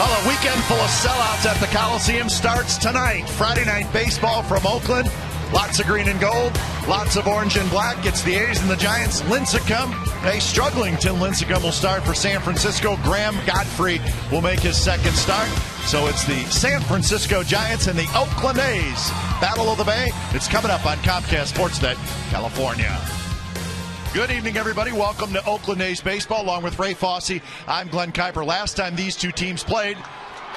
Well, a weekend full of sellouts at the Coliseum starts tonight. Friday night baseball from Oakland. Lots of green and gold, lots of orange and black. It's the A's and the Giants. Lincecum, a struggling Tim Lincecum will start for San Francisco. Graham Godfrey will make his second start. So it's the San Francisco Giants and the Oakland A's. Battle of the Bay. It's coming up on Comcast Sportsnet, California. Good evening, everybody. Welcome to Oakland A's baseball. Along with Ray Fosse, I'm Glenn Kuiper. Last time these two teams played,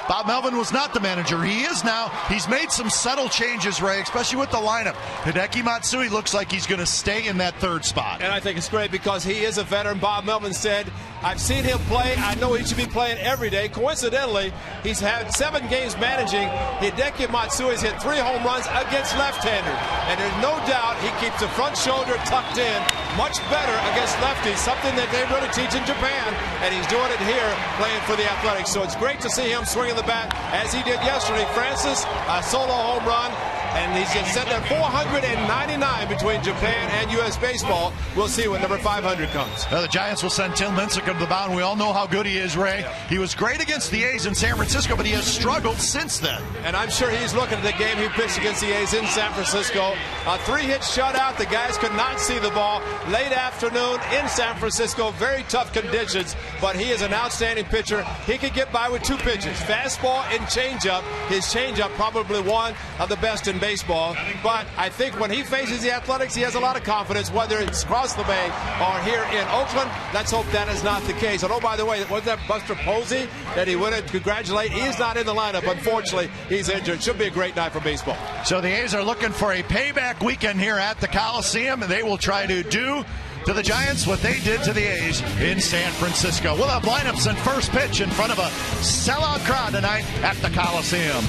Bob Melvin was not the manager. He is now. He's made some subtle changes, Ray, especially with the lineup. Hideki Matsui looks like he's going to stay in that third spot. And I think it's great because he is a veteran. Bob Melvin said, I've seen him play. I know he should be playing every day. Coincidentally, he's had 7 games managing. Hideki Matsui's hit 3 home runs against left-handers. And there's no doubt he keeps the front shoulder tucked in much better against lefties, something that they really teach in Japan. And he's doing it here playing for the Athletics. So it's great to see him swinging the bat as he did yesterday. Francis, a solo home run, and he's just sitting at 499 between Japan and U.S. baseball. We'll see when number 500 comes. Well, the Giants will send Tim Lincecum to the mound. We all know how good he is, Ray. He was great against the A's in San Francisco, but he has struggled since then. And I'm sure he's looking at the game he pitched against the A's in San Francisco. A 3-hit shutout. The guys could not see the ball. Late afternoon in San Francisco. Very tough conditions, but he is an outstanding pitcher. He could get by with 2 pitches. Fastball and changeup. His changeup probably one of the best in baseball. But I think when he faces the Athletics, he has a lot of confidence, whether it's across the bay or here in Oakland. Let's hope that is not the case. And oh, by the way, was that Buster Posey that he went to congratulate? He's not in the lineup, unfortunately. He's injured. Should be a great night for baseball. So the A's are looking for a payback weekend here at the Coliseum, and they will try to do to the Giants what they did to the A's in San Francisco. We'll have lineups and first pitch in front of a sellout crowd tonight at the Coliseum.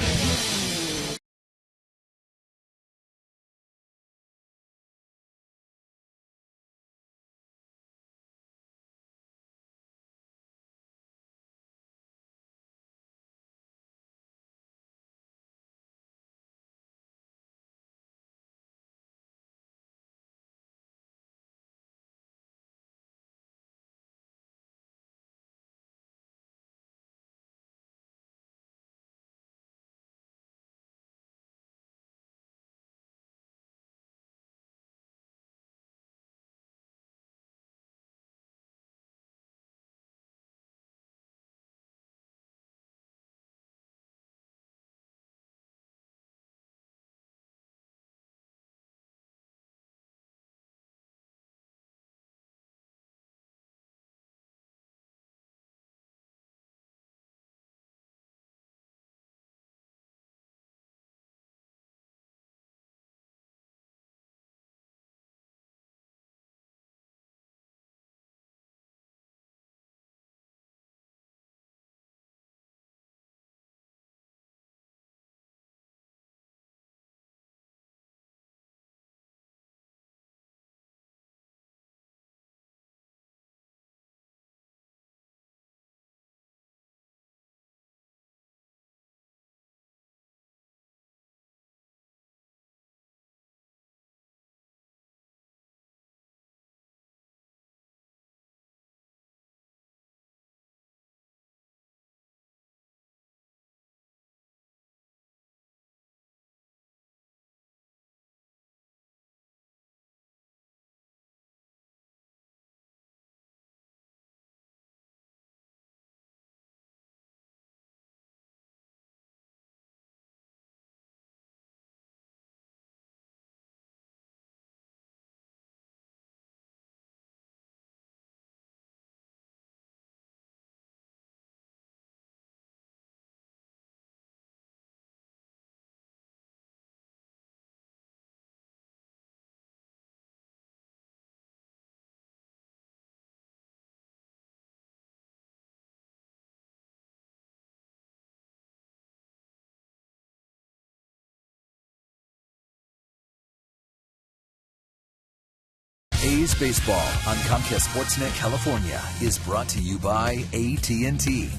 A's Baseball on Comcast Sportsnet California is brought to you by AT&T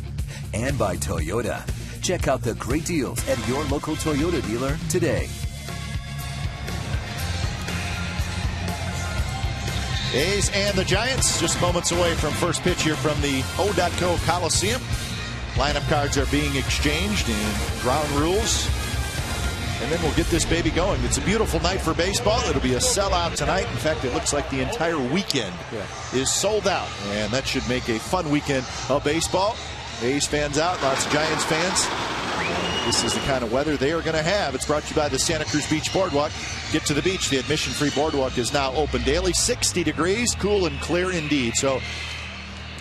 and by Toyota. Check out the great deals at your local Toyota dealer today. A's and the Giants just moments away from first pitch here from the O.co Coliseum. Lineup cards are being exchanged in ground rules. And then we'll get this baby going. It's a beautiful night for baseball. It'll be a sellout tonight. In fact, it looks like the entire weekend is sold out. And that should make a fun weekend of baseball. A's fans out, lots of Giants fans. This is the kind of weather they are going to have. It's brought to you by the Santa Cruz Beach Boardwalk. Get to the beach. The admission-free boardwalk is now open daily. 60 degrees, cool and clear indeed. So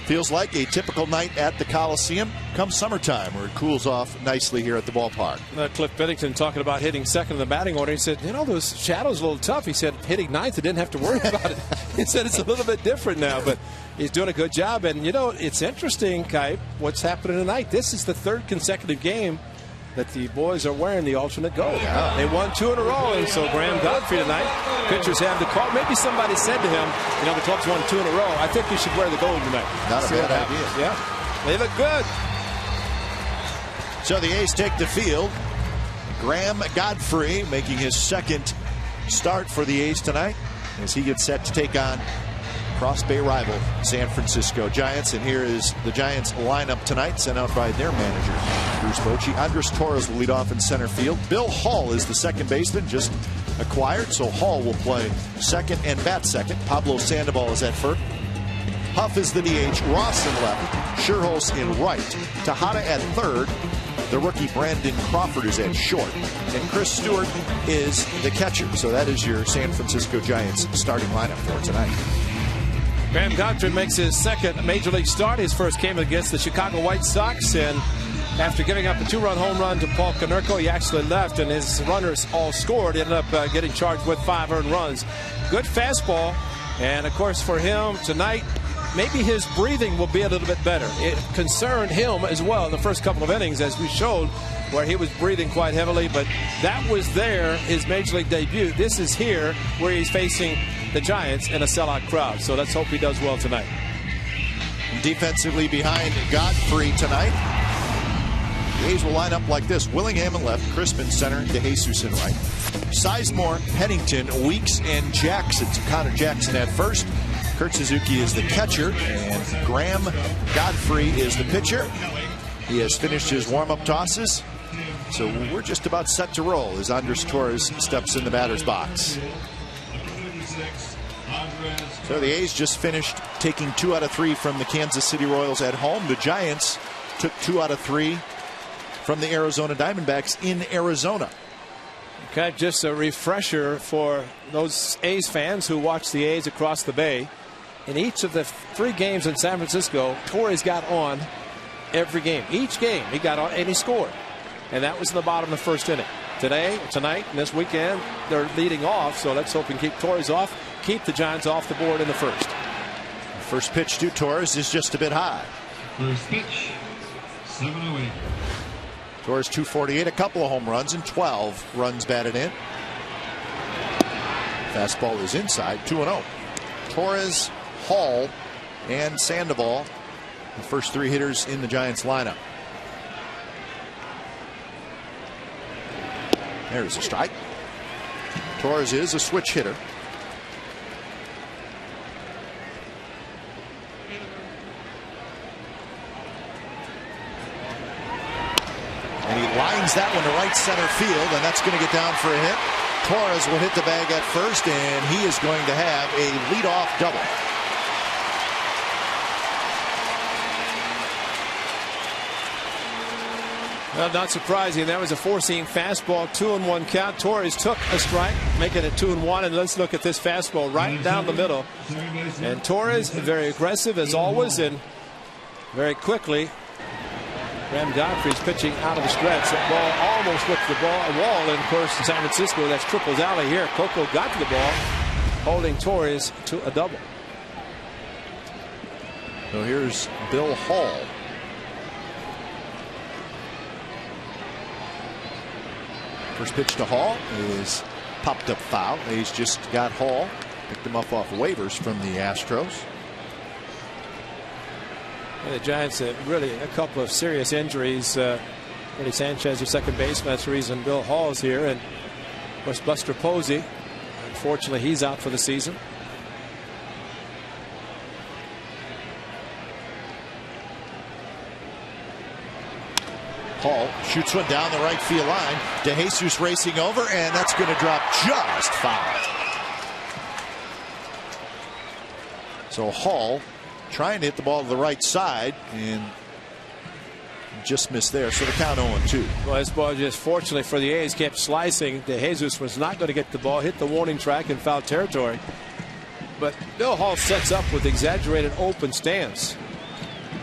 feels like a typical night at the Coliseum come summertime, where it cools off nicely here at the ballpark. Cliff Bennington talking about hitting second in the batting order. He said, you know, those shadows are a little tough. He said, hitting ninth, he didn't have to worry about it. He said it's a little bit different now, but he's doing a good job. And, you know, it's interesting, Kai, what's happening tonight. This is the third consecutive game that the boys are wearing the alternate gold. Yeah. They won 2 in a row, and so Graham Godfrey tonight, pitchers have the call. Maybe somebody said to him, you know, the Cubs won 2 in a row. I think you should wear the gold tonight. Not a bad idea. Yeah, they look good. So the A's take the field. Graham Godfrey making his second start for the A's tonight as he gets set to take on Cross Bay rival San Francisco Giants. And here is the Giants lineup tonight, sent out by their manager Bruce Bochy. Andres Torres will lead off in center field. Bill Hall is the second baseman, just acquired, so Hall will play second and bat second. Pablo Sandoval is at first. Huff is the DH. Ross in left. Scherholz in right. Tejada at third. The rookie Brandon Crawford is at short. And Chris Stewart is the catcher. So that is your San Francisco Giants starting lineup for tonight. Graham Godfrey makes his second major league start. His first came against the Chicago White Sox, and after giving up a 2-run home run to Paul Konerko, he actually left, and his runners all scored. He ended up getting charged with 5 earned runs. Good fastball, and of course for him tonight, maybe his breathing will be a little bit better. It concerned him as well in the first couple of innings, as we showed, where he was breathing quite heavily, but that was there, his major league debut. This is here where he's facing the Giants in a sellout crowd. So let's hope he does well tonight. Defensively behind Godfrey tonight, the A's will line up like this: Willingham in left, Crispin center, DeJesus in right, Sizemore, Pennington, Weeks, and Jackson. So Connor Jackson at first. Kurt Suzuki is the catcher, and Graham Godfrey is the pitcher. He has finished his warm-up tosses, so we're just about set to roll as Andres Torres steps in the batter's box. So the A's just finished taking 2 out of 3 from the Kansas City Royals at home. The Giants took 2 out of 3 from the Arizona Diamondbacks in Arizona. Okay, just a refresher for those A's fans who watch the A's across the bay. In each of the 3 games in San Francisco, Torres got on every game. Each game he got on and he scored. And that was in the bottom of the first inning. Tonight, and this weekend, they're leading off, so let's hope we can keep Torres off, keep the Giants off the board in the first. First pitch to Torres is just a bit high. First pitch, 7-0. Torres 248, a couple of home runs and 12 runs batted in. Fastball is inside, 2-0. Torres, Hall, and Sandoval, the first 3 hitters in the Giants lineup. There's a strike. Torres is a switch hitter. And he lines that one to right center field, and that's going to get down for a hit. Torres will hit the bag at first, and he is going to have a leadoff double. Well, not surprising. That was a 4-seam fastball, 2-1 count. Torres took a strike, making it 2-1. And let's look at this fastball right down the middle. And Torres, very aggressive as always, and very quickly. Graham Godfrey's pitching out of the stretch. That ball almost whipped the wall. And of course, in San Francisco, that's Triples Alley here. Coco got to the ball, holding Torres to a double. So here's Bill Hall. First pitch to Hall is popped up foul. He's just got Hall. Picked him up off waivers from the Astros. And the Giants had really a couple of serious injuries. Eddie Sanchez, your second baseman. That's the reason Bill Hall is here. And of course, Buster Posey. Unfortunately, he's out for the season. Hall shoots one down the right field line. DeJesus racing over, and that's going to drop just foul. So Hall trying to hit the ball to the right side and just missed there. So the count 0-2. Well, this ball just fortunately for the A's kept slicing. DeJesus was not going to get the ball, hit the warning track in foul territory. But Bill Hall sets up with exaggerated open stance.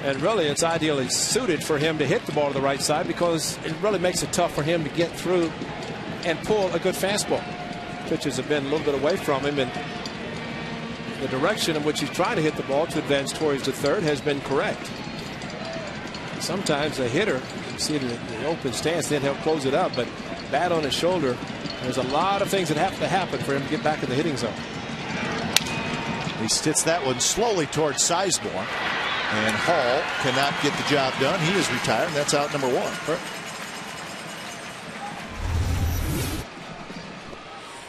And really, it's ideally suited for him to hit the ball to the right side because it really makes it tough for him to get through and pull a good fastball. Pitches have been a little bit away from him, and the direction in which he's trying to hit the ball to advance towards the third has been correct. Sometimes a hitter, you see the open stance, then he'll close it up, but bat on his shoulder, there's a lot of things that have to happen for him to get back in the hitting zone. He stits that one slowly towards Sizemore. And Hall cannot get the job done. He is retired, and that's out number 1.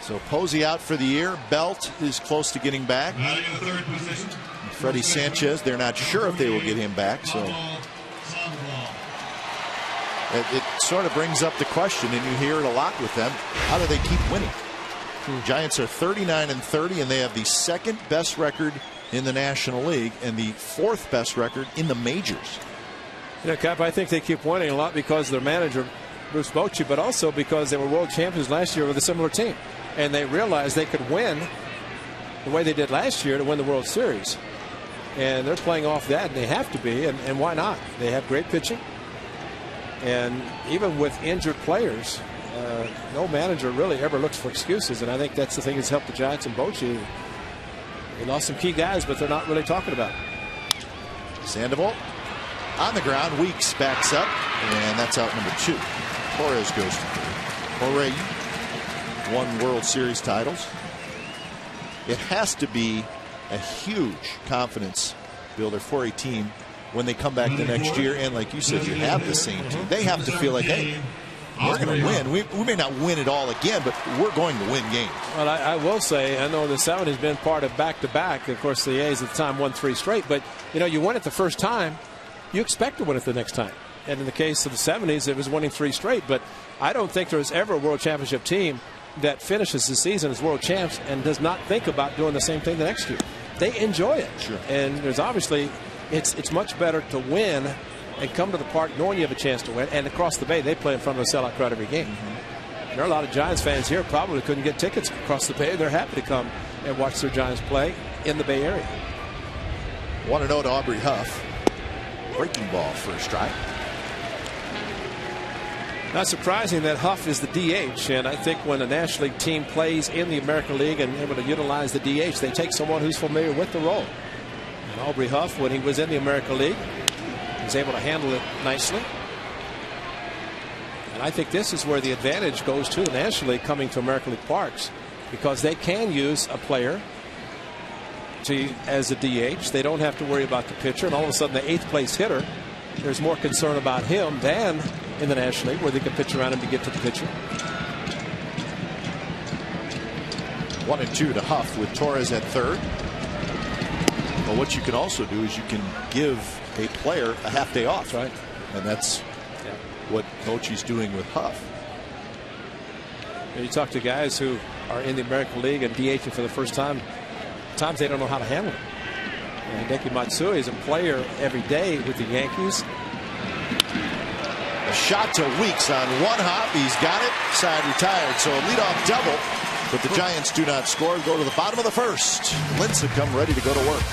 So Posey out for the year. Belt is close to getting back. Freddie Sanchez, they're not sure if they will get him back. So it sort of brings up the question, and you hear it a lot with them. How do they keep winning? Giants are 39-30, and they have the second best record in the National League and the 4th best record in the majors. You know, Cap, I think they keep winning a lot because of their manager, Bruce Bochy, but also because they were world champions last year with a similar team. And they realized they could win the way they did last year to win the World Series. And they're playing off that, and they have to be, and why not? They have great pitching. And even with injured players, no manager really ever looks for excuses, and I think that's the thing that's helped the Giants and Bochy. They lost some key guys, but they're not really talking about it. Sandoval on the ground. Weeks backs up, and that's out number 2. Torres goes to 3. Jorge won World Series titles. It has to be a huge confidence builder for a team when they come back the next year. And like you said, you have the same team. They have to feel like, hey, we're going to win. We may not win it all again, but we're going to win games. Well, I will say, I know the 7 has been part of back-to-back. Of course, the A's at the time won 3 straight. But, you know, you win it the first time, you expect to win it the next time. And in the case of the 70s, it was winning 3 straight. But I don't think there was ever a World Championship team that finishes the season as world champs and does not think about doing the same thing the next year. They enjoy it. Sure. And there's obviously, it's much better to win and come to the park knowing you have a chance to win. And across the bay, they play in front of a sellout crowd every game. There are a lot of Giants fans here probably couldn't get tickets across the bay. They're happy to come and watch their Giants play in the Bay Area. 1-0 to Aubrey Huff. Breaking ball for a strike. Not surprising that Huff is the DH, and I think when a National League team plays in the American League and able to utilize the DH, they take someone who's familiar with the role. And Aubrey Huff, when he was in the American League, was able to handle it nicely. And I think this is where the advantage goes to the National League coming to American League parks, because they can use a player as a DH. They don't have to worry about the pitcher, and all of a sudden the 8th place hitter, there's more concern about him than in the National League, where they can pitch around him to get to the pitcher. 1-2 to Huff with Torres at third. But what you can also do is you can give a player a half day off. That's right. And that's what Bochy's doing with Huff. You talk to guys who are in the American League and DHing for the first time, times they don't know how to handle it. And Hideki Matsui is a player every day with the Yankees. A shot to Weeks on one hop. He's got it. Side retired. So a leadoff double. But the Giants do not score. Go to the bottom of the first. Lincecum ready to go to work.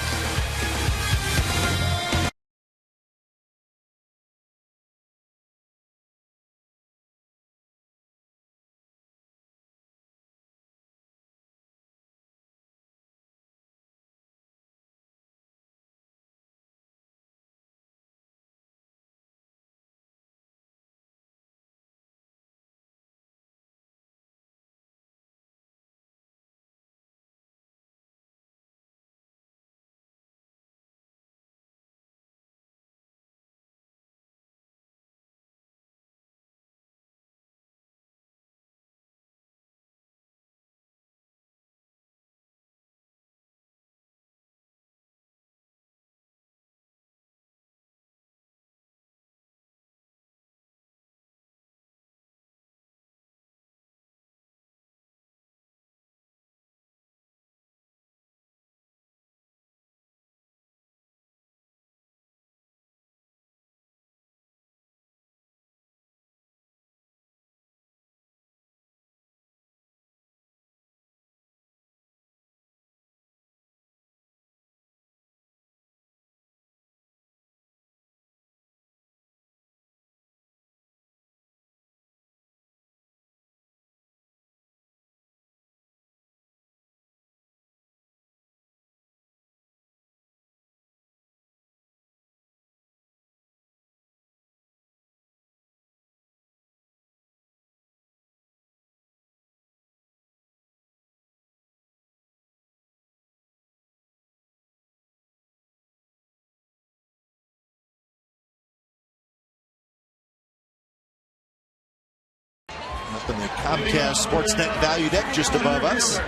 up in the Comcast Sportsnet Value Deck just above us.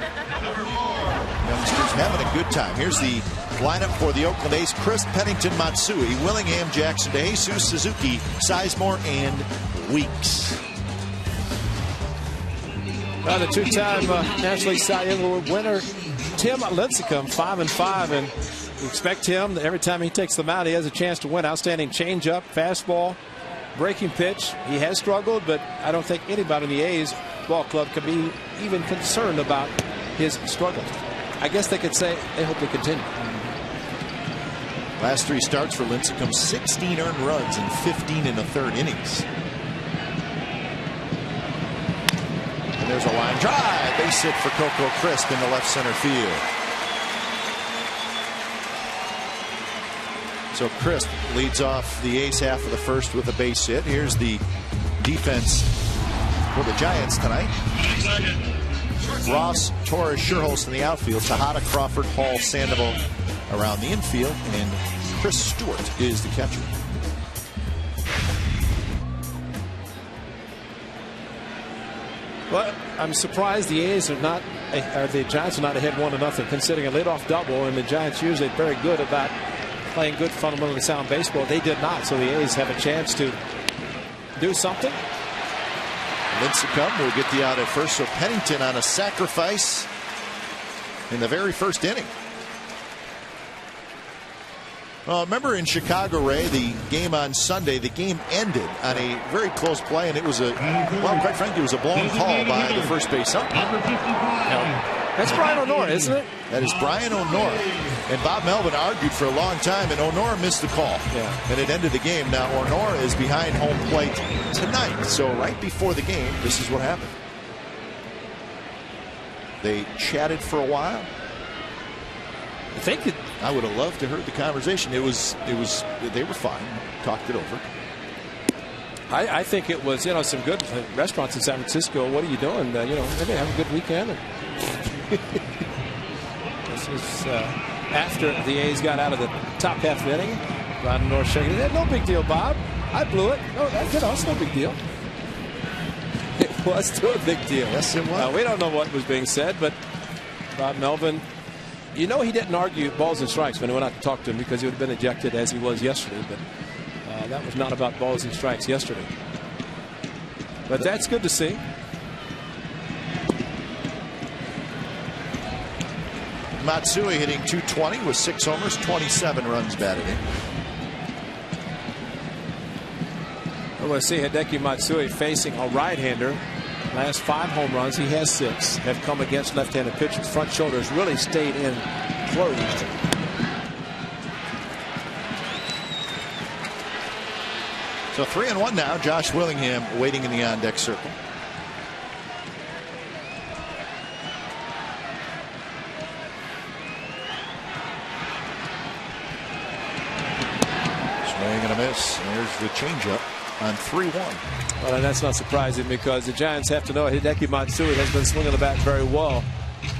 Youngsters having a good time. Here's the lineup for the Oakland A's: Chris, Pennington, Matsui, Willingham, Jackson, DeJesus, Suzuki, Sizemore, and Weeks. Well, the two-time National League Cy Young Award winner Tim Lincecum, 5-5, and we expect him that every time he takes them out, he has a chance to win. Outstanding changeup, fastball, breaking pitch. He has struggled, but I don't think anybody in the A's ball club can be even concerned about his struggles. I guess they could say they hope they continue. Last 3 starts for Lincecum, 16 earned runs in 15 1/3 innings. And there's a line drive. Base hit for Coco Crisp in the left center field. So Crisp leads off the A's half of the first with a base hit. Here's the defense for the Giants tonight. Ross, Torres, Scherholz in the outfield. Tejada, Crawford, Hall, Sandoval around the infield. And Chris Stewart is the catcher. Well, I'm surprised the A's are not, or the Giants are not ahead 1-0, considering a leadoff double, and the Giants usually very good about playing good, fundamentally sound baseball. They did not, so the A's have a chance to do something. Lincecum will get the out at first, so Pennington on a sacrifice in the very first inning. Remember in Chicago, Ray, the game on Sunday, the game ended on a very close play, and it was well, quite frankly, it was a blown call by the first base umpire. That's Brian O'Nora, isn't it? That is Brian O'Nora. And Bob Melvin argued for a long time, and O'Nora missed the call. Yeah. And it ended the game. Now, O'Nora is behind home plate tonight. So right before the game, this is what happened. They chatted for a while. I think it, I would have loved to heard the conversation. They were fine. Talked it over. I think it was, some good restaurants in San Francisco. What are you doing? Maybe have a good weekend. This was after the A's got out of the top half of the inning. Ron North shaking. No big deal, Bob. I blew it. No, it's no big deal. It was still a big deal. Yes, it was. We don't know what was being said, but Bob Melvin, he didn't argue balls and strikes when he went out to talk to him, because he would have been ejected as he was yesterday. But that was not about balls and strikes yesterday. But that's good to see. Matsui hitting .220 with 6 homers, 27 runs batted in. We're going to see Hideki Matsui facing a right-hander. Last 5 home runs, he has 6, have come against left-handed pitchers. Front shoulders really stayed in closed. So 3-1 now. Josh Willingham waiting in the on-deck circle. Swing and a miss. There's the changeup on 3-1. Well, and that's not surprising, because the Giants have to know Hideki Matsui has been swinging the bat very well.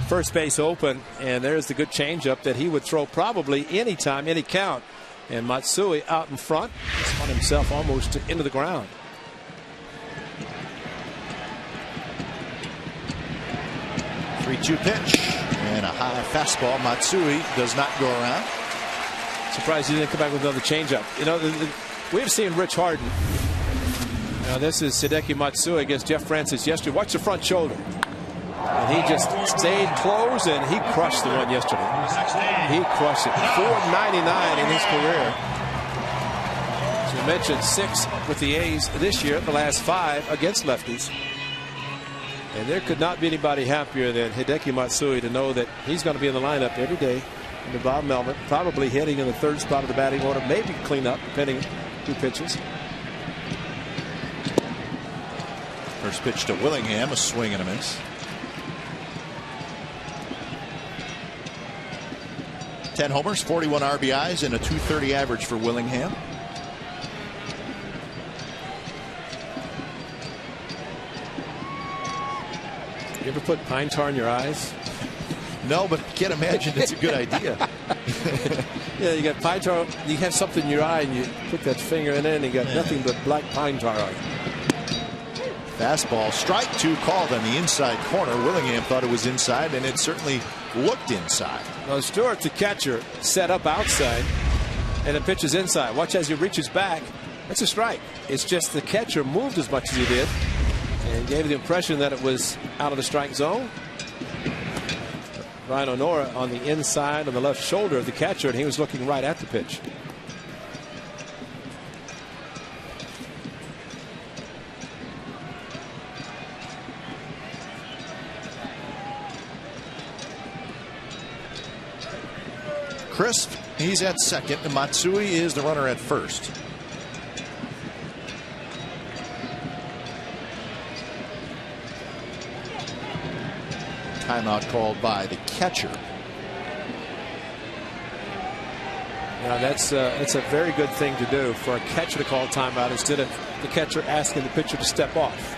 First base open, and there's the good changeup that he would throw probably any time, any count. And Matsui out in front, spun himself almost into the ground. Three-two pitch and a high fastball. Matsui does not go around. Surprised he didn't come back with another changeup. We've seen Rich Harden. Now this is Hideki Matsui against Jeff Francis yesterday. Watch the front shoulder. And he just stayed close, and he crushed the one yesterday. He crushed it. .499 in his career. As we mentioned, 6 with the A's this year, the last 5 against lefties. And there could not be anybody happier than Hideki Matsui to know that he's going to be in the lineup every day under Bob Melvin, probably hitting in the 3rd spot of the batting order, maybe clean up, depending who pitches. First pitch to Willingham, a swing and a miss. 10 homers, 41 RBIs, and a .230 average for Willingham. You ever put pine tar in your eyes? No, but can't imagine it's a good idea. Yeah, you got pine tar. You have something in your eye, and you put that finger in it, and you got nothing but black pine tar on it. Fastball, strike two called on the inside corner. Willingham thought it was inside, and it certainly looked inside. Well, Stewart, the catcher, set up outside, and the pitch is inside. Watch as he reaches back. That's a strike. It's just the catcher moved as much as he did and gave the impression that it was out of the strike zone. Ryan Honora on the inside on the left shoulder of the catcher, and he was looking right at the pitch. Crisp, he's at second, and Matsui is the runner at first. Timeout called by the catcher. Now it's a very good thing to do for a catcher to call timeout instead of the catcher asking the pitcher to step off.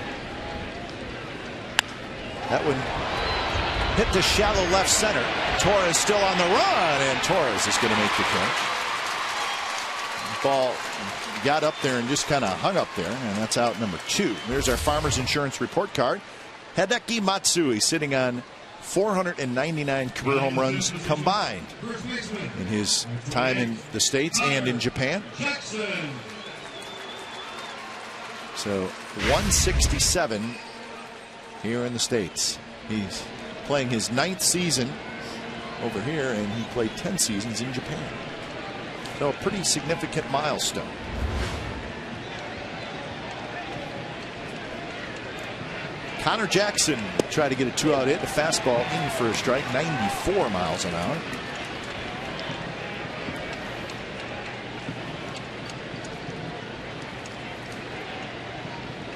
That one hit the shallow left center. Torres still on the run, and Torres is going to make the catch. Ball got up there and just kind of hung up there, and that's out number 2. There's our Farmers Insurance report card. Hideki Matsui sitting on 499 career home runs combined in his time in the States and in Japan. So 167 here in the States. He's playing his 9th season over here, and he played 10 seasons in Japan. So a pretty significant milestone. Connor Jackson tried to get a 2-out hit. A fastball in for a strike, 94 miles an hour.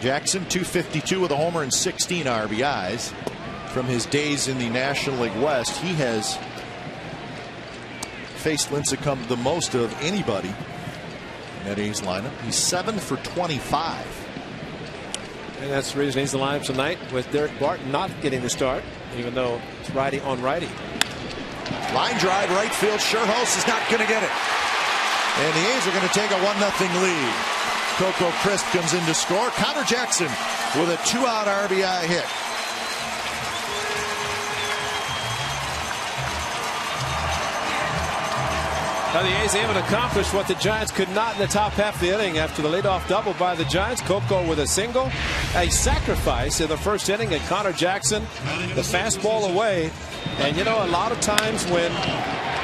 Jackson, 252 with a homer and 16 RBIs. From his days in the National League West, he has faced Lincecum the most of anybody in that A's lineup. He's 7 for 25. And that's the reason he's the lineup tonight, with Derek Barton not getting the start, even though it's righty on righty. Line drive, right field. Scherholz is not going to get it. And the A's are going to take a 1-0 lead. Coco Crisp comes in to score. Connor Jackson with a 2-out RBI hit. Now the A's able to accomplish what the Giants could not in the top half of the inning after the leadoff double by the Giants. Coco with a single, a sacrifice in the first inning, and Connor Jackson the fastball away. And you know, a lot of times when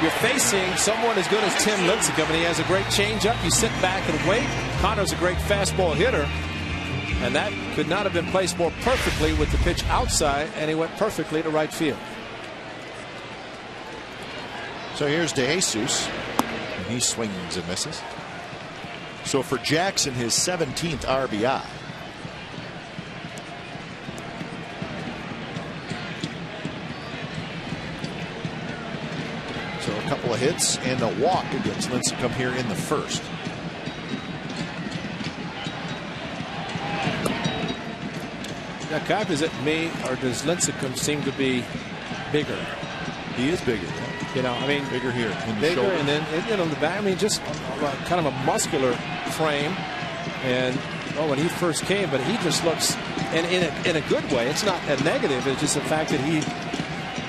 you're facing someone as good as Tim Lincecum and he has a great changeup, you sit back and wait. Connor's a great fastball hitter, and that could not have been placed more perfectly with the pitch outside, and he went perfectly to right field. So here's DeJesus. He swings and misses. So for Jackson, his 17th RBI. So a couple of hits and a walk against Lincecum here in the first. Now, Cobb, is it me, or does Lincecum seem to be bigger? He is bigger. You know, I mean, bigger here in the bigger, shoulder. and then you know, the back. I mean, just kind of a muscular frame. And when he first came, but he just looks, and in a good way. It's not a negative. It's just the fact that he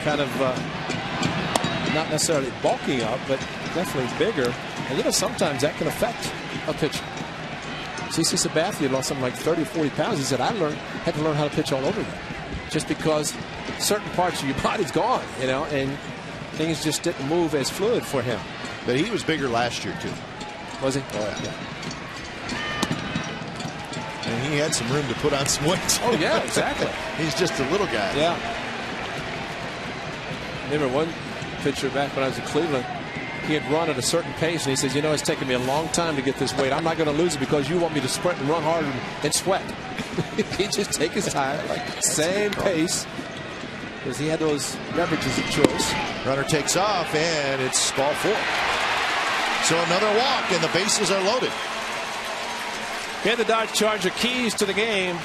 kind of not necessarily bulking up, but definitely bigger. And you know, sometimes that can affect a pitcher. CC Sabathia lost something like 30 or 40 pounds. He said, I had to learn how to pitch all over again, just because certain parts of your body's gone, you know, and things just didn't move as fluid for him. But he was bigger last year too. Was he? Oh yeah. And he had some room to put on some weight. Oh yeah, exactly. He's just a little guy. Yeah. I remember one pitcher back when I was in Cleveland. He had run at a certain pace, and he says, you know, it's taken me a long time to get this weight. I'm not going to lose it because you want me to sprint and run hard and sweat. He just take his time, same pace, because he had those beverages of choice. Runner takes off, and it's ball 4. So another walk, and the bases are loaded. Okay, the Dodge Charger keys to the game.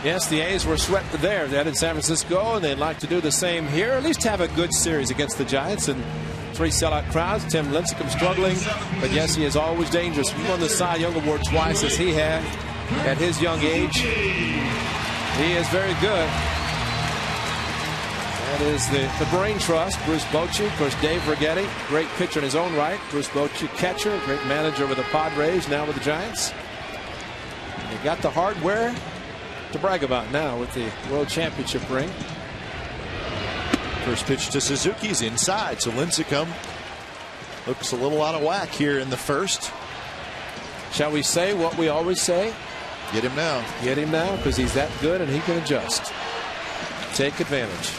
Yes, the A's were swept there. They're in San Francisco, and they'd like to do the same here. At least have a good series against the Giants. And 3 sellout crowds. Tim Lincecum struggling, but yes, he is always dangerous. He won the Cy Young Award twice, as he had at his young age. He is very good. That is the brain trust, Bruce Bochy. Of course, Dave Righetti, great pitcher in his own right. Bruce Bochy, catcher, great manager with the Padres, now with the Giants. They got the hardware to brag about now with the World Championship ring. First pitch to Suzuki's inside, so Lincecum looks a little out of whack here in the first. Shall we say what we always say? Get him now. Get him now, because he's that good and he can adjust. Take advantage.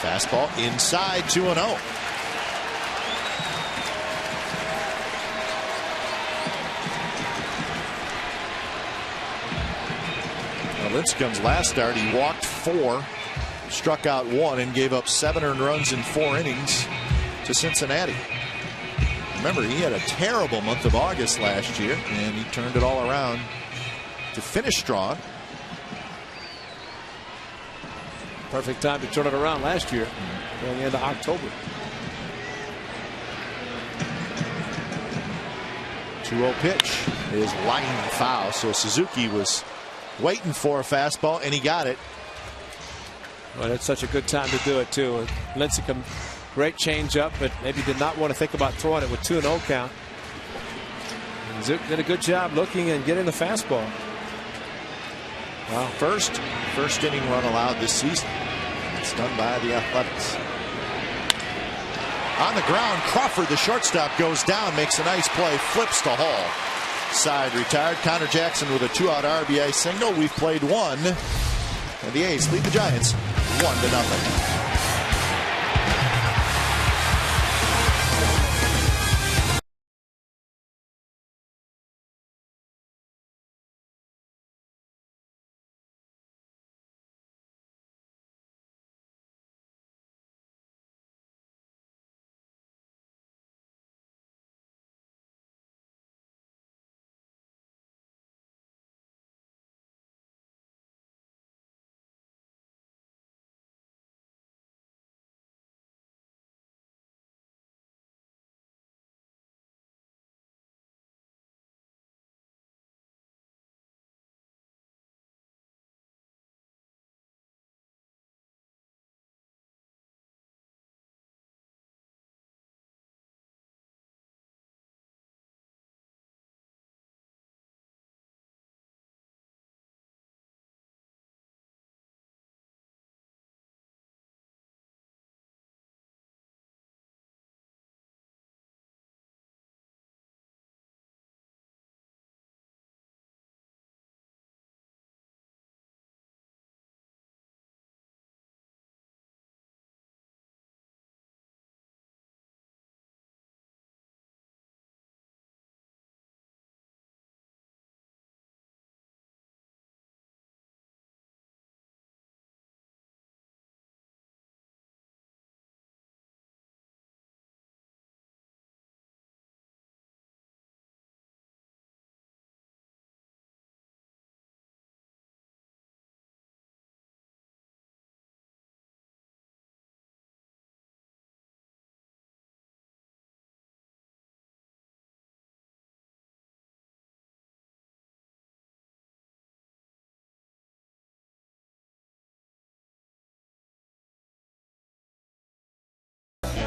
Fastball inside, 2-0. Lincecum's last start, he walked 4, struck out 1, and gave up 7 earned runs in 4 innings to Cincinnati. Remember, he had a terrible month of August last year, and he turned it all around to finish strong. Perfect time to turn it around last year, going into October. 2-0 pitch is line foul, so Suzuki was waiting for a fastball, and he got it. Well, that's such a good time to do it, too. Lincecum, great changeup, but maybe did not want to think about throwing it with 2-0 count. And Zook did a good job looking and getting the fastball. Well, first inning run allowed this season. It's done by the Athletics. On the ground, Crawford, the shortstop, goes down, makes a nice play, flips to Hall. Side retired. Connor Jackson with a 2-out RBI single. We've played 1, and the A's lead the Giants 1-0.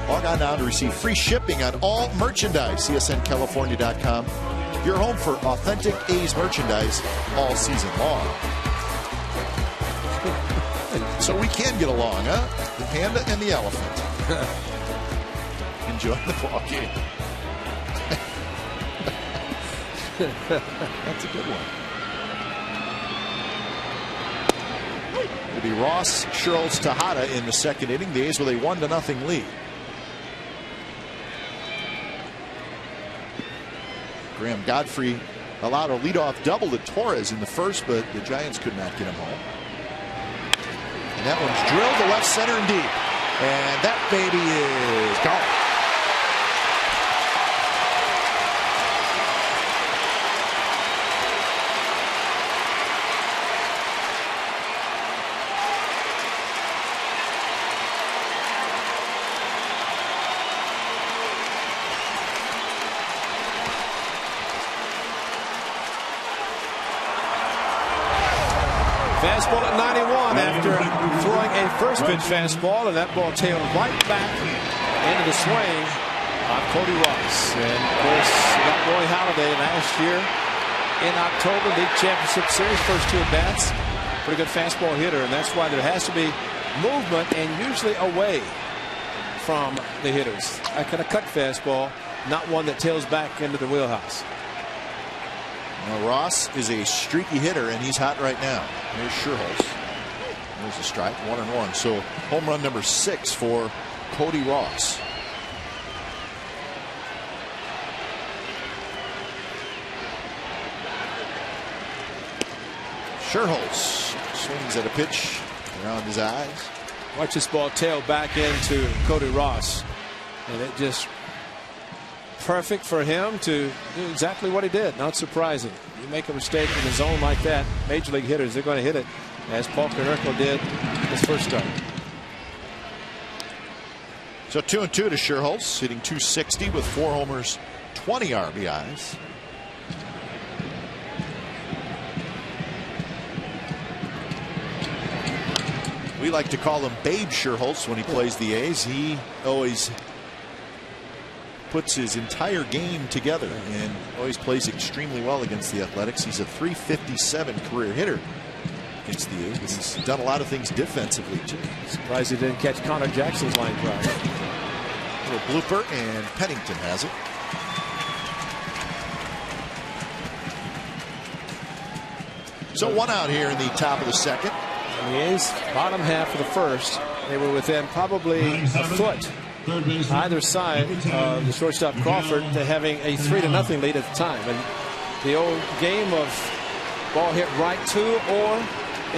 Log on now to receive free shipping on all merchandise. CSNCalifornia.com. Your home for authentic A's merchandise all season long. So we can get along, huh? The panda and the elephant. Enjoying the ball game. That's a good one. It'll be Ross, Schultz, Tejada in the second inning. The A's with a 1-0 lead. Graham Godfrey allowed a leadoff double to Torres in the first, but the Giants could not get him home. And that one's drilled to left center and deep. And that baby is gone. Fastball at 91 after throwing a first pitch fastball, and that ball tailed right back into the swing of Cody Ross. And of course, got Roy Halladay last year in October, League Championship Series, first 2 at bats. Pretty good fastball hitter, and that's why there has to be movement and usually away from the hitters. That kind of cut fastball, not one that tails back into the wheelhouse. Well, Ross is a streaky hitter, and he's hot right now. There's Scherholz. There's a strike, 1-1. So home run number 6 for Cody Ross. Scherholz swings at a pitch around his eyes. Watch this ball tail back into Cody Ross, and it just perfect for him to do exactly what he did. Not surprising. You make a mistake in the zone like that, major league hitters, they're going to hit it, as Paul Konerko did his first start. So 2-2 to Scherholz, hitting .260 with 4 homers, 20 RBIs. We like to call him Babe Scherholz when he plays the A's. He always puts his entire game together and always plays extremely well against the Athletics. He's a .357 career hitter against the A's. He's done a lot of things defensively too. Surprised he didn't catch Connor Jackson's line drive. Little blooper, and Pennington has it. So 1 out here in the top of the second. And the A's bottom half of the first, they were within probably a foot either side of the shortstop Crawford to having a 3-0 lead at the time. And the old game of ball hit right to or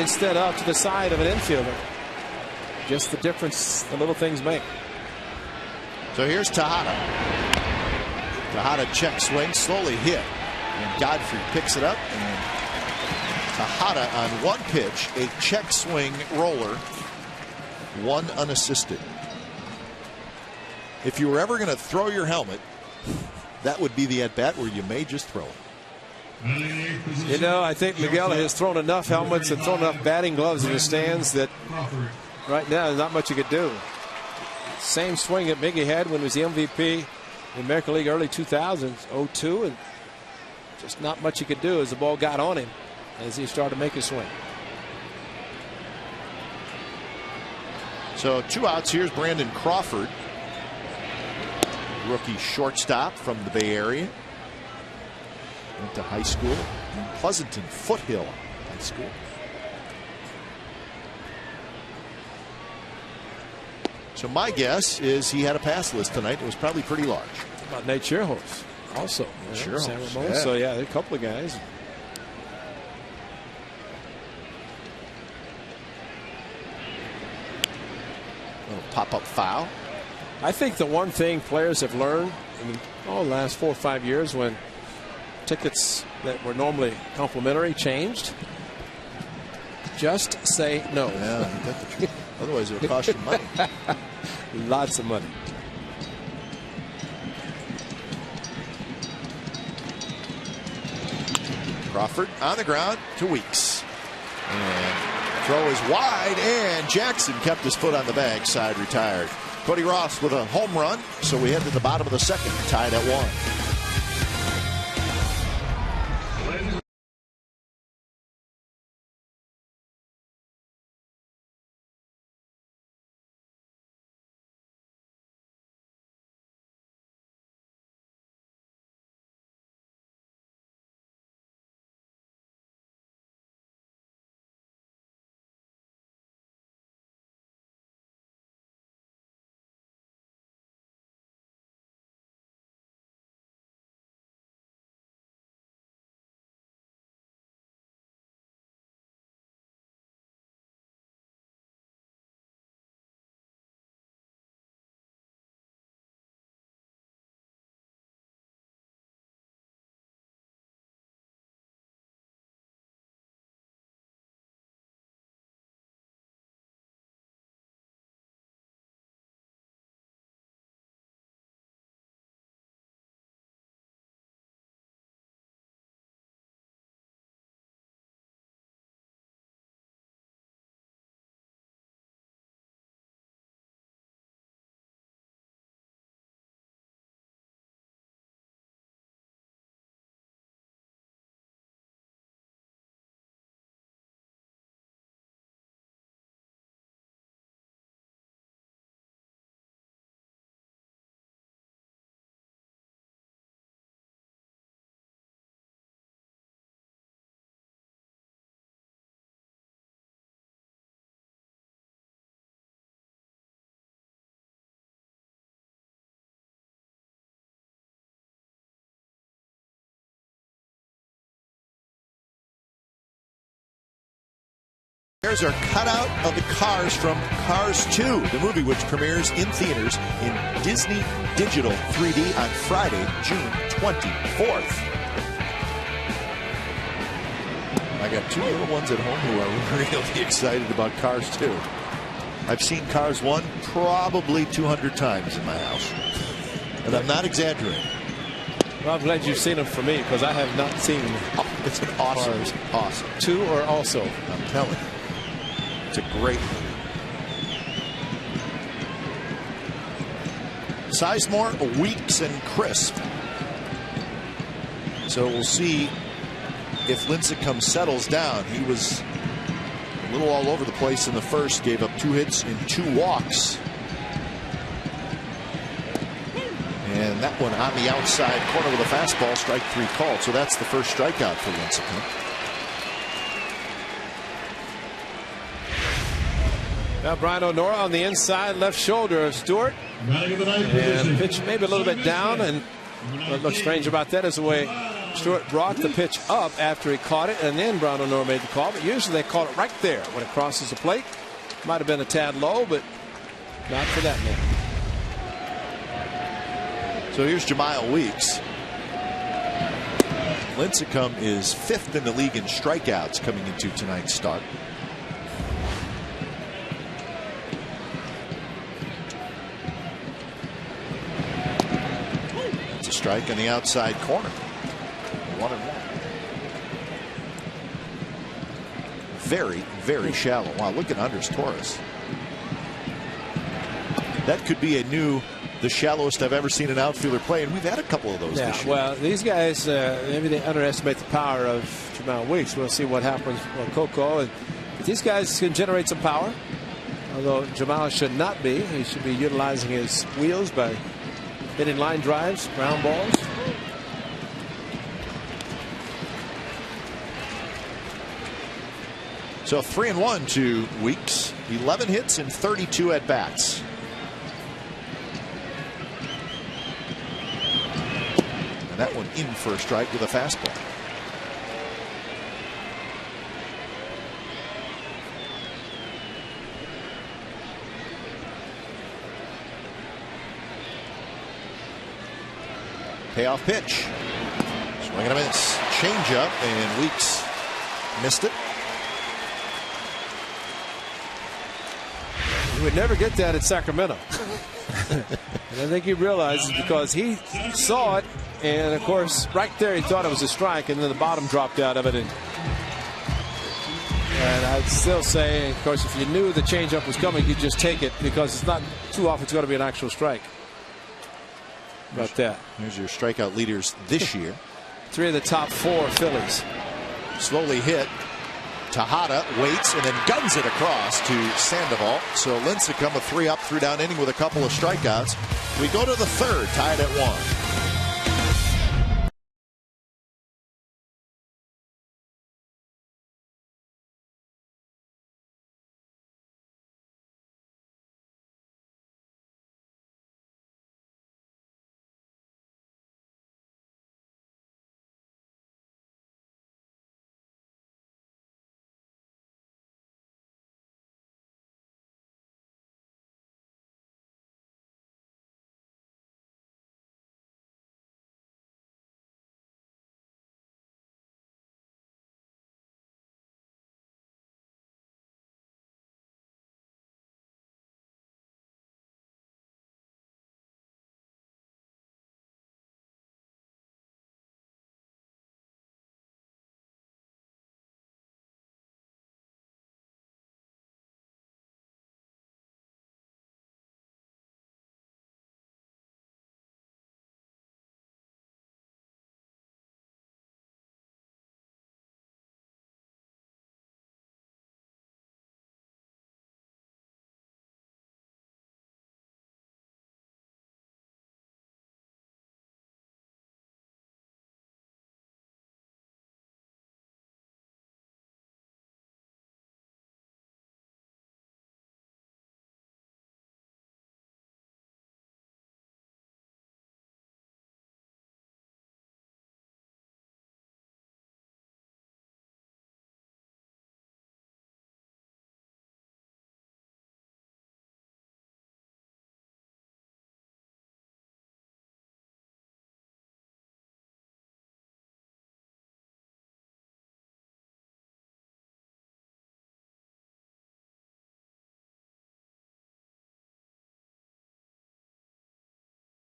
instead of to the side of an infielder. Just the difference the little things make. So here's Tejada. Tejada check swing, slowly hit, and Godfrey picks it up, and Tejada on 1 pitch, a check swing roller, 1 unassisted. If you were ever going to throw your helmet, that would be the at-bat where you may just throw it. You know, I think Miguel has thrown enough helmets and thrown enough batting gloves in the stands that right now there's not much you could do. Same swing that Miggy had when he was the MVP in the American League early 2000s, 02, and just not much you could do as the ball got on him as he started to make his swing. So 2 outs. Here's Brandon Crawford, rookie shortstop from the Bay Area. Went to high school in Pleasanton Foothill High School. So my guess is he had a pass list tonight. It was probably pretty large. How about Nate Scherholz also? Scherholz, San Ramon. yeah. So yeah, there are a couple of guys. Little pop-up foul. I think the one thing players have learned in the last 4 or 5 years, when tickets that were normally complimentary changed, just say no. Yeah, you got the truth. Otherwise it'll cost you money. Lots of money. Crawford on the ground to Weeks. And throw is wide, and Jackson kept his foot on the bag. Side retired. Cody Ross with a home run. So we head to the bottom of the second, tied at 1. There's our cutout of the cars from Cars 2, the movie which premieres in theaters in Disney Digital 3D on Friday, June 24th. I got two little ones at home who are really excited about Cars 2. I've seen Cars 1 probably 200 times in my house. And I'm not exaggerating. Well, I'm glad you've seen them for me, because I have not seen them. Oh, it's an awesome. 2 or also. I'm telling you. It's a great movie. Sizemore, Weeks, and Crisp. So we'll see if Lincecum settles down. He was a little all over the place in the first, gave up 2 hits and 2 walks. And that one on the outside corner with a fastball, strike 3 called. So that's the first strikeout for Lincecum. Now Brian O'Nora on the inside left shoulder of Stewart. And pitch maybe a little bit down, and what looks strange about that is the way Stewart brought the pitch up after he caught it, and then Brian O'Nora made the call. But usually they call it right there when it crosses the plate. Might have been a tad low, but not for that man. So here's Jemile Weeks. Lincecum is 5th in the league in strikeouts coming into tonight's start. That's a strike on the outside corner. 1-1. Very, very shallow. Wow, look at Andres Torres. That could be the shallowest I've ever seen an outfielder play, and we've had a couple of those this year. Well, these guys, maybe they underestimate the power of Jemile Weeks. We'll see what happens with Coco. But these guys can generate some power, although Jemile should not be. He should be utilizing his wheels by hitting line drives, ground balls. So 3-1 to Weeks. 11 hits and 32 at bats. And that one in for a strike with a fastball. Payoff pitch. Swing and a miss. Change up, and Weeks missed it. You would never get that at Sacramento. And I think he realizes, because he saw it, and of course right there he thought it was a strike, and then the bottom dropped out of it. And I'd still say, of course, if you knew the changeup was coming, you'd just take it, because it's not too often it's going to be an actual strike. About that. Here's your strikeout leaders this year. 3 of the top 4 Phillies. Slowly hit. Tejada waits and then guns it across to Sandoval. So Lincecum a 3-up, 3-down inning with a couple of strikeouts. We go to the 3rd, tied at 1.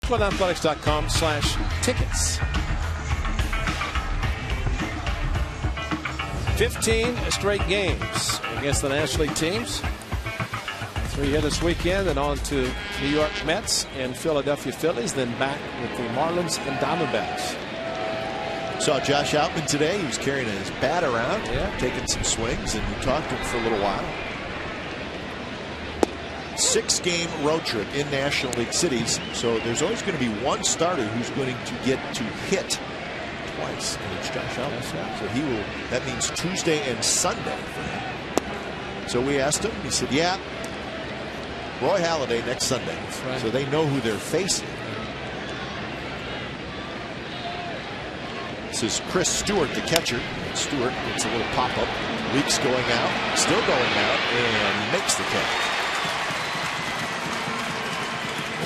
SFNathletics.com/tickets. 15 straight games against the National League teams. 3 here this weekend, and on to New York Mets and Philadelphia Phillies, then back with the Marlins and Diamondbacks. Saw Josh Outman today. He was carrying his bat around, taking some swings, and we talked to him for a little while. 6-game road trip in National League cities, so there's always going to be one starter who's going to get to hit twice, and it's Josh Outman. So he will. That means Tuesday and Sunday for him. So we asked him. He said, "Yeah, Roy Halladay next Sunday." Right. So they know who they're facing. This is Chris Stewart, the catcher. Stewart gets a little pop-up. Weeks going out, still going out, and makes the catch.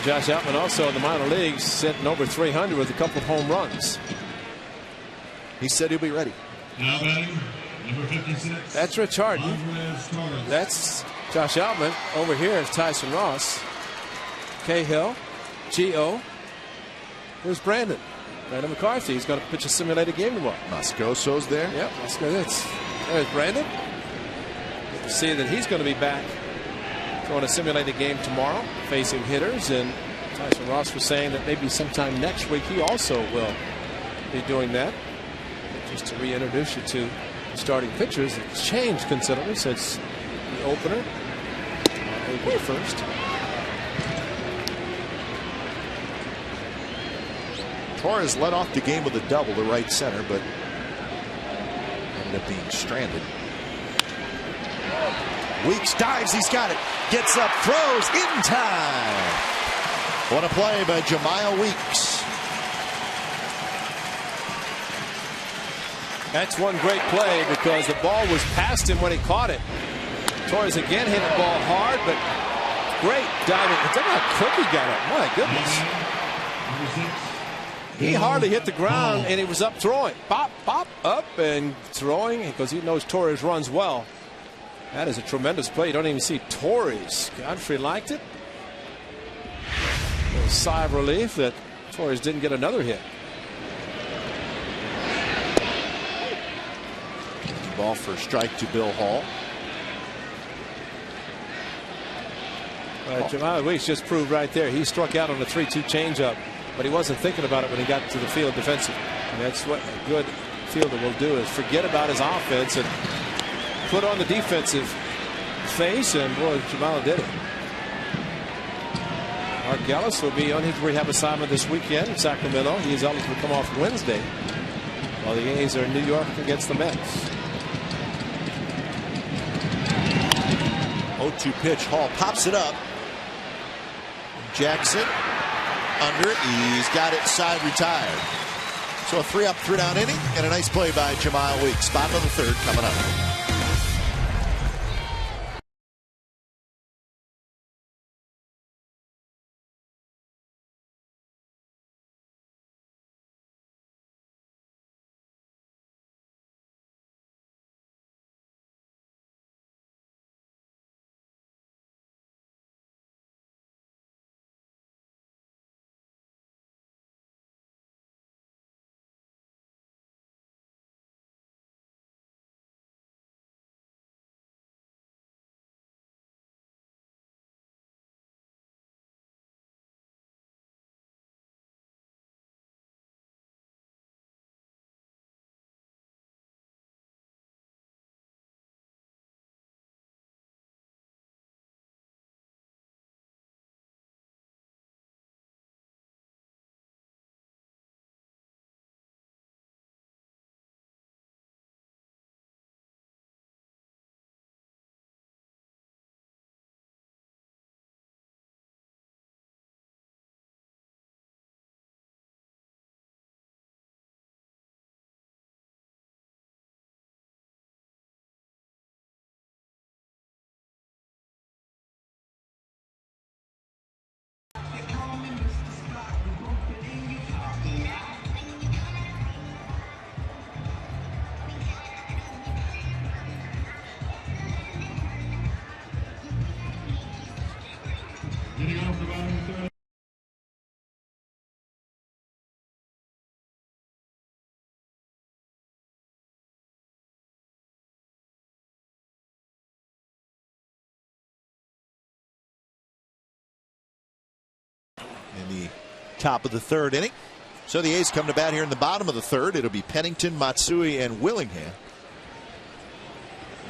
Josh Outman also in the minor leagues sitting over 300 with a couple of home runs. He said he'll be ready. Now batting, number 56. That's Rich Harden. That's Josh Outman. Over here is Tyson Ross, Cahill, Gio. Here's Brandon McCarthy. He's going to pitch a simulated game tomorrow. Moscoso's there. Yep, there's Brandon. Good to see that he's going to be back throwing a simulated game tomorrow, facing hitters. And Tyson Ross was saying that maybe sometime next week he also will be doing that. Just to reintroduce you to starting pitchers, it's changed considerably since the opener, April 1st. Torres led off the game with a double to right center, but ended up being stranded. Weeks dives, he's got it. Gets up, throws in time. What a play by Jemiah Weeks. That's one great play because the ball was past him when he caught it. Torres again hit the ball hard, but great diving. Look how quick he got it. My goodness. He hardly hit the ground, and he was up throwing. Pop, pop, up and throwing because he knows Torres runs well. That is a tremendous play. You don't even see Torres. Godfrey liked it. A little sigh of relief that Torres didn't get another hit. Ball for a strike to Bill Hall. Jemiah Weeks just proved right there. He struck out on a 3-2 changeup, but he wasn't thinking about it when he got to the field defensively. And that's what a good fielder will do, is forget about his offense and put on the defensive face, and boy, Jemiah did it. Mark Gallis will be on his rehab assignment this weekend in Sacramento. He is eligible to come off Wednesday while the A's are in New York against the Mets. 0-2 pitch. Hall pops it up. Jackson under it. He's got it side retired. So a 3-up, 3-down inning and a nice play by Jemiah Weeks. Bottom of the third coming up. in the top of the third inning. So the A's come to bat here in the bottom of the third. It'll be Pennington, Matsui, and Willingham.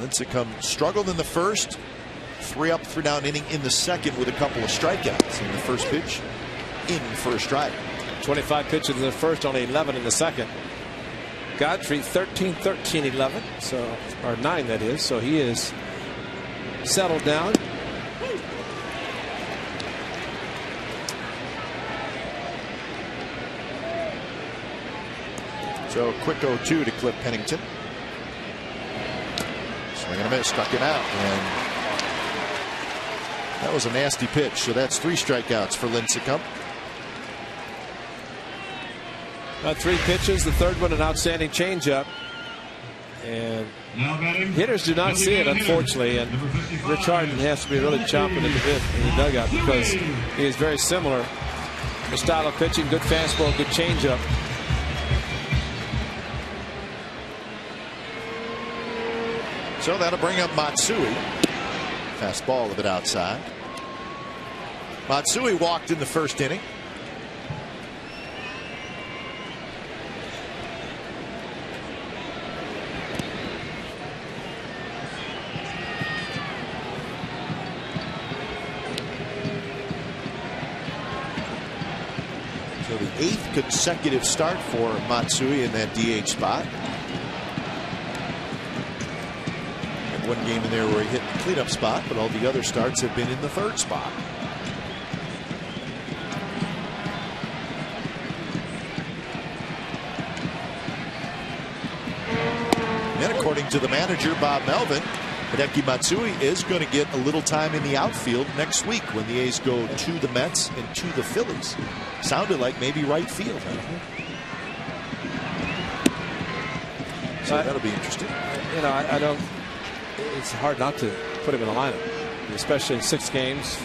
Lincecum struggled in the first. 3 up, 3 down inning in the second with a couple of strikeouts. In the first pitch, in for a strike. 25 pitches in the first, only 11 in the second. Godfrey 13, 13, 11. So, or 9 that is. So he is settled down. So quick 0-2 to Cliff Pennington. Swing and a miss, struck him out, and that was a nasty pitch. So that's 3 strikeouts for Lincecum. 3 pitches, the third one an outstanding changeup, and hitters do not see it, unfortunately. And Rich Harden has to be really chomping at the bit in the dugout because he is very similar. The style of pitching, good fastball, good changeup. So that'll bring up Matsui. Fastball a bit outside. Matsui walked in the first inning. So the 8th consecutive start for Matsui in that DH spot. One game in there where he hit the cleanup spot, but all the other starts have been in the 3rd spot. And according to the manager, Bob Melvin, Hideki Matsui is going to get a little time in the outfield next week when the A's go to the Mets and to the Phillies. Sounded like maybe right field. So that'll be interesting. You know, I don't. It's hard not to put him in the lineup, especially in 6 games.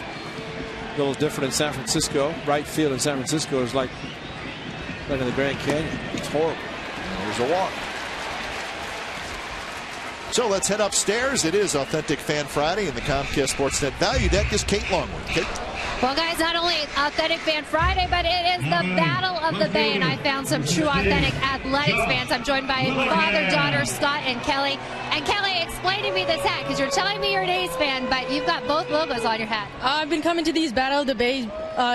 A little different in San Francisco. Right field in San Francisco is like in the Grand Canyon. It's horrible. And there's a walk. So let's head upstairs. It is Authentic Fan Friday, and the Comcast Sportsnet Value Deck is Kate Longworth. Kate. Well, guys, not only Authentic Fan Friday, but it is the Battle of the Bay, and I found some true authentic athletics fans. I'm joined by father, daughter, Scott, and Kelly. And Kelly, explain to me this hat, because you're telling me you're an A's fan, but you've got both logos on your hat. I've been coming to these Battle of the Bay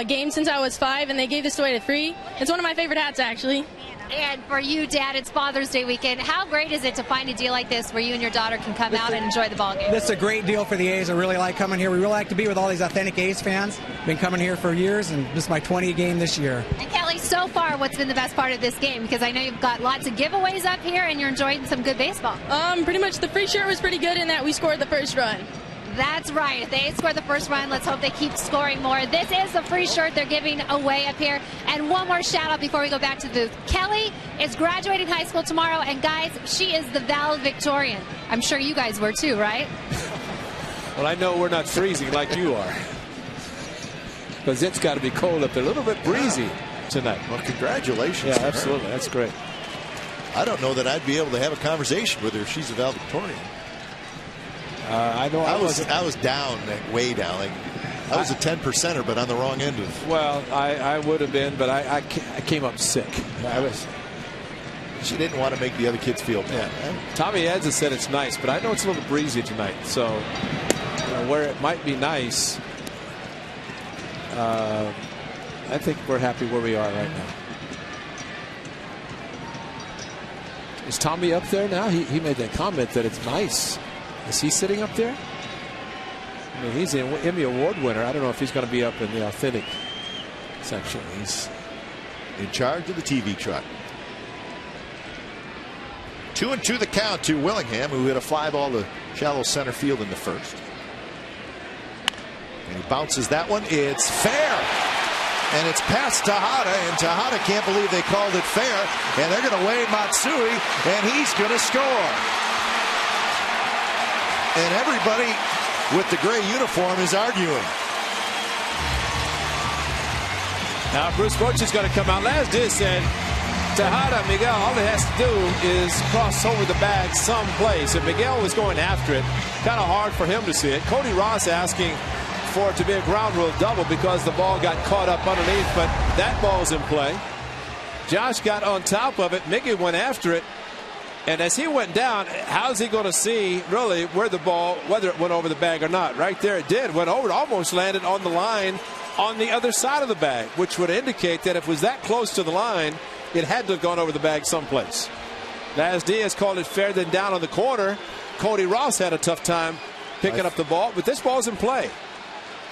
games since I was 5, and they gave this away to 3. It's one of my favorite hats, actually. And for you, Dad, it's Father's Day weekend. How great is it to find a deal like this where you and your daughter can come out and enjoy the ball game? This is a great deal for the A's. I really like coming here. We really like to be with all these authentic A's fans. Been coming here for years, and this is my 20th game this year. And Kelly, so far, what's been the best part of this game? Because I know you've got lots of giveaways up here, and you're enjoying some good baseball. Pretty much the free shirt was pretty good in that we scored the first run. That's right. If they score the first run, let's hope they keep scoring more. This is the free shirt they're giving away up here. And one more shout out before we go back to the booth. Kelly is graduating high school tomorrow, and guys, she is the valedictorian. I'm sure you guys were too, right? Well, I know we're not freezing like you are, because it's got to be cold up there. A little bit breezy tonight. Well, congratulations. Yeah, absolutely. That's great. I don't know that I'd be able to have a conversation with her if she's a valedictorian. I know I was down, way down. Like, I was a 10%er, but on the wrong end of. Well, I would have been, but I came up sick. She didn't want to make the other kids feel bad. Yeah. Tommy Edza said it's nice, but I know it's a little breezy tonight. So where it might be nice, I think we're happy where we are right now. Is Tommy up there now? He made that comment that it's nice. Is he sitting up there? I mean, he's an Emmy Award winner. I don't know if he's going to be up in the authentic section. He's in charge of the TV truck. 2-2 the count to Willingham, who hit a fly ball to shallow center field in the first. And he bounces that one. It's fair. And it's past Tejada, and Tejada can't believe they called it fair. And they're going to weigh Matsui, and he's going to score. And everybody with the gray uniform is arguing. Now Bruce Bochy is going to come out. Last did said Tejada, Miguel, all he has to do is cross over the bag someplace. And Miguel was going after it. Kind of hard for him to see it. Cody Ross asking for it to be a ground rule double because the ball got caught up underneath, but that ball's in play. Josh got on top of it. Mickey went after it. And as he went down, how's he going to see really where the ball, whether it went over the bag or not? Right there it did. Went over, almost landed on the line on the other side of the bag, which would indicate that if it was that close to the line, it had to have gone over the bag someplace. Laz Diaz called it fair, then down on the corner. Cody Ross had a tough time picking up the ball, but this ball's in play.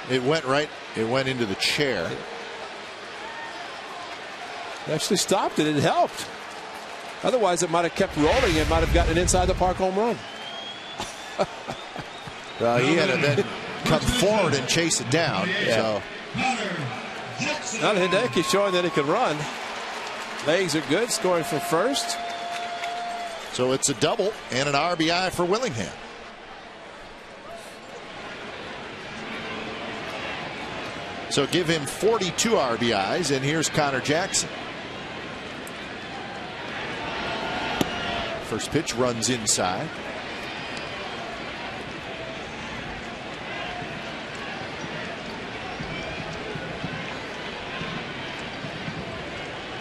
It went into the chair. It actually stopped it. It helped. Otherwise, it might have kept rolling. It might have gotten an inside the park home run. He had to then come forward and chase it down. Yeah. So. Now Hideki showing that he can run. Legs are good, scoring for first. So it's a double and an RBI for Willingham. So give him 42 RBIs, and here's Connor Jackson. First pitch runs inside.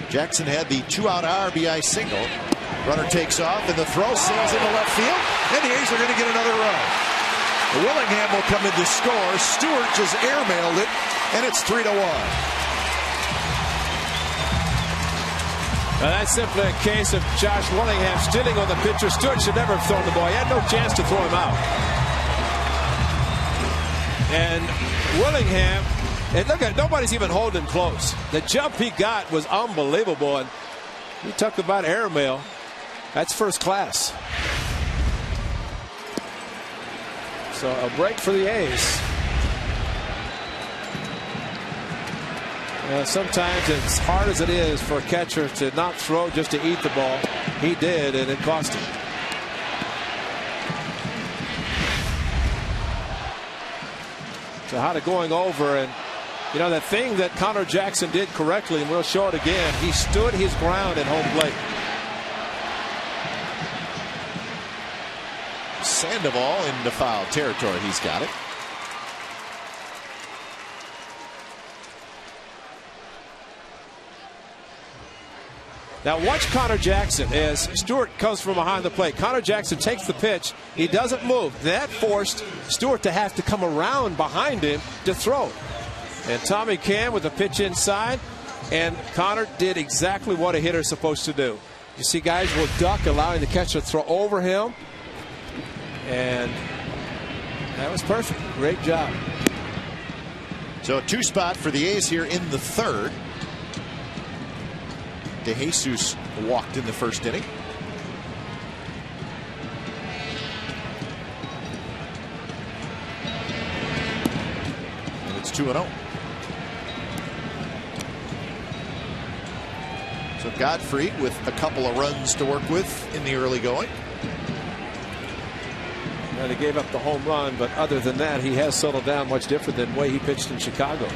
Jackson had the 2-out RBI single. Runner takes off, and the throw sails into left field, and the A's are going to get another run. Willingham will come in to score. Stewart just airmailed it, and it's 3-1. Now that's simply a case of Josh Willingham stealing on the pitcher. Stewart should never have thrown the ball. He had no chance to throw him out. And Willingham, and look at, nobody's even holding him close. The jump he got was unbelievable, and you talk about airmail. That's first class. So a break for the A's. Sometimes, as hard as it is for a catcher to not throw just to eat the ball, he did, and it cost him. So how to going over, and you know that thing that Connor Jackson did correctly, and we'll show it again. He stood his ground at home plate. Sandoval into foul territory. He's got it. Now watch Connor Jackson as Stewart comes from behind the plate. Connor Jackson takes the pitch. He doesn't move. That forced Stewart to have to come around behind him to throw. And Tommy Cam with a pitch inside. And Connor did exactly what a hitter's supposed to do. You see guys will duck, allowing the catcher to throw over him. And that was perfect. Great job. So a 2-spot for the A's here in the third. DeJesus walked in the first inning. And it's 2-0. So Godfrey with a couple of runs to work with in the early going. Well, he gave up the home run, but other than that, he has settled down much different than the way he pitched in Chicago.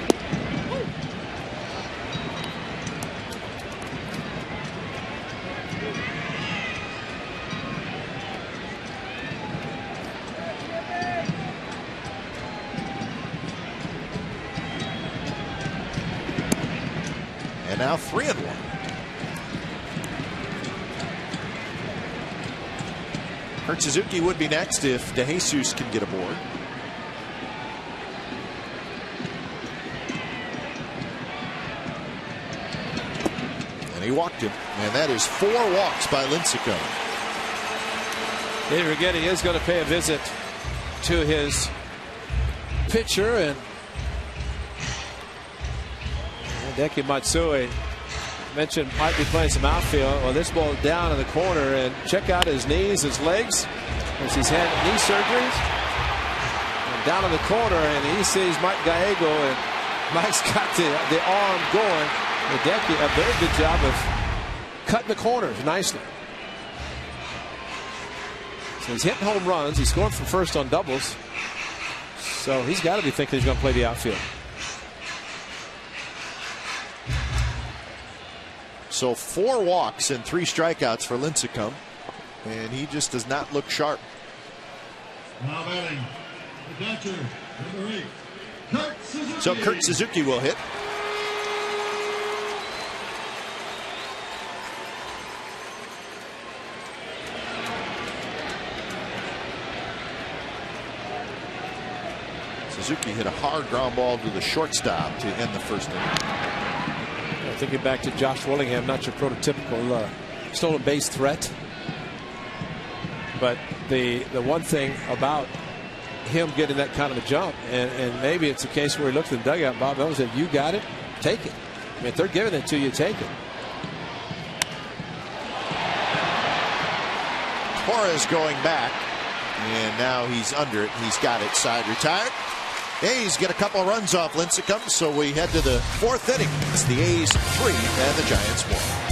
And now 3-1. Kurt Suzuki would be next if DeJesus can get aboard. And he walked him. And that is 4 walks by Lincecum. Dave Righetti is going to pay a visit to his pitcher, and Hideki Matsui mentioned might be playing some outfield. Well, this ball down in the corner, and check out his knees, his legs, as he's had knee surgeries. And down in the corner, and he sees Mike Gallego, and Mike's got the arm going. Hideki, a very good job of cutting the corners nicely. So he's hitting home runs. He's scoring from first on doubles. So he's got to be thinking he's going to play the outfield. So 4 walks and 3 strikeouts for Lincecum, and he just does not look sharp. Now batting, the catcher, number 8, So Kurt Suzuki will hit. Suzuki hit a hard ground ball to the shortstop to end the first inning. Thinking back to Josh Willingham, not your prototypical stolen base threat. But the one thing about him getting that kind of a jump, and maybe it's a case where he looked in the dugout, Bob Evans said, "You got it, take it." I mean, if they're giving it to you, take it. Torres going back, and now he's under it. He's got it. Side retired. A's get a couple of runs off Lincecum, so we head to the fourth inning. It's the A's 3 and the Giants 1.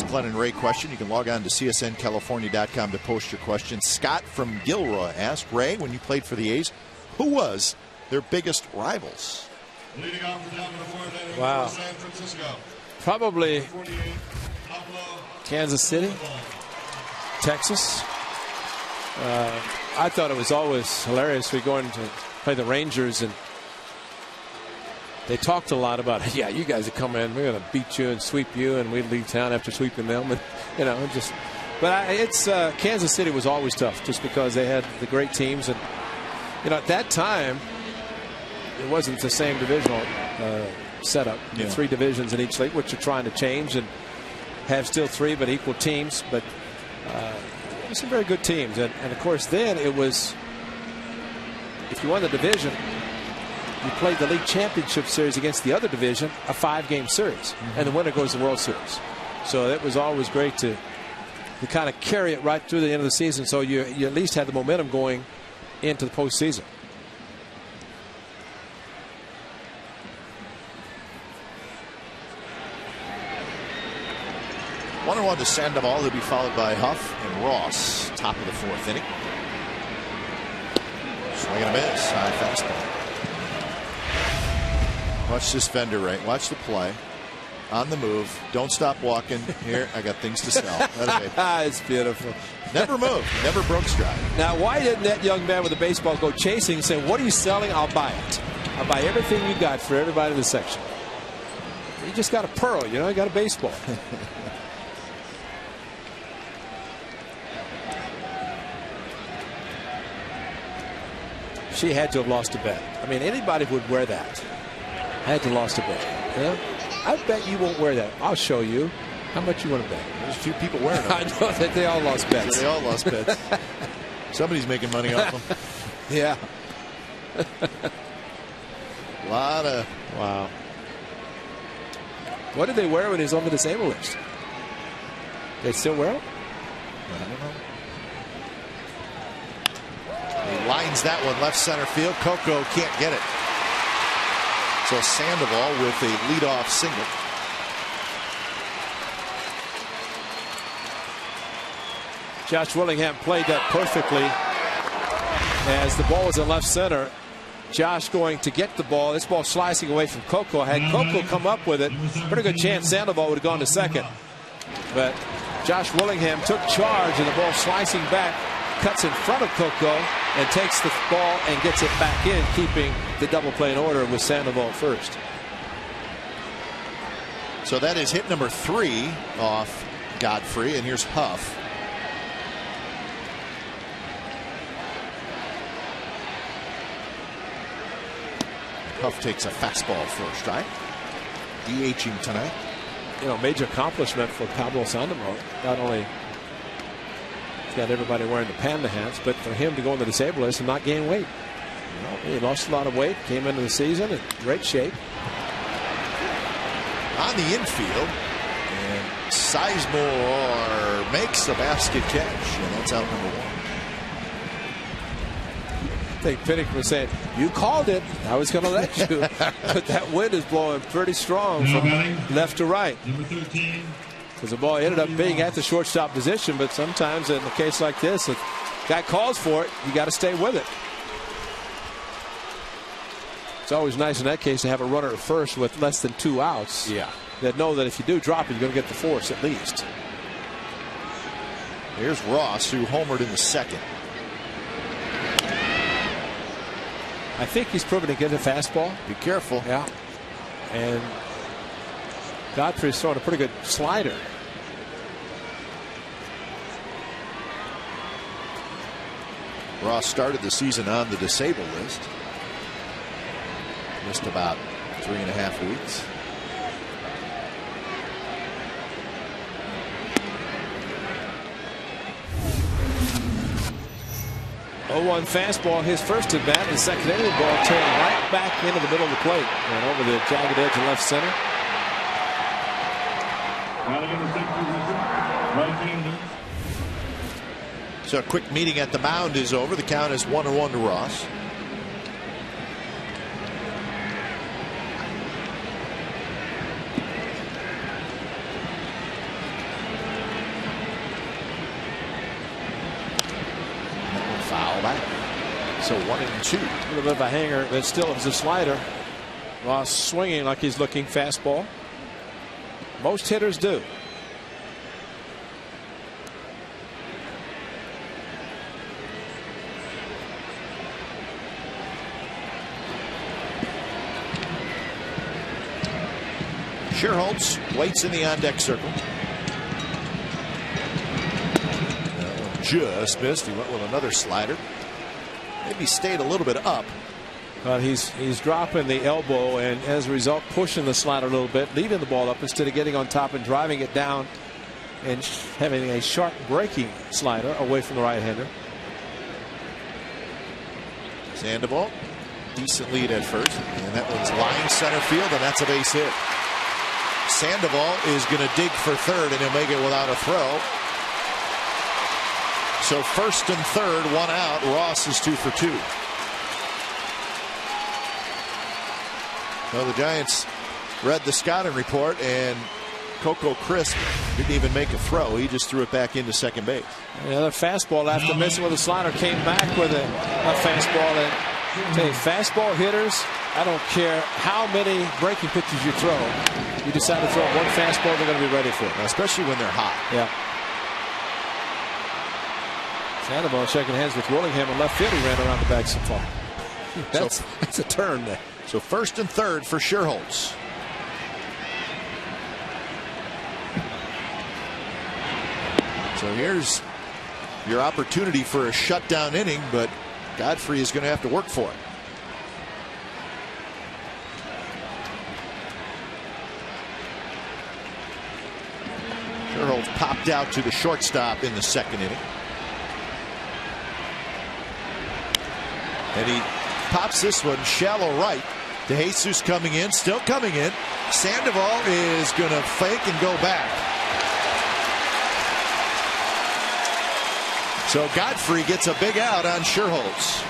Glenn and Ray question. You can log on to csncalifornia.com to post your question. Scott from Gilroy asked, Ray, when you played for the A's, who was their biggest rivals? Leading off the top of the fourth inning Wow. for San Francisco. Probably Kansas City, Texas. I thought it was always hilarious. We going to play the Rangers, and they talked a lot about, yeah, you guys are coming in, we're going to beat you and sweep you, and we'd leave town after sweeping them. And, you know, just. But it's Kansas City was always tough, just because they had the great teams, and you know, at that time, it wasn't the same divisional setup. Yeah. 3 divisions in each league, which you're trying to change and have still 3 but equal teams. But some very good teams, and of course then it was, if you won the division, you played the league championship series against the other division, a 5-game series, and the winner goes to the World Series. So it was always great to kind of carry it right through the end of the season, so you at least had the momentum going into the postseason. One and one to Sandoval. He'll be followed by Huff and Ross. Top of the 4th inning. Swing and a miss. High fastball. Watch this fender right. Watch the play. On the move. Don't stop walking. Here, I got things to sell. It's beautiful. Never moved. Never broke stride. Now, why didn't that young man with the baseball go chasing and say, what are you selling? I'll buy it. I'll buy everything you got for everybody in the section. You just got a pearl, you know, you got a baseball. She had to have lost a bet. I mean, anybody who would wear that had to have lost a bet. You know? I bet you won't wear that. I'll show you. How much you want to bet? There's a few people wearing them. I know that they all lost bets. They all lost bets. Somebody's making money off them. Yeah. A lot of. Wow. What did they wear when he was on the disabled list? They still wear it? I don't know. He lines that one left center field. Coco can't get it. So Sandoval with a leadoff single. Josh Willingham played that perfectly as the ball was in left center. Josh going to get the ball. This ball slicing away from Coco. Had Coco come up with it, pretty good chance Sandoval would have gone to second. But Josh Willingham took charge, and the ball slicing back, cuts in front of Coco and takes the ball and gets it back in, keeping the double play in order with Sandoval first. So that is hit number 3 off Godfrey, and here's Huff. Huff takes a fastball first, right? DHing tonight. You know, major accomplishment for Pablo Sandoval. Not only he's got everybody wearing the panda hats, but for him to go on the disabled list and not gain weight. You know, he lost a lot of weight, came into the season in great shape. On the infield, and Sizemore makes a basket catch, and that's out number 1. I think Pinnock was saying, you called it, I was going to let you. But that wind is blowing pretty strong from left to right. Because the ball ended up being at the shortstop position, but sometimes in a case like this, if the guy calls for it, you got to stay with it. It's always nice in that case to have a runner at first with less than 2 outs. Yeah. That know that if you do drop it, you're going to get the force at least. Here's Ross, who homered in the second. I think he's proven to get a fastball. Be careful. Yeah. And Godfrey's throwing a pretty good slider. Ross started the season on the disabled list. Missed about 3.5 weeks. Oh, 1 fastball, his first at bat. The second inning ball turned right back into the middle of the plate and over the jagged edge of left center. So a quick meeting at the mound is over. The count is 1-1 to Ross. Foul back. So 1-2. A little bit of a hanger, but still is a slider. Ross swinging like he's looking fastball. Most hitters do. Sherholtz waits in the on-deck circle. That one just missed. He went with another slider. Maybe stayed a little bit up. But he's dropping the elbow and as a result pushing the slider a little bit, leaving the ball up instead of getting on top and driving it down and having a sharp breaking slider away from the right-hander. Sandoval, decent lead at first, and that one's line center field, and that's a base hit. Sandoval is going to dig for third, and he'll make it without a throw. So first and third, 1 out. Ross is 2 for 2. Well, the Giants read the scouting report, and Coco Crisp didn't even make a throw. He just threw it back into second base. Another fastball after missing with a slider, came back with a fastball. And tell you, fastball hitters, I don't care how many breaking pitches you throw, you decide to throw 1 fastball, they're going to be ready for it. Especially when they're hot. Yeah. Sandoval shaking hands with Willingham in left field. He ran around the bag so far. That's a turn there. So first and third for Sherholtz. So here's your opportunity for a shutdown inning, but Godfrey is going to have to work for it. Sherholtz popped out to the shortstop in the second inning. And he pops this one shallow right. DeJesus coming in, still coming in. Sandoval is going to fake and go back. So Godfrey gets a big out on Sherholtz.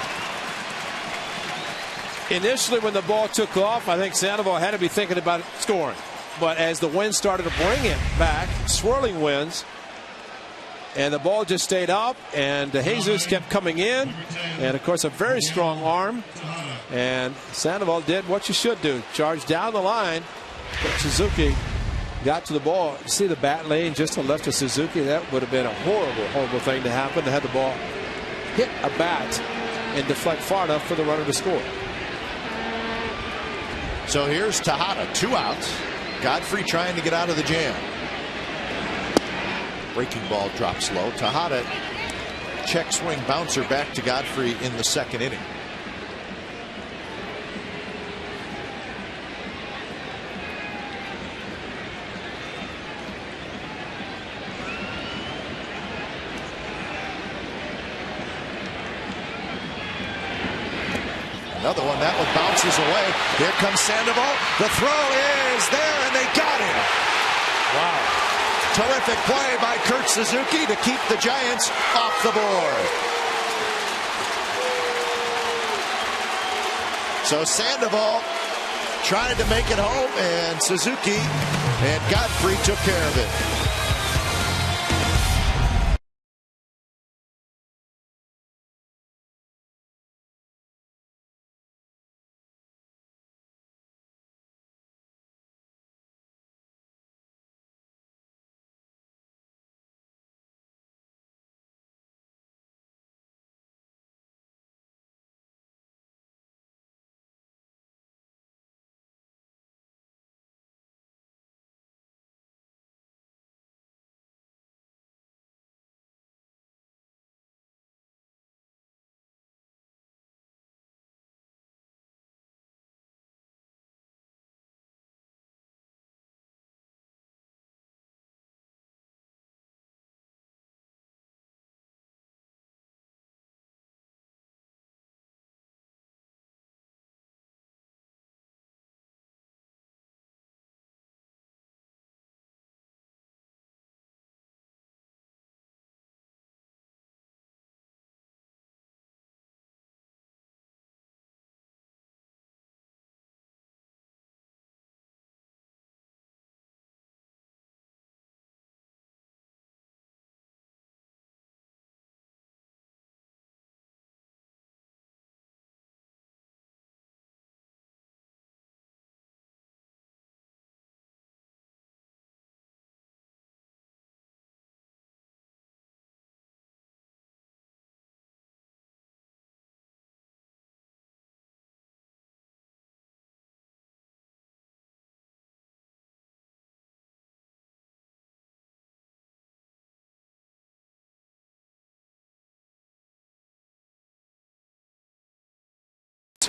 Initially, when the ball took off, I think Sandoval had to be thinking about scoring. But as the wind started to bring it back, swirling winds, and the ball just stayed up, and DeJesus kept coming in, and of course a very strong arm, and Sandoval did what you should do, charge down the line. But Suzuki got to the ball. You see the bat lane just to the left of Suzuki? That would have been a horrible, horrible thing to happen, to have the ball hit a bat and deflect far enough for the runner to score. So here's Tejada, 2 outs. Godfrey trying to get out of the jam. Breaking ball drops low. Tejada, check swing bouncer back to Godfrey in the 2nd inning. Another one, that one bounces away. Here comes Sandoval. The throw is there, and they got him. Wow. Terrific play by Kurt Suzuki to keep the Giants off the board. So Sandoval trying to make it home, and Suzuki and Godfrey took care of it.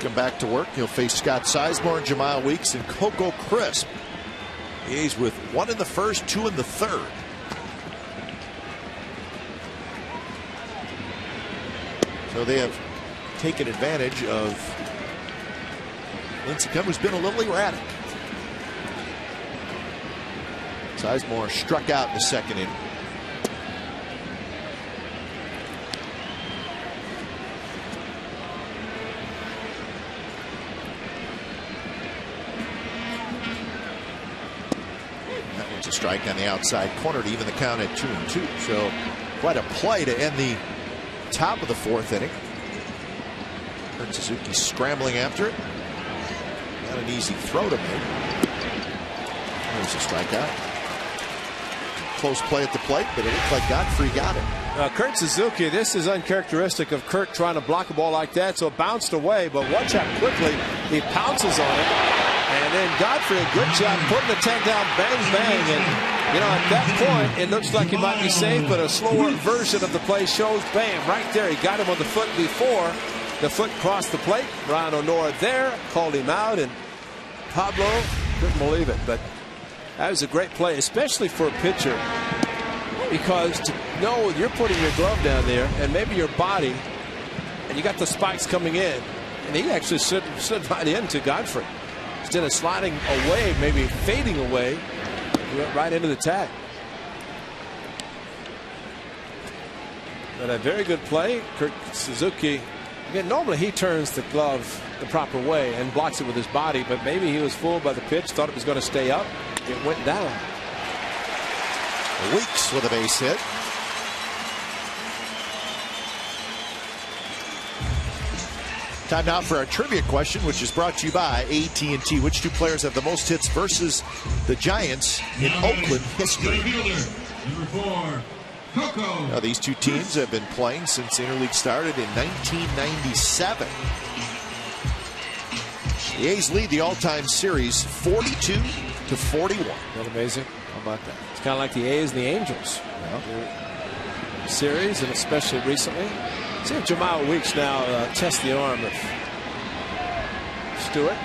Come back to work. He'll face Scott Sizemore and Jamal Weeks and Coco Crisp. He's with 1 in the 1st, 2 in the 3rd. So they have taken advantage of Lincecum, who's been a little erratic. Sizemore struck out in the 2nd inning. A strike on the outside corner to even the count at 2-2. So quite a play to end the top of the 4th inning. Kurt Suzuki scrambling after it. Not an easy throw to make. There's a strikeout. Close play at the plate, but it looked like Godfrey got it. Kurt Suzuki, this is uncharacteristic of Kurt trying to block a ball like that, so it bounced away, but watch how quickly he pounces on it. And then Godfrey, a good job putting the 10 down, bang, bang. And, you know, at that point, it looks like he might be safe, but a slower version of the play shows, bam, right there. He got him on the foot before the foot crossed the plate. Brian O'Nora there, called him out, and Pablo couldn't believe it. But that was a great play, especially for a pitcher, because to know you're putting your glove down there and maybe your body, and you got the spikes coming in, And he actually slid right into Godfrey. Instead of sliding away, maybe fading away, he went right into the tag. But a very good play. Kurt Suzuki. Again, normally he turns the glove the proper way and blocks it with his body, but maybe he was fooled by the pitch, thought it was going to stay up. It went down. Weeks with a base hit. Time now for our trivia question, which is brought to you by AT&T. Which two players have the most hits versus the Giants in Oakland history? Number 4, Coco. Now, these two teams have been playing since interleague started in 1997. The A's lead the all-time series 42-41. Isn't that amazing? How about that? It's kind of like the A's and the Angels. Series, and especially recently. See if Jamal Weeks now tests the arm of Stewart.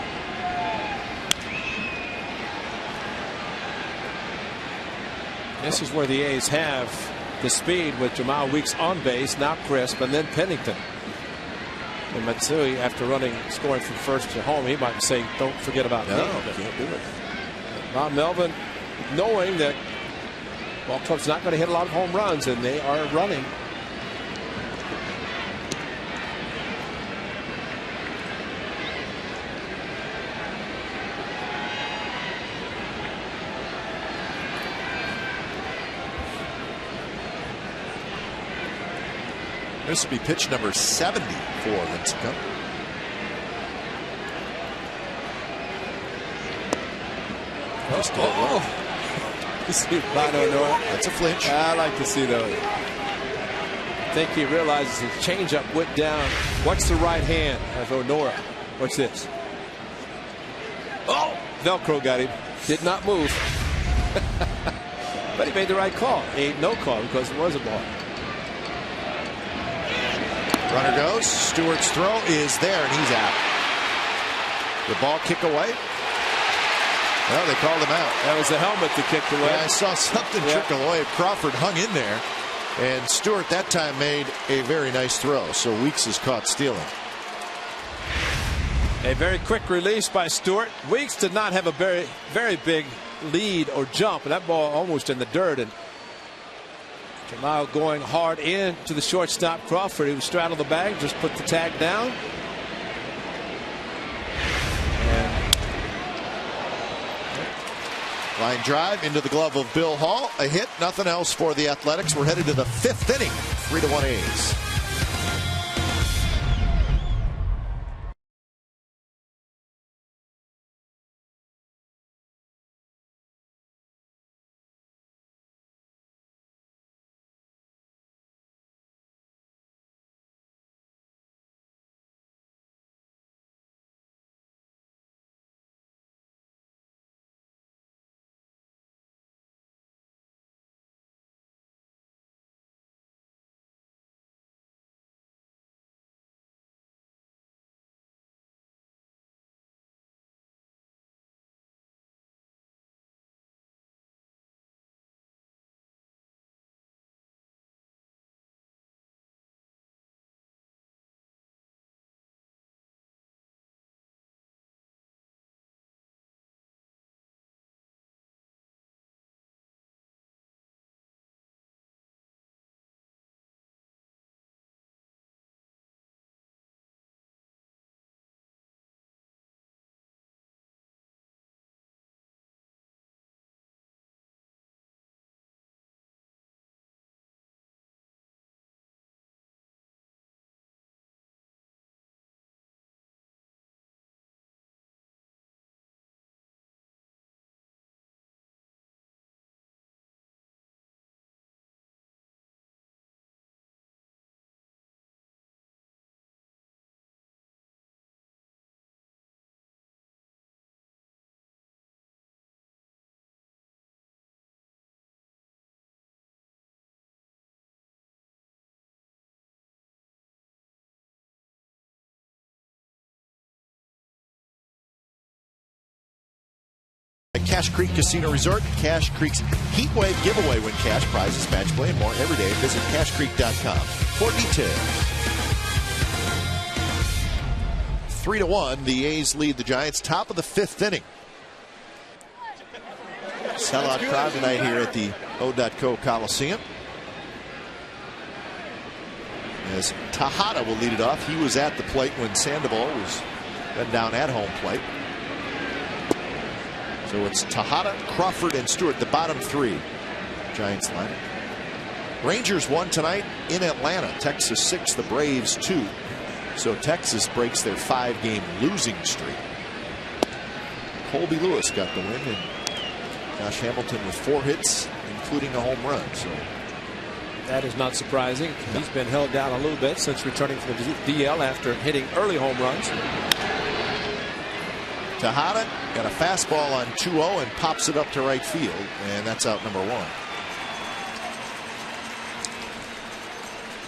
This is where the A's have the speed with Jamal Weeks on base, now Crisp, and then Pennington. And Matsui, after scoring from first to home, he might say, don't forget about me. Can't do it. Bob Melvin, knowing that ball club's not going to hit a lot of home runs, and they are running. This will be pitch number 70 for Lincecum. You see Nora. That's a flinch. I like to see those. I think he realizes his changeup went down. Watch the right hand of Onora. What's this? Oh, Velcro got him. Did not move. But he made the right call. No call because it was a ball. Runner goes. Stewart's throw is there, and he's out. The ball kick away. Well, they called him out. That was the helmet that kicked away. Yeah, I saw something trickle away. Crawford hung in there, and Stewart that time made a very nice throw. So Weeks is caught stealing. A very quick release by Stewart. Weeks did not have a very big lead or jump, and that ball almost in the dirt. And Jamal going hard into the shortstop Crawford. He was straddled the bag, just put the tag down. Line drive into the glove of Bill Hall. A hit, nothing else for the Athletics. We're headed to the 5th inning. 3-1 A's. Cache Creek Casino Resort, Cache Creek's Heat Wave giveaway. Win cash, prizes, match play, and more every day. Visit cachecreek.com for details. 3-1. The A's lead the Giants. Top of the 5th inning. Sellout crowd tonight here at the O.K. Coliseum. As Tejada will lead it off. He was at the plate when Sandoval was been down at home plate. So it's Tejada, Crawford, and Stewart, the bottom 3. Giants lineup. Rangers won tonight in Atlanta. Texas 6, the Braves 2. So Texas breaks their 5-game losing streak. Colby Lewis got the win, and Josh Hamilton with 4 hits, including a home run. So that is not surprising. He's been held down a little bit since returning from the DL after hitting early home runs. Tejada got a fastball on 2-0 and pops it up to right field, and that's out number 1.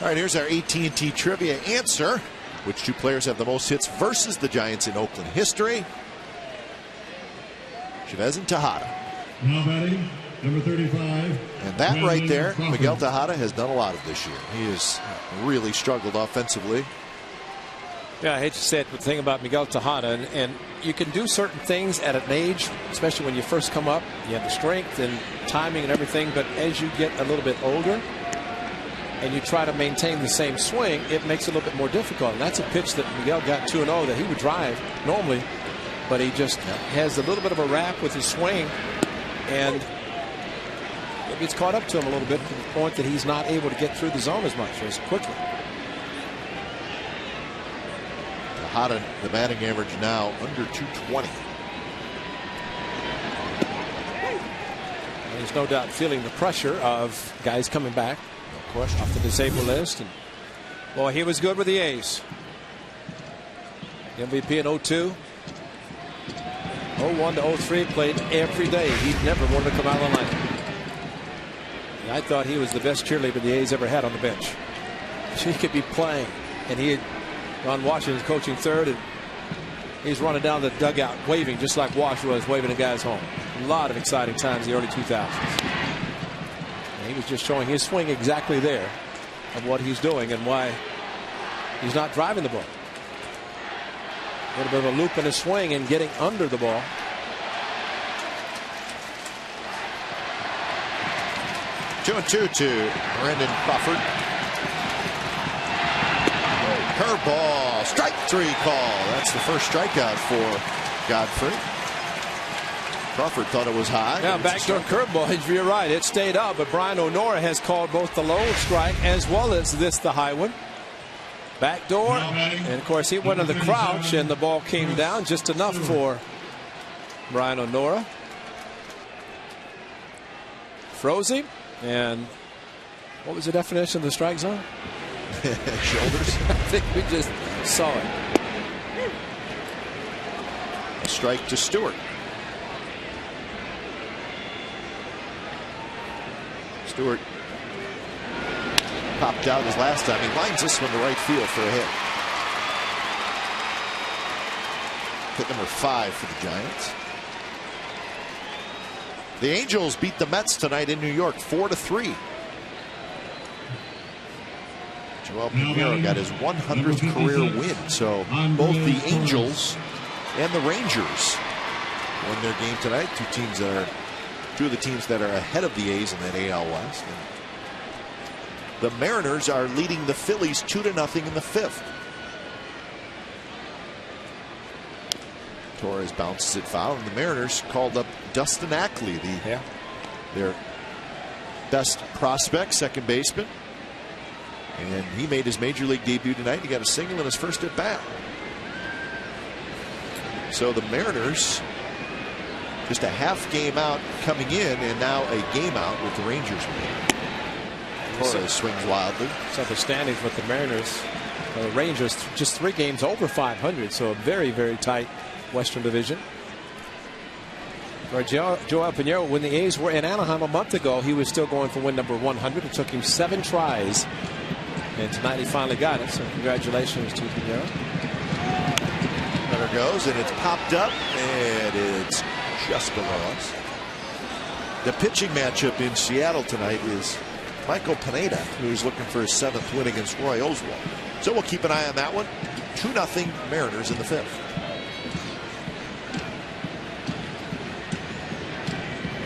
All right, here's our AT&T trivia answer. Which 2 players have the most hits versus the Giants in Oakland history? Chavez and Tejada. Now batting, number 35. And that right there, Miguel Tejada has done a lot of this year. He has really struggled offensively. Yeah, I hate to say it, but the thing about Miguel Tejada, and you can do certain things at an age, especially when you first come up. You have the strength and timing and everything, but as you get a little bit older and you try to maintain the same swing, it makes it a little bit more difficult. And that's a pitch that Miguel got 2-0 that he would drive normally, but he just has a little bit of a rap with his swing, and it gets caught up to him a little bit to the point that he's not able to get through the zone as much or as quickly. Tejada, the batting average now under 220. And he's no doubt feeling the pressure of guys coming back. No question. Off the disabled list. And boy, he was good with the A's. MVP in 02. 01 to 03, played every day. He never wanted to come out of the lineup. And I thought he was the best cheerleader the A's ever had on the bench. He could be playing, and he had Ron Washington coaching third, and he's running down the dugout waving just like Wash was waving the guys home. A lot of exciting times in the early 2000s. And he was just showing his swing exactly there of what he's doing and why he's not driving the ball. A little bit of a loop in his swing and getting under the ball. Two and two to Brandon Crawford. Curveball, strike 3 call. That's the first strikeout for Godfrey. Crawford thought it was high. Yeah, backdoor curveball. You're right. It stayed up, but Brian O'Nora has called both the low strike as well as the high one. Backdoor, and of course he went in the crouch, and the ball came down just enough for Brian O'Nora. Froze him, and what was the definition of the strike zone? Shoulders. I think we just saw it. A strike to Stewart. Stewart popped out his last time. He lines this one to right field for a hit. Hit number 5 for the Giants. The Angels beat the Mets tonight in New York 4-3. Joel Pinheiro got his 100th career win. So both the Angels and the Rangers won their game tonight. Two of the teams that are ahead of the A's in that AL West. And the Mariners are leading the Phillies 2-0 in the 5th. Torres bounces it foul, and the Mariners called up Dustin Ackley, their best prospect, second baseman. And he made his major league debut tonight. He got a single in his first at bat. So the Mariners just a half game out coming in, and now a game out with the Rangers winning. Torres swings wildly. So the standings with the Mariners, the Rangers just 3 games over 500, so a very, very tight Western Division. For Joel Pinheiro, when the A's were in Anaheim a month ago, he was still going for win number 100. It took him 7 tries. And tonight he finally got it. So congratulations to Pinheiro. Runner goes, and it's popped up, and it's just below us. The pitching matchup in Seattle tonight is Michael Pineda, who's looking for his 7th win against Roy Oswalt. So we'll keep an eye on that one. 2-0 Mariners in the 5th.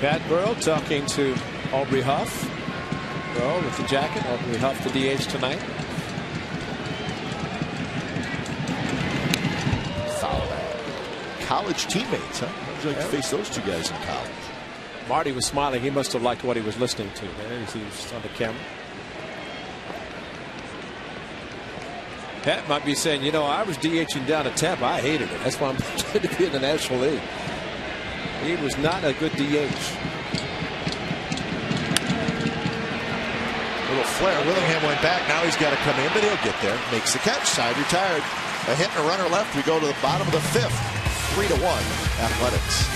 Pat Burrell talking to Aubrey Huff. Burrell with the jacket. Aubrey Huff the DH tonight. Foul ball. College teammates, huh? How would you like to face those two guys in college? Marty was smiling. He must have liked what he was listening to there as he was on the camera. Pat might be saying, you know, I was DHing down at Tampa. I hated it. That's why I'm trying to be in the National League. He was not a good DH. Little flare. Willingham went back. Now he's got to come in, but he'll get there. Makes the catch. Side retired. A hit and a runner left. We go to the bottom of the 5th. 3-1 Athletics.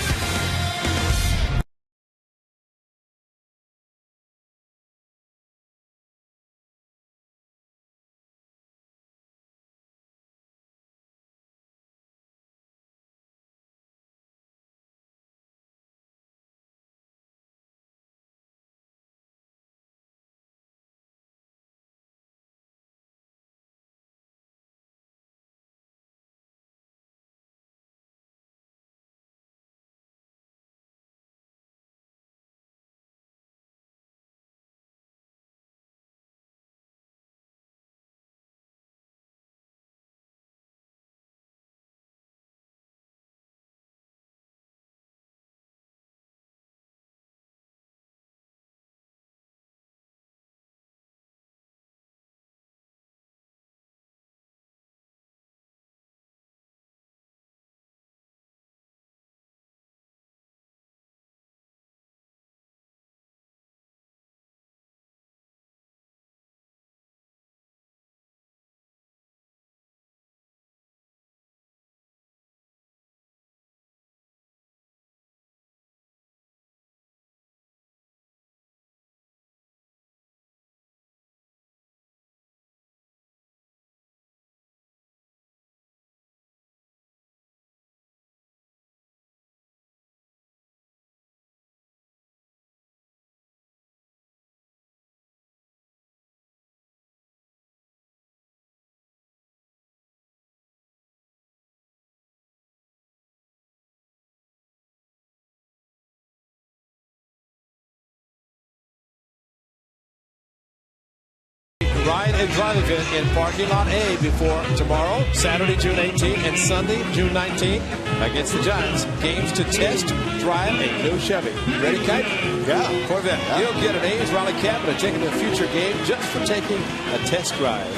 Ryan and Drive in parking lot A before tomorrow, Saturday, June 18th, and Sunday, June 19th, against the Giants. Games to test, drive a new Chevy. Ready, Kite? Yeah. Corvette. Yeah. You'll get an A's Raleigh cap and a ticket to a future game just for taking a test drive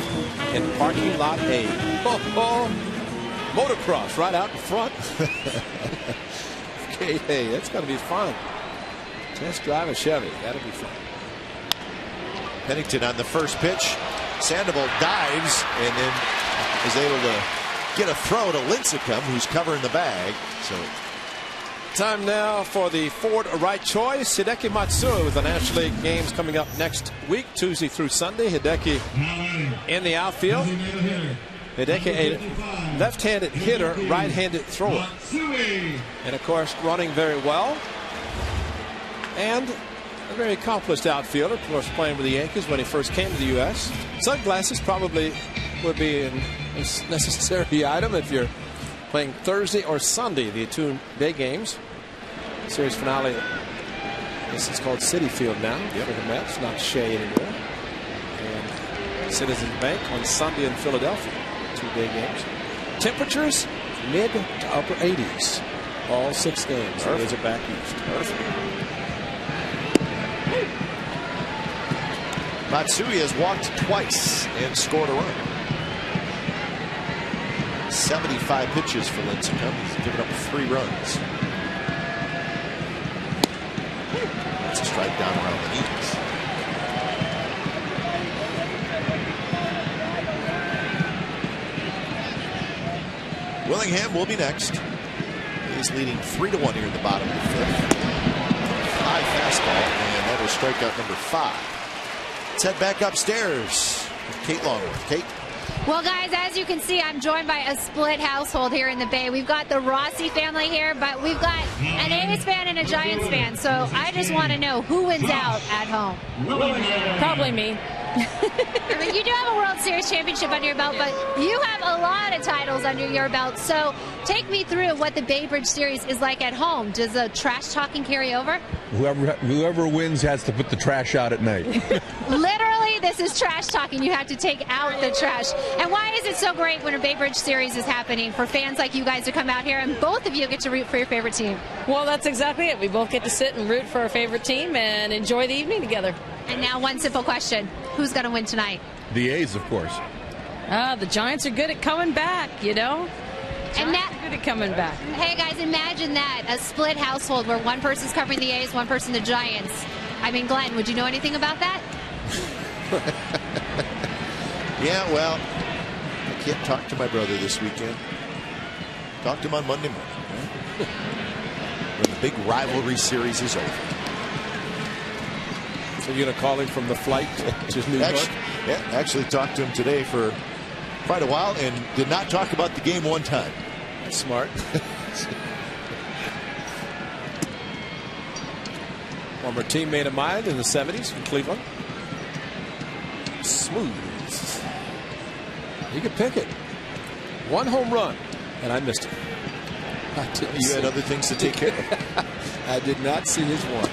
in parking lot A. Motocross right out in front. Okay, hey, that's going to be fun. Test drive a Chevy. That'll be fun. Pennington on the first pitch. Sandoval dives and then is able to get a throw to Lincecum, who's covering the bag. So time now for the Ford right choice. Hideki Matsui with the National League games coming up next week, Tuesday through Sunday. Hideki in the outfield. Hideki, a left-handed hitter, right-handed thrower. And of course, running very well. And a very accomplished outfielder, of course, playing with the Yankees when he first came to the U.S. Sunglasses probably would be a necessary item if you're playing Thursday or Sunday, the two day games. Series finale, this is called Citi Field now for the Mets, not Shea anymore. And Citizens Bank on Sunday in Philadelphia, 2 day games. Temperatures mid to upper 80s, all 6 games. So those are back east. Perfect. Matsui has walked twice and scored a run. 75 pitches for Lincecum. He's given up 3 runs. That's a strike down around the knees. Willingham will be next. He's leading 3-1 here in the bottom of the 5th. High fastball, and that is strikeout number 5. Let's head back upstairs with Kate Longworth. Kate? Well, guys, as you can see, I'm joined by a split household here in the Bay. We've got the Rossi family here, but we've got an A's fan and a Giants fan. So I just want to know who wins out at home. Probably me. I mean, you do have a World Series championship under your belt, but you have a lot of titles under your belt. So take me through what the Bay Bridge Series is like at home. Does the trash talking carry over? Whoever wins has to put the trash out at night. Literally, this is trash talking. You have to take out the trash. And why is it so great when a Bay Bridge Series is happening for fans like you guys to come out here and both of you get to root for your favorite team? Well, that's exactly it. We both get to sit and root for our favorite team and enjoy the evening together. And now one simple question. Who's going to win tonight? The A's, of course. The Giants are good at coming back, you know. And Giants are good at coming back. Hey, guys, imagine that. A split household where one person's covering the A's, one person the Giants. I mean, Glenn, would you know anything about that? Yeah, well, I can't talk to my brother this weekend. Talk to him on Monday morning. Right? When the big rivalry series is over. So you're going to call him from the flight to New York? Actually talked to him today for quite a while and did not talk about the game one time. That's smart. Former teammate of mine in the 70s from Cleveland. Smooth. He could pick it. One home run, and I missed it. You had other things to take care of. I did not see his one.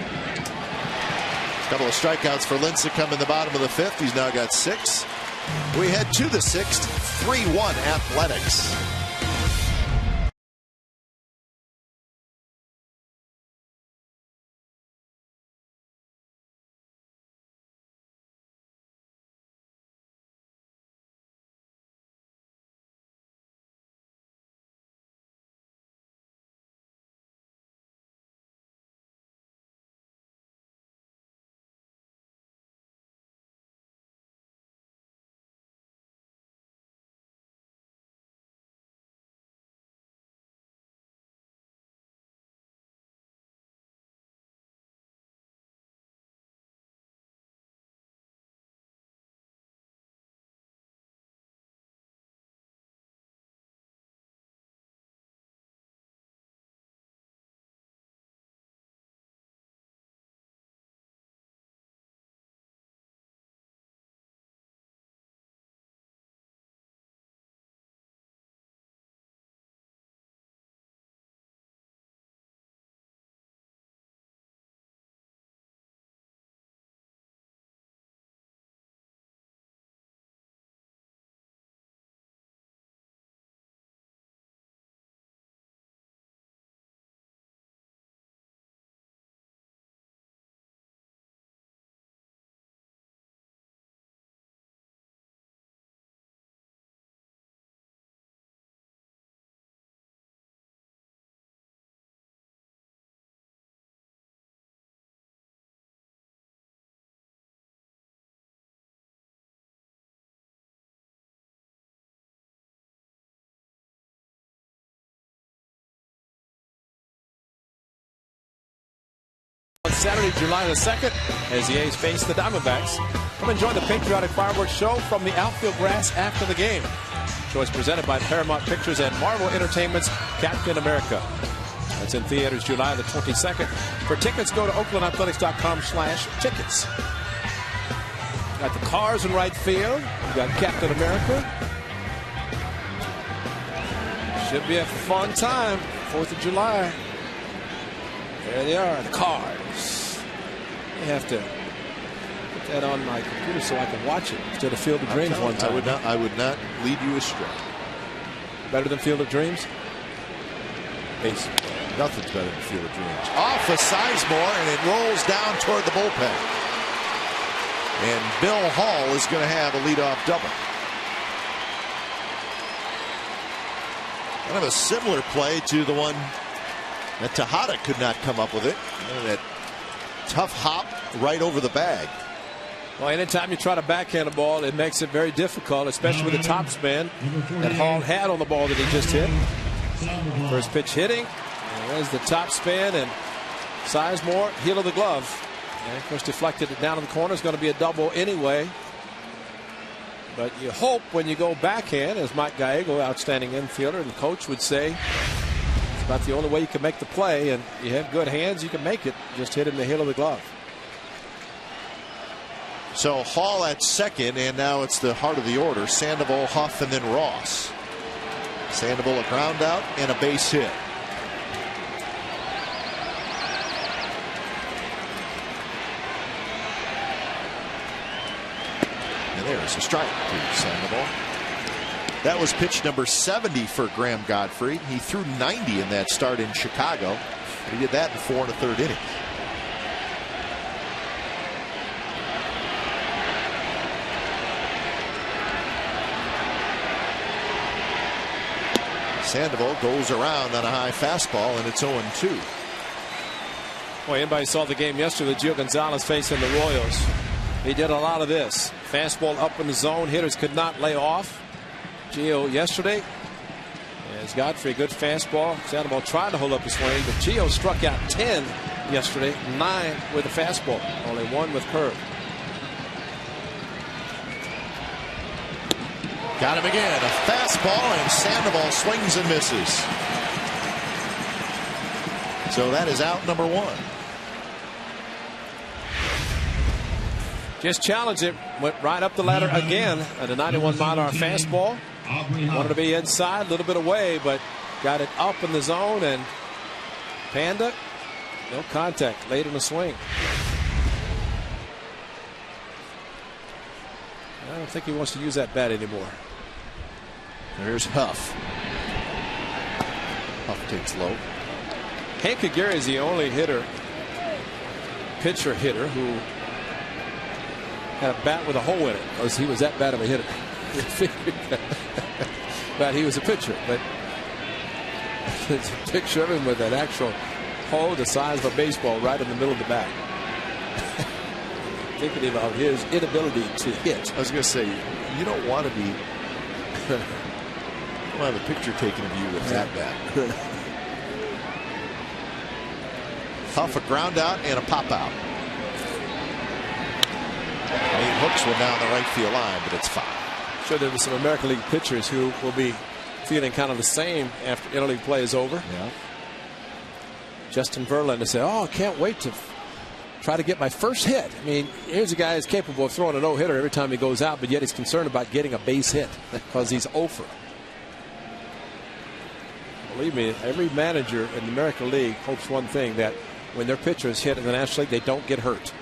Couple of strikeouts for Lincecum in the bottom of the 5th. He's now got 6. We head to the 6th. 3-1 Athletics. On Saturday, July the 2nd, as the A's face the Diamondbacks. Come enjoy the patriotic fireworks show from the outfield grass after the game. Show is presented by Paramount Pictures and Marvel Entertainment's Captain America. That's in theaters July the 22nd. For tickets, go to oaklandathletics.com/tickets. Got the Cars in right field. We've got Captain America. Should be a fun time. 4th of July. There they are, the Cars. I have to put that on my computer so I can watch it instead of Field of Dreams one time. I would not lead you astray. Better than Field of Dreams? Basically, nothing's better than Field of Dreams. Off of Sizemore, and it rolls down toward the bullpen. And Bill Hall is going to have a leadoff double. Kind of a similar play to the one that Tejada could not come up with it. And that tough hop right over the bag. Well, anytime you try to backhand a ball, it makes it very difficult, especially with the top spin that Hall had on the ball that he just hit. First pitch hitting. And there's the top spin, and Sizemore, heel of the glove. And of course, deflected it down in the corner. It's going to be a double anyway. But you hope when you go backhand, as Mike Gallego, outstanding infielder and coach, would say, it's about the only way you can make the play. And you have good hands, you can make it. Just hit in the heel of the glove. So Hall at second, and now it's the heart of the order. Sandoval, Huff, and then Ross. Sandoval a ground out and a base hit. And there's a strike to Sandoval. That was pitch number 70 for Graham Godfrey. He threw 90 in that start in Chicago. He did that in 4 1/3 innings. Sandoval goes around on a high fastball, and it's 0-2. Well, anybody saw the game yesterday with Gio Gonzalez facing the Royals. He did a lot of this. Fastball up in the zone. Hitters could not lay off. Gio yesterday. As Godfrey, good fastball. Sandoval tried to hold up the swing, but Gio struck out 10 yesterday, 9 with a fastball, only 1 with curve. Got him again. A fastball, and Sandoval swings and misses. So that is out number 1. Just challenged it. Went right up the ladder again at a 91-mile-an-hour fastball. Wanted to be inside, a little bit away, but got it up in the zone, and Panda, no contact late in the swing. I don't think he wants to use that bat anymore. There's Huff. Huff takes low. Hank Aguirre is the only pitcher hitter who had a bat with a hole in it, because he was that bad of a hitter. But he was a pitcher. But there's a picture of him with an actual hole the size of a baseball right in the middle of the bat. Thinking about his inability to hit. I was going to say, you don't want to be. You want to have a picture taken of you with that bat. Huff a ground out and a pop out. He hooks one down the right field line, but it's foul. Sure, there were some American League pitchers who will be feeling kind of the same after interleague play is over. Yeah. Justin Verlander said, "Oh, I can't wait to try to get my first hit." I mean, here's a guy who's capable of throwing a no-hitter every time he goes out, but yet he's concerned about getting a base hit because he's over. Believe me, every manager in the American League hopes one thing, that when their pitcher is hit in the National League, they don't get hurt.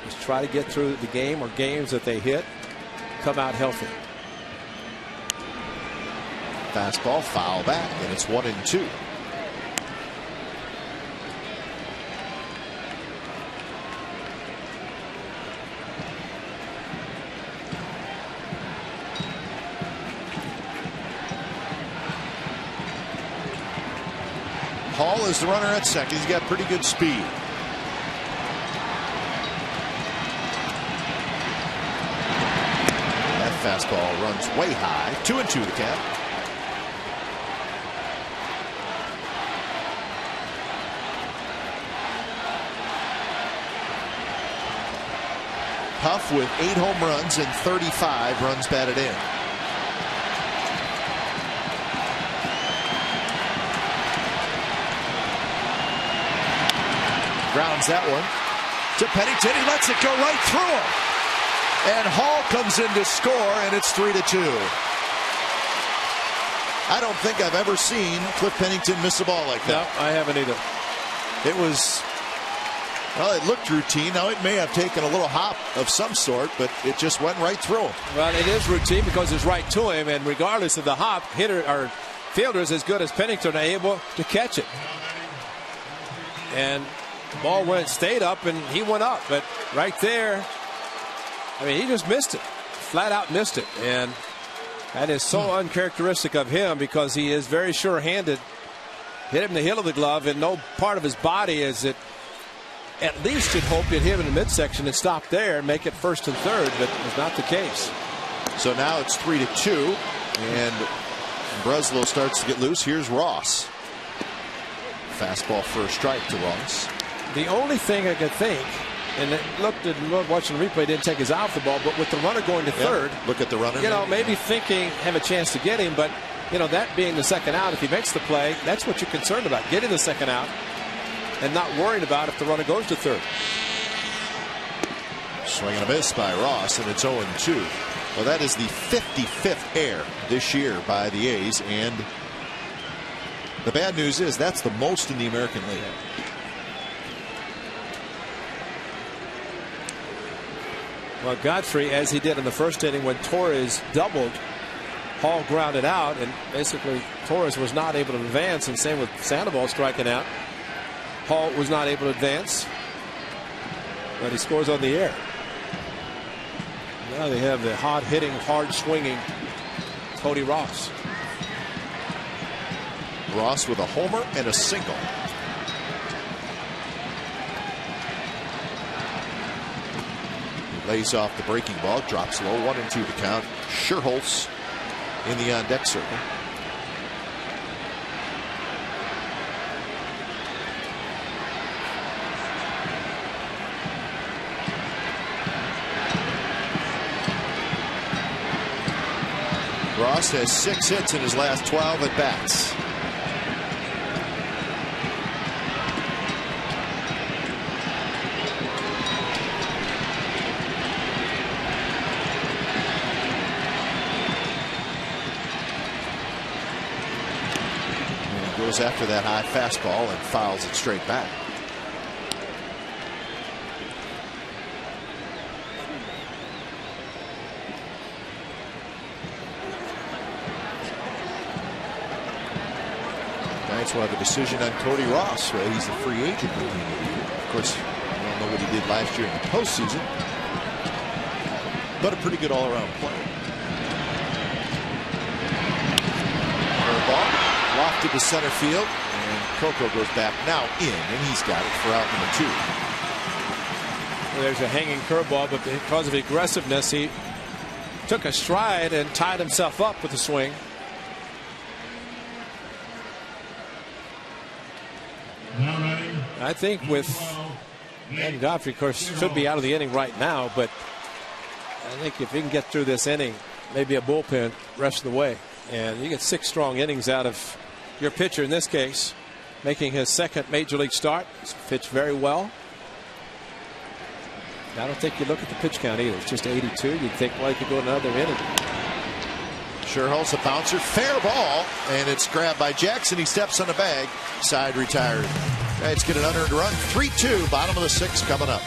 Just try to get through the game or games that they hit, come out healthy. Fastball, foul back, and it's 1-2. Hall is the runner at second. He's got pretty good speed. That fastball runs way high. 2-2 the count. Huff with 8 home runs and 35 runs batted in. Grounds that one to Pennington. He lets it go right through him. And Hall comes in to score, and it's 3-2. I don't think I've ever seen Cliff Pennington miss a ball like that. No, I haven't either. It was, well, it looked routine. Now, it may have taken a little hop of some sort, but it just went right through him. Well, it is routine because it's right to him, and regardless of the hop, hitter or fielders as good as Pennington are able to catch it. And the ball stayed up, and he went up. But right there, I mean, he just missed it. Flat out missed it. And that is so uncharacteristic of him, because he is very sure-handed. Hit him in the heel of the glove, and no part of his body is it. At least you'd hope you'd hit him in the midsection and stop there and make it first and third, but it was not the case. So now it's 3-2, and Breslow starts to get loose. Here's Ross. Fastball for a strike to Ross. The only thing I could think, and it looked at watching the replay, didn't take his eye off the ball, but with the runner going to third, look at the runner. You know, maybe thinking have a chance to get him, but you know, that being the second out, if he makes the play, that's what you're concerned about, getting the second out and not worrying about if the runner goes to third. Swing and a miss by Ross, and it's 0-2. Well, that is the 55th error this year by the A's, and the bad news is that's the most in the American League. Well, Godfrey, as he did in the first inning when Torres doubled, Hall grounded out, and basically Torres was not able to advance, and same with Sandoval striking out. Hall was not able to advance, but he scores on the air. Now they have the hard-hitting, hard-swinging Cody Ross. Ross with a homer and a single. He lays off the breaking ball, drops low, 1-2 the count. Scherholz in the on-deck circle. Ross has 6 hits in his last 12 at bats. And goes after that high fastball and fouls it straight back. We'll have a decision on Cody Ross. Well, he's a free agent. Of course, I don't know what he did last year in the postseason, but a pretty good all-around player. Curveball lofted to center field, and Coco goes back now in, and he's got it for out number 2. Well, there's a hanging curveball, but because of aggressiveness, he took a stride and tied himself up with the swing. I think with Ben Godfrey, of course, should be out of the inning right now, but I think if he can get through this inning, maybe a bullpen rest of the way, and you get 6 strong innings out of your pitcher in this case, making his 2nd major league start. He's pitched very well. I don't think you look at the pitch count either. It's just 82. You'd think, well, he could go another inning. Scherholz, a bouncer, fair ball, and it's grabbed by Jackson. He steps on the bag, side retired. Let's get an unearned run. 3-2, bottom of the 6th coming up.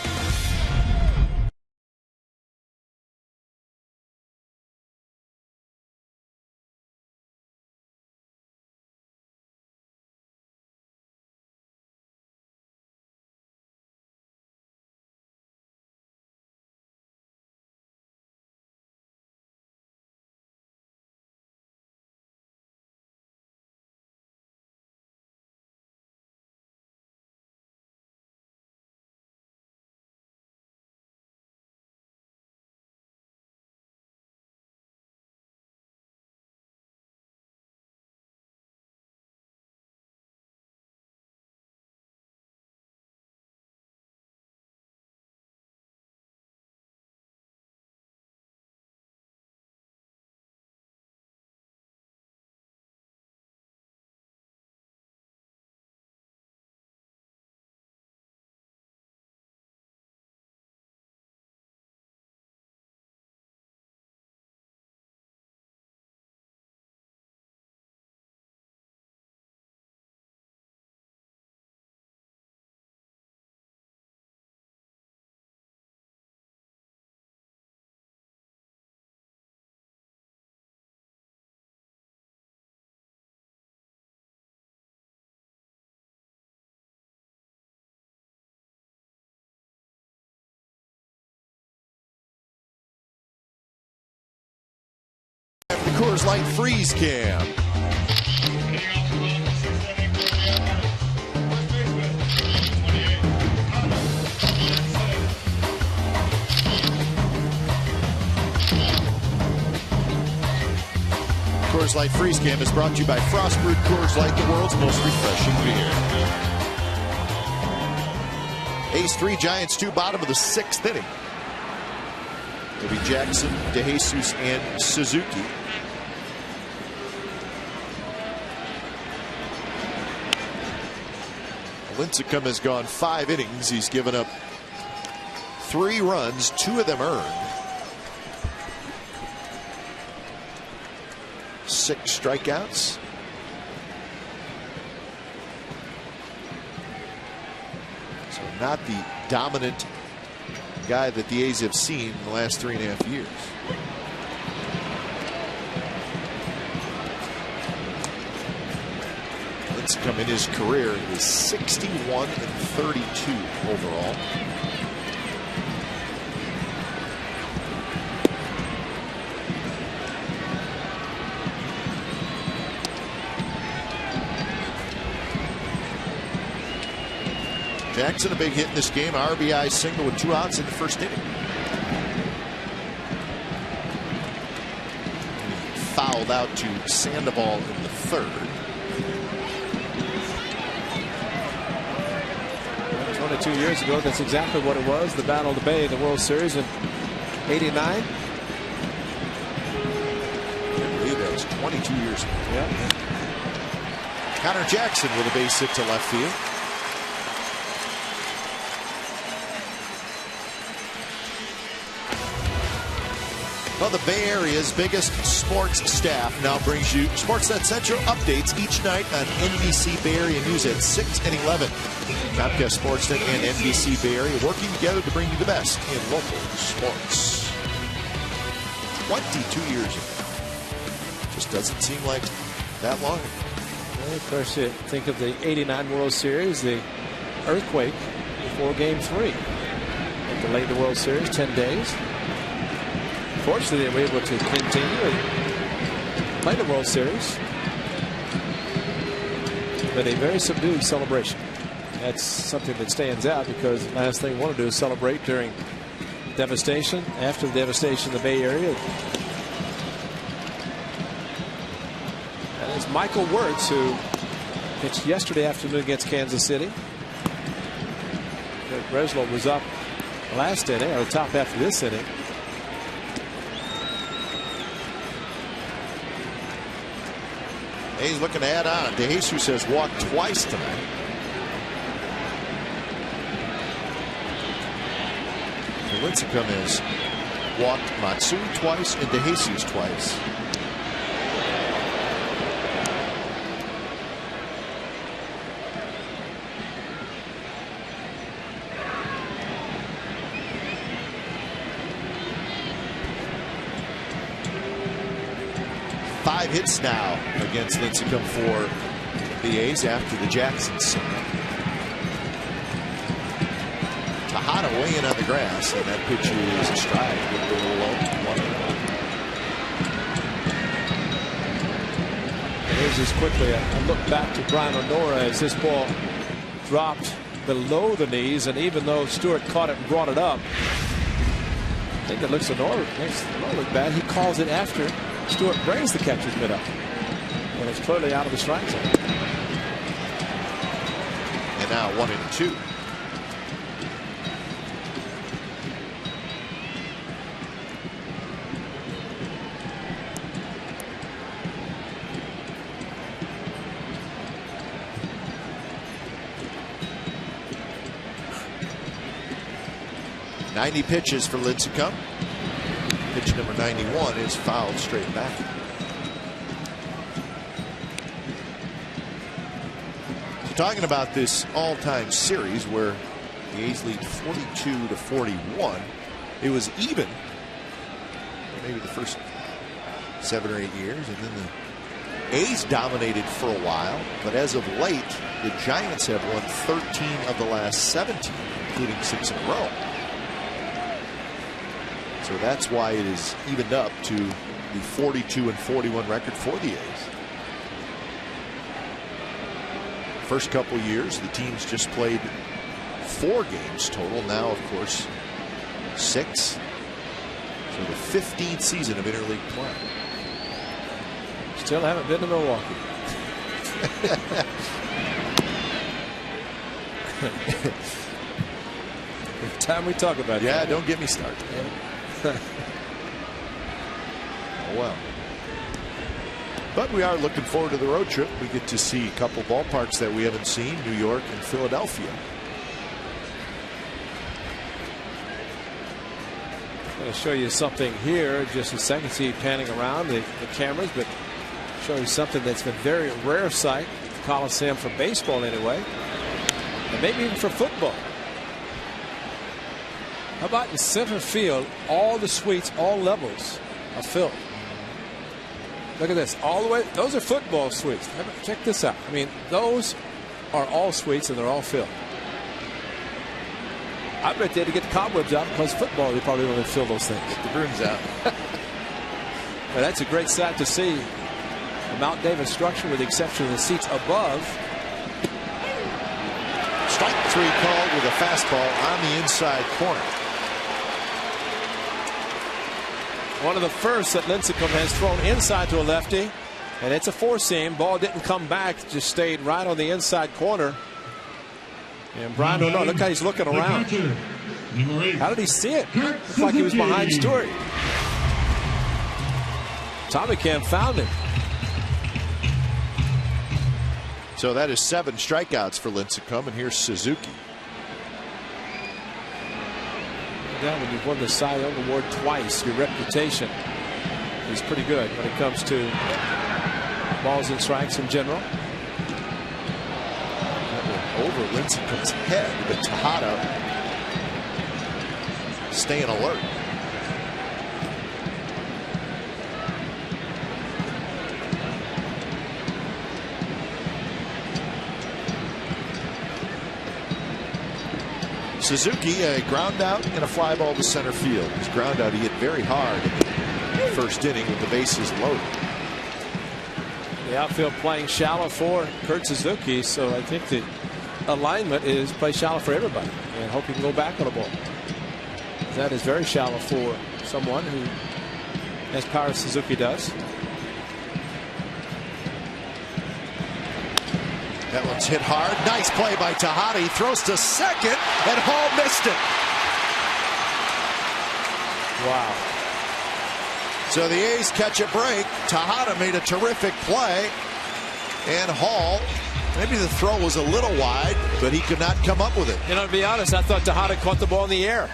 The Coors Light Freeze Cam. Coors Light Freeze Cam is brought to you by Frost Brewed Coors Light, the world's most refreshing beer. A's 3, Giants 2, bottom of the 6th inning. It'll be Jackson, DeJesus, and Suzuki. Lincecum has gone 5 innings. He's given up 3 runs, 2 of them earned. 6 strikeouts. So not the dominant guy that the A's have seen in the last 3.5 years. Lincecum in his career is 61-32 overall. Jackson, a big hit in this game. RBI single with 2 outs in the first inning. He fouled out to Sandoval in the 3rd. 22 years ago, that's exactly what it was. The Battle of the Bay in the World Series in '89. I believe that was 22 years ago. Yeah. Connor Jackson with a base hit to left field. Well, the Bay Area's biggest sports staff now brings you Sportsnet Central updates each night on NBC Bay Area News at 6 and 11. Comcast Sportsnet and NBC Bay Area working together to bring you the best in local sports. 22 years ago. Just doesn't seem like that long ago. Well, of course, you think of the '89 World Series, the earthquake before Game 3. It delayed the World Series 10 days. Fortunately, they were able to continue and play the World Series, but a very subdued celebration. That's something that stands out because the last thing we want to do is celebrate during devastation, after the devastation in the Bay Area. And it's Michael Wirtz, who pitched yesterday afternoon against Kansas City. Breslow was up last inning, or the top half of this inning. He's looking to add on. DeJesus has walked twice tonight. Lincecum has walked Matsui twice and DeJesus twice. Five hits now against Lincecum for the A's after the Jackson single. Tejada way in on the grass, and that pitch is a strike. Good to the low. And here's just quickly a look back to Brian O'Nora as this ball dropped below the knees, and even though Stewart caught it and brought it up, I think it looks O'Nora makes O'Nora look bad. He calls it after Stewart brings the catcher's mitt up, and it's clearly out of the strike zone. And now 1-2. .90 pitches for Lincecum. Pitch number 91 is fouled straight back. So talking about this all-time series where the A's lead 42-41, it was even maybe the first 7 or 8 years, and then the A's dominated for a while, but as of late the Giants have won 13 of the last 17, including 6 in a row. So that's why it is evened up to the 42-41 record for the A's. First couple years, the teams just played 4 games total. Now, of course, 6. So the 15th season of interleague play. Still haven't been to Milwaukee. Every time we talk about it. Yeah, don't get me started. Yeah. Oh, well. But we are looking forward to the road trip. We get to see a couple ballparks that we haven't seen, New York and Philadelphia. going to show you something here just a second. See panning around the cameras, but show you something that's been very rare sight at the Coliseum for baseball anyway, and maybe even for football. How about in center field, all the suites, all levels are filled. Look at this, all the way. Those are football suites. Check this out. I mean, those are all suites and they're all filled. I bet they had to get the cobwebs out because football, they probably don't fill those things. Get the brooms out. But that's a great sight to see. The Mount David structure, with the exception of the seats above. Strike 3 called with a fastball on the inside corner. One of the first that Lincecum has thrown inside to a lefty, and it's a four-seam. Ball didn't come back, just stayed right on the inside corner. And Brian don't know. Look how he's looking around. How did he see it? Looked like he was behind Stewart. Tommy Cam found him. So that is 7 strikeouts for Lincecum, and here's Suzuki. Yeah, when you've won the Cy Young Award twice, your reputation is pretty good when it comes to balls and strikes in general. Over Lincecum's head, but Tejada staying alert. Suzuki, a ground out and a fly ball to center field. His ground out he hit very hard in the first inning with the bases loaded. The outfield playing shallow for Kurt Suzuki, so I think the alignment is play shallow for everybody and hope you can go back on a ball. That is very shallow for someone who has power as Suzuki does. That one's hit hard. Nice play by Tejada. He throws to second, and Hall missed it. Wow. So the A's catch a break. Tejada made a terrific play, and Hall, maybe the throw was a little wide, but he could not come up with it. You know, to be honest, I thought Tejada caught the ball in the air.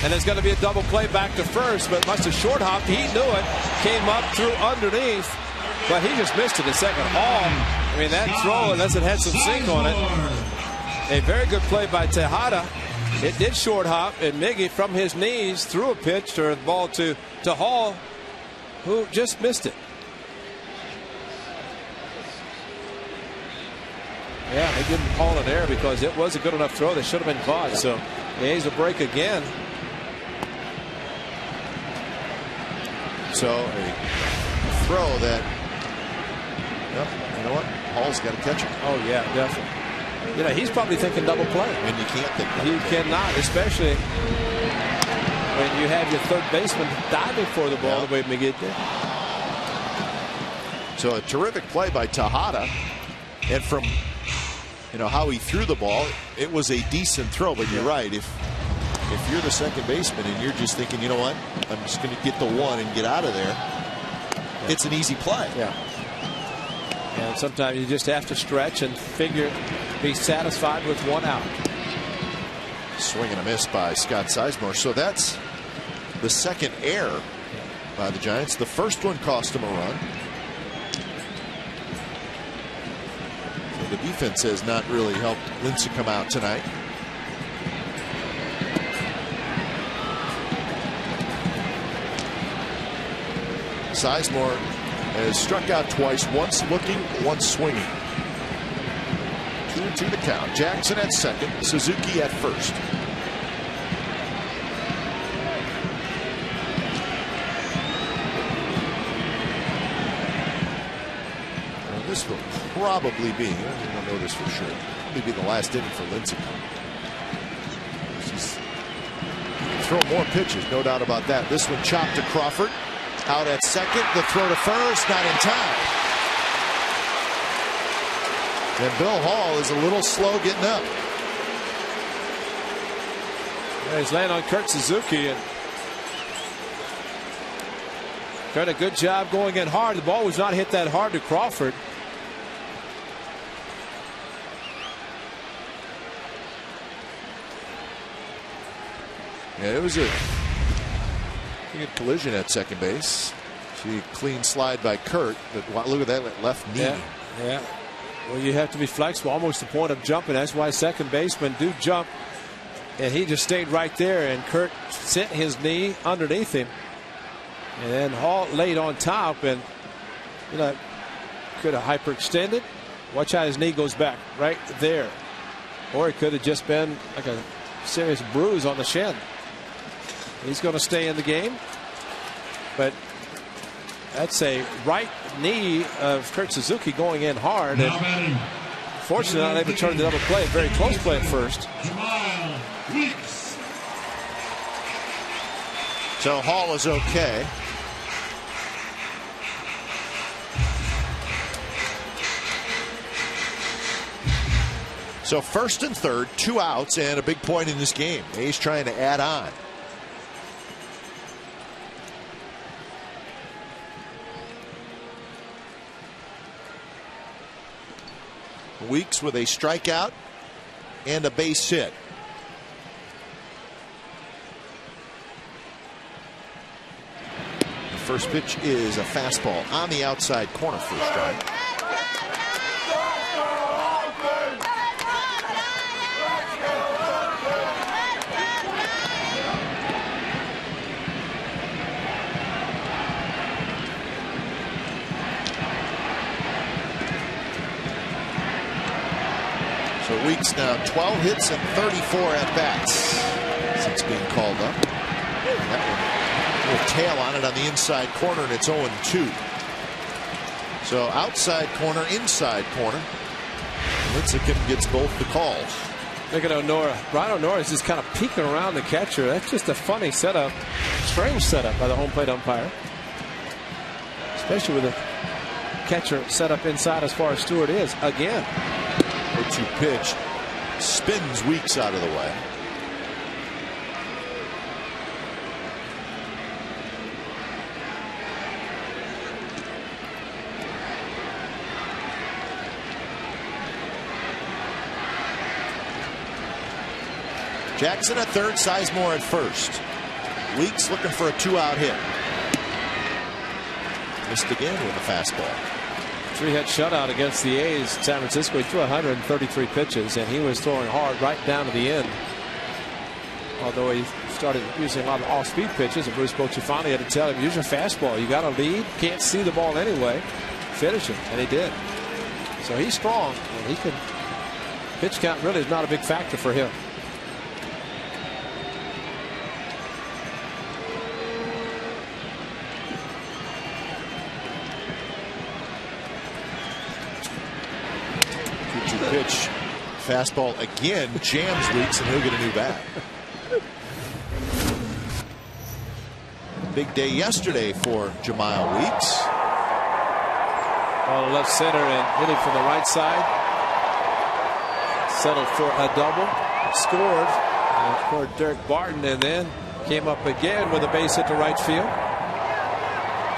And there's going to be a double play back to first, but must have short hopped. He knew it. Came up, threw underneath, but he just missed it a second. Hall, I mean, that throw, unless it had some sink on it, a very good play by Tejada. It did short hop, and Miggy from his knees threw a pitch or the ball to Hall, who just missed it. Yeah, they didn't call it air because it was a good enough throw that should have been caught. So the A's will break again. So a throw that, yep, you know what? Hall's got to catch it. Oh, yeah, definitely. You know, he's probably thinking double play. And you can't think double You play. cannot, especially when you have your third baseman diving for the ball the way McGee did. So a terrific play by Tejada. And from, you know, how he threw the ball, it was a decent throw. But you're right. If you're the second baseman and you're just thinking, you know what, I'm just going to get the one and get out of there, it's an easy play. Yeah. And sometimes you just have to stretch and be satisfied with one out. Swing and a miss by Scott Sizemore. So that's the second error by the Giants. The first one cost them a run. So the defense has not really helped Lincecum out tonight. Sizemore has struck out twice, once looking, once swinging. 2-2 the count. Jackson at second, Suzuki at first. Now this will probably be, I don't know this for sure, probably be the last inning for Lincecum. He's throw more pitches, no doubt about that. This one chopped to Crawford. Out at second, the throw to first, not in time. And Bill Hall is a little slow getting up. Yeah, he's laying on Kurt Suzuki and done a good job going in hard. The ball was not hit that hard to Crawford. Yeah, it was a Good collision at second base. She clean slide by Kurt, but look at that left knee. Yeah. Well, you have to be flexible, almost the point of jumping. That's why second basemen do jump. And he just stayed right there, and Kurt sent his knee underneath him. And then Hall laid on top, and could have hyperextended. Watch how his knee goes back right there. Or it could have just been like a serious bruise on the shin. He's going to stay in the game. But that's a right knee of Kurt Suzuki going in hard. And fortunately, not able to turn the double play. Very close play at first. So Hall is okay. So first and third, 2 outs, and a big point in this game. A's trying to add on. Weeks with a strikeout and a base hit. The first pitch is a fastball on the outside corner for a strike. So Weeks now 12 hits and 34 at bats since being called up. That one, a little tail on it on the inside corner, and it's 0-2. So outside corner, inside corner. Lincecum gets both the calls. Look at O'Nora. Brian O'Nora is just kind of peeking around the catcher. That's just a funny setup, strange setup by the home plate umpire, especially with the catcher set up inside as far as Stewart is again. 0-2 pitch spins Weeks out of the way. Jackson at third, Sizemore at first. Weeks looking for a 2-out hit. Missed again with a fastball. 3-hit shutout against the A's. San Francisco, he threw 133 pitches, and he was throwing hard right down to the end. Although he started using a lot of off-speed pitches, and Bruce Bochy finally had to tell him, use your fastball. You got to lead, can't see the ball anyway. Finish it, and he did. So he's strong, and he can. Pitch count really is not a big factor for him. Pitch, fastball again, jams Weeks, and he'll get a new bat. Big day yesterday for Jemile Weeks. On the left center and hit it from the right side. Settled for a double. Scored. And scored Derek Barton, and then came up again with a base hit to right field.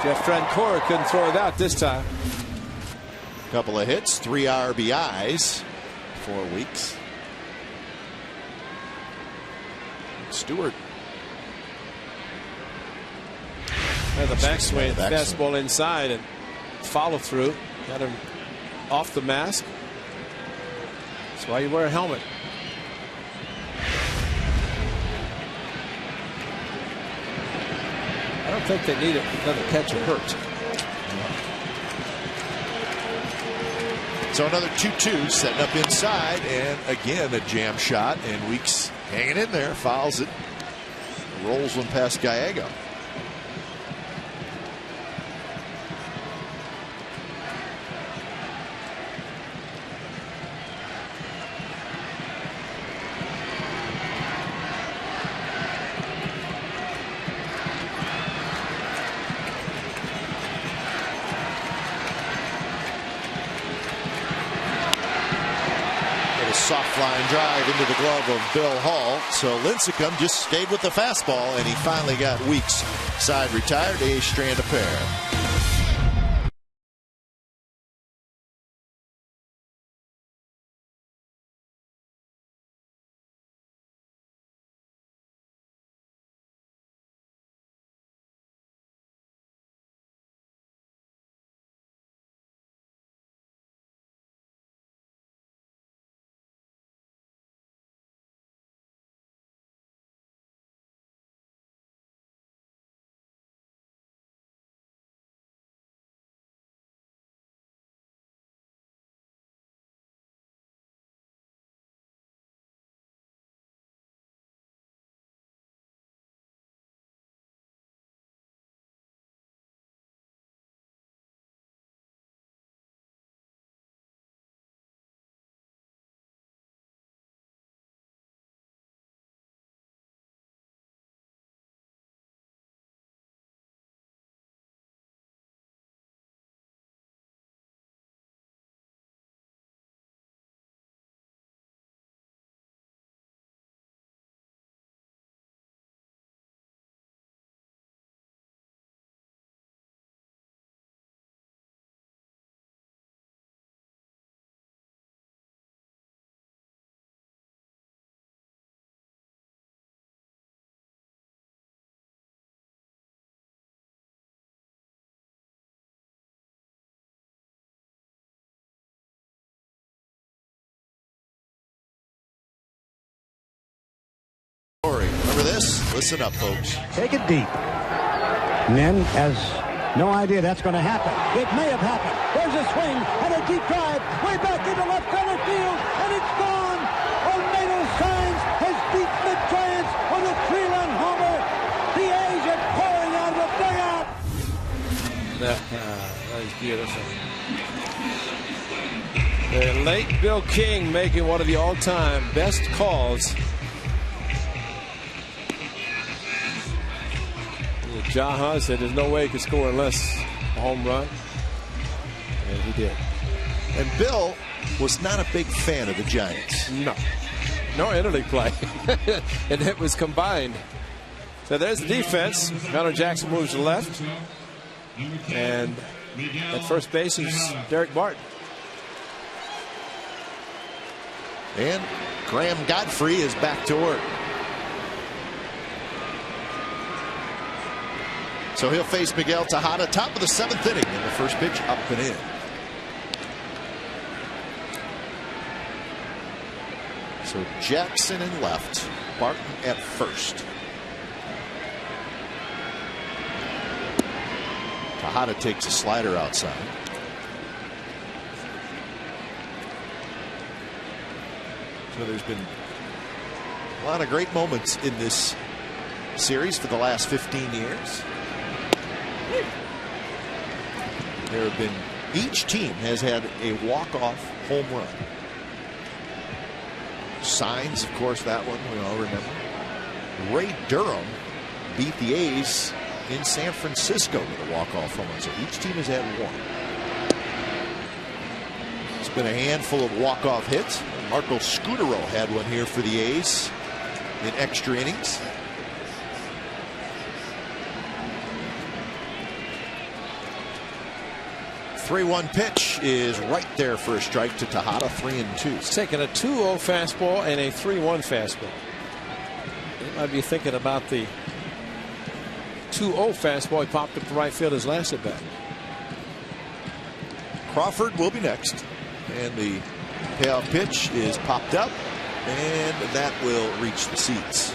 Jeff Trancora couldn't throw it out this time. Couple of hits, 3 RBIs for Weeks. Stewart. And the backswing, fastball inside, and follow through. Got him off the mask. That's why you wear a helmet. I don't think they need another catcher hurt. So another 2-2 setting up inside, and again a jam shot, and Weeks hanging in there, fouls it, rolls one past Gallego. Soft line drive into the glove of Bill Hall. So Lincecum just stayed with the fastball, and he finally got Weeks side retired. A's strand a pair. Remember this? Listen up, folks. Take it deep. Nen has no idea that's going to happen. It may have happened. There's a swing and a deep drive way back into left center field, and it's gone. Olmedo Signs has beaten the Giants with a 3-run homer. The A's are pouring out of the dugout. That is beautiful. The late Bill King making one of the all-time best calls. Jaha said there's no way he could score unless a home run, and he did. And Bill was not a big fan of the Giants. No interleague play. And it was combined. So there's the defense. Connor Jackson moves to the left, and at first base is Derek Martin. And Graham Godfrey is back to work. So he'll face Miguel Tejada, top of the 7th inning, and the first pitch up and in. So Jackson in left, Barton at first. Tejada takes a slider outside. So there's been a lot of great moments in this series for the last 15 years. There have been, each team has had a walk-off home run. Signs, of course, that one we all remember. Ray Durham beat the A's in San Francisco with a walk-off home run. So each team has had one. It's been a handful of walk-off hits. Marco Scutaro had one here for the A's in extra innings. The 3-1 pitch is right there for a strike to Tejada. 3-2. He's taking a 2-0 fastball and a 3-1 fastball. He might be thinking about the 2-0 fastball he popped up to right field his last at bat. Crawford will be next, and the payoff pitch is popped up, and that will reach the seats.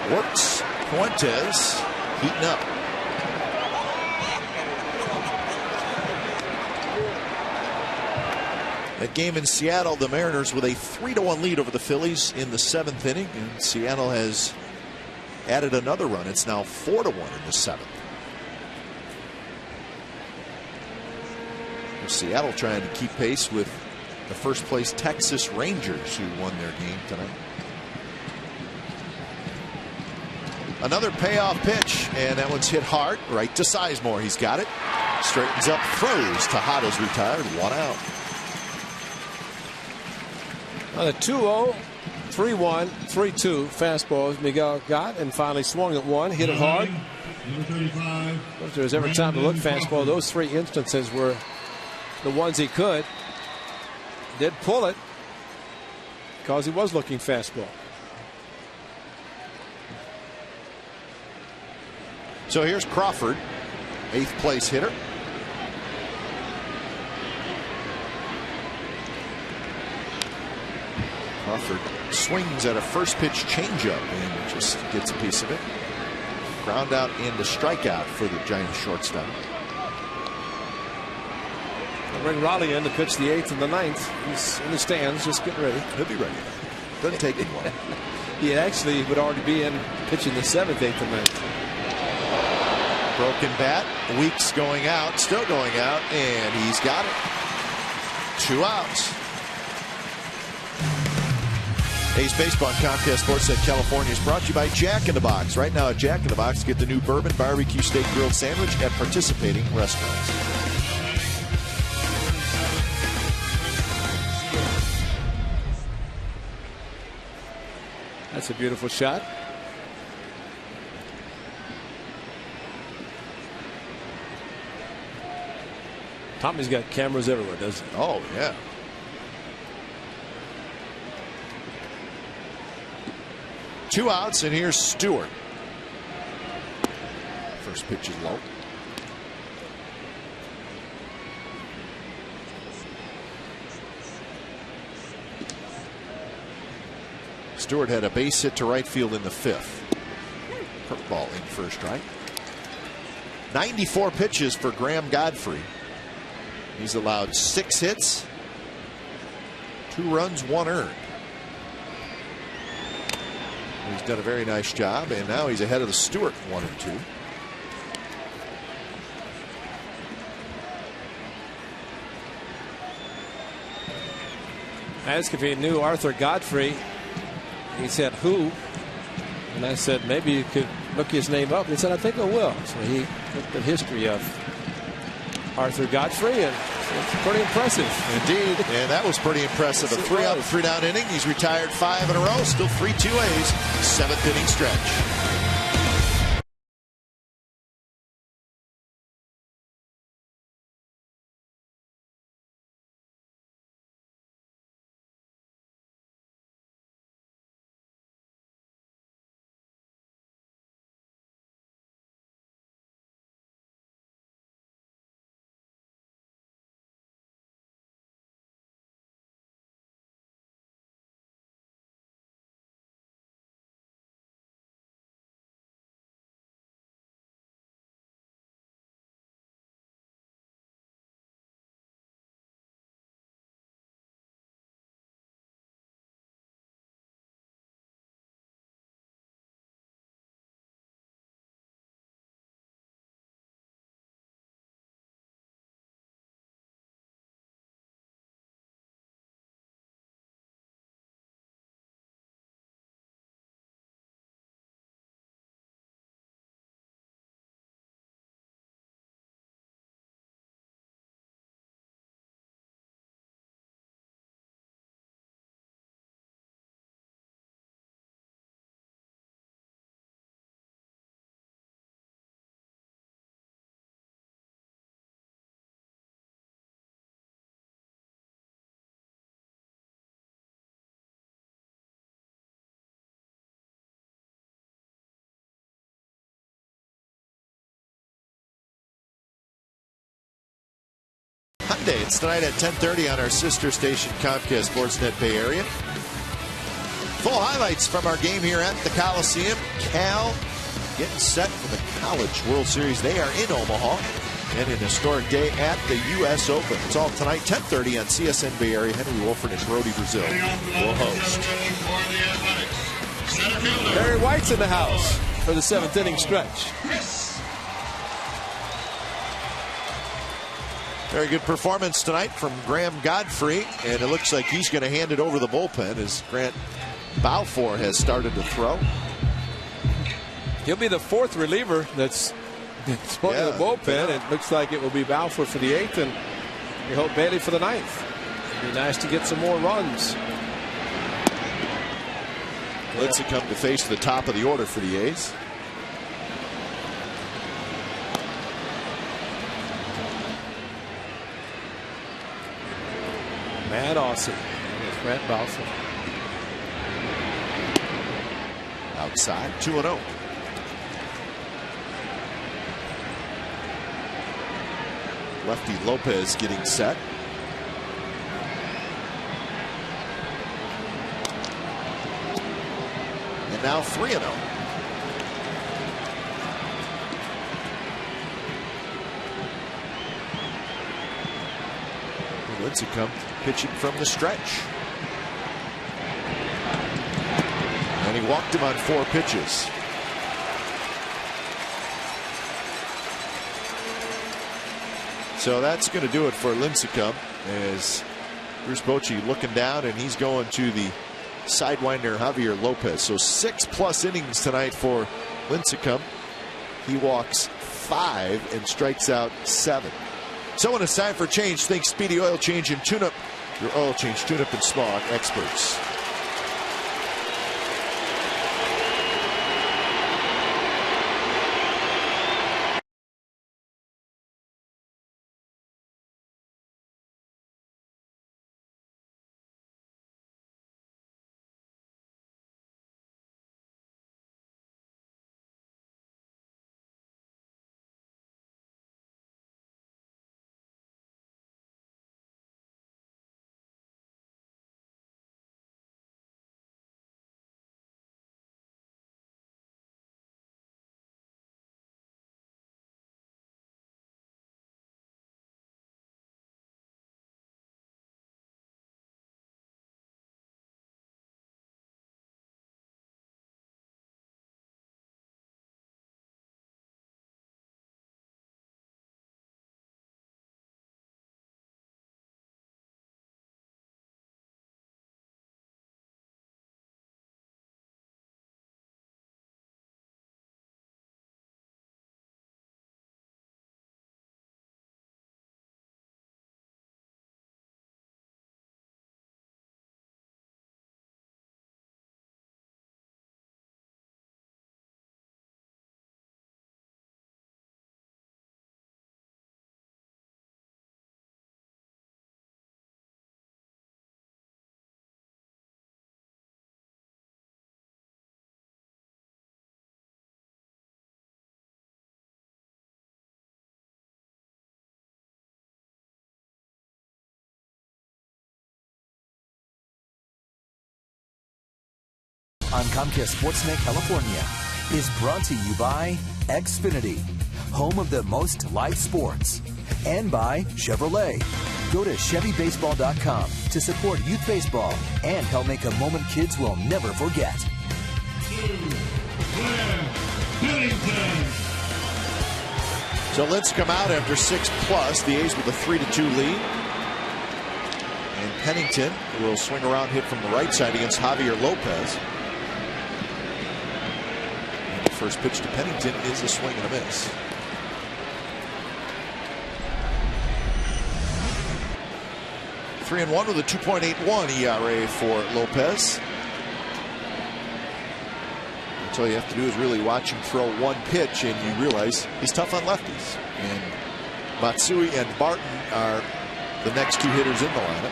Works. Fuentes heating up. That game in Seattle, the Mariners with a 3-1 lead over the Phillies in the 7th inning, and Seattle has added another run. It's now 4-1 in the 7th. Seattle trying to keep pace with the first place Texas Rangers, who won their game tonight. Another payoff pitch, and that one's hit hard right to Sizemore. He's got it. Straightens up, throws. Tejada's retired. 1 out. The 2-0, 3-1, 3-2 fastballs Miguel got, and finally swung at one, hit it hard. If there was ever time to look fastball, those 3 instances were the ones he could. Did pull it because he was looking fastball. So here's Crawford, 8th place hitter. Crawford swings at a first pitch changeup and just gets a piece of it. Ground out and a strikeout for the Giants shortstop. They'll bring Raleigh in to pitch the 8th and the 9th. He's in the stands, just getting ready. He'll be ready. Doesn't take him long. He actually would already be in pitching the 7th, 8th, and 9th. Broken bat. Weeks going out, still going out, and he's got it. 2 outs. A's Baseball and Comcast Sportsnet California is brought to you by Jack in the Box. Right now at Jack in the Box, get the new bourbon barbecue steak grilled sandwich at participating restaurants. That's a beautiful shot. Tommy's got cameras everywhere, doesn't he? Oh, yeah. Two outs, and here's Stewart. First pitch is low. Stewart had a base hit to right field in the 5th. Curveball in for a strike. 94 pitches for Graham Godfrey. He's allowed 6 hits, 2 runs, 1 earned. He's done a very nice job, and now he's ahead of the Stewart 1 and 2. I asked if he knew Arthur Godfrey. He said, who? And I said, maybe you could look his name up. He said, I think I will. So he looked at history of Arthur Godfrey, and it's pretty impressive. Indeed, and that was pretty impressive. A 3-out, 3-down inning. He's retired 5 in a row. Still 3-2 A's. 7th inning stretch. Hyundai. It's tonight at 10:30 on our sister station Comcast Sportsnet Bay Area. Full highlights from our game here at the Coliseum. Cal getting set for the College World Series. They are in Omaha, and an historic day at the U.S. Open. It's all tonight, 10:30 on CSN Bay Area. Henry Wolford and Brody Brazil will host. Barry White's in the house for the 7th inning stretch. Very good performance tonight from Graham Godfrey, and it looks like he's going to hand it over the bullpen as Grant Balfour has started to throw. He'll be the 4th reliever that's put in the bullpen. It looks like it will be Balfour for the 8th, and we hope Bailey for the 9th. It'd be nice to get some more runs. Let's come to face the top of the order for the A's. Matt Aussie with Grant Balfour. Outside, 2-0. Lefty Lopez getting set. And now 3-0. Lincecum pitching from the stretch. And he walked him on 4 pitches. So that's going to do it for Lincecum, as Bruce Bochy looking down, and he's going to the sidewinder Javier Lopez. So 6+ innings tonight for Lincecum. He walks 5 and strikes out 7. So when it's time for change, think Speedy Oil Change and Tune-Up. Your oil change, tune-up, and smog experts. on Comcast Sportsnet California is brought to you by Xfinity, home of the most live sports, and by Chevrolet. Go to ChevyBaseball.com to support youth baseball and help make a moment kids will never forget. So let's come out after 6+. The A's with a 3-2 lead. And Pennington will swing around, hit from the right side against Javier Lopez. And the first pitch to Pennington is a swing and a miss. (3-1) with a 2.81 ERA for Lopez. That's all you have to do is really watch him throw one pitch, and you realize he's tough on lefties. And Matsui and Barton are the next two hitters in the lineup.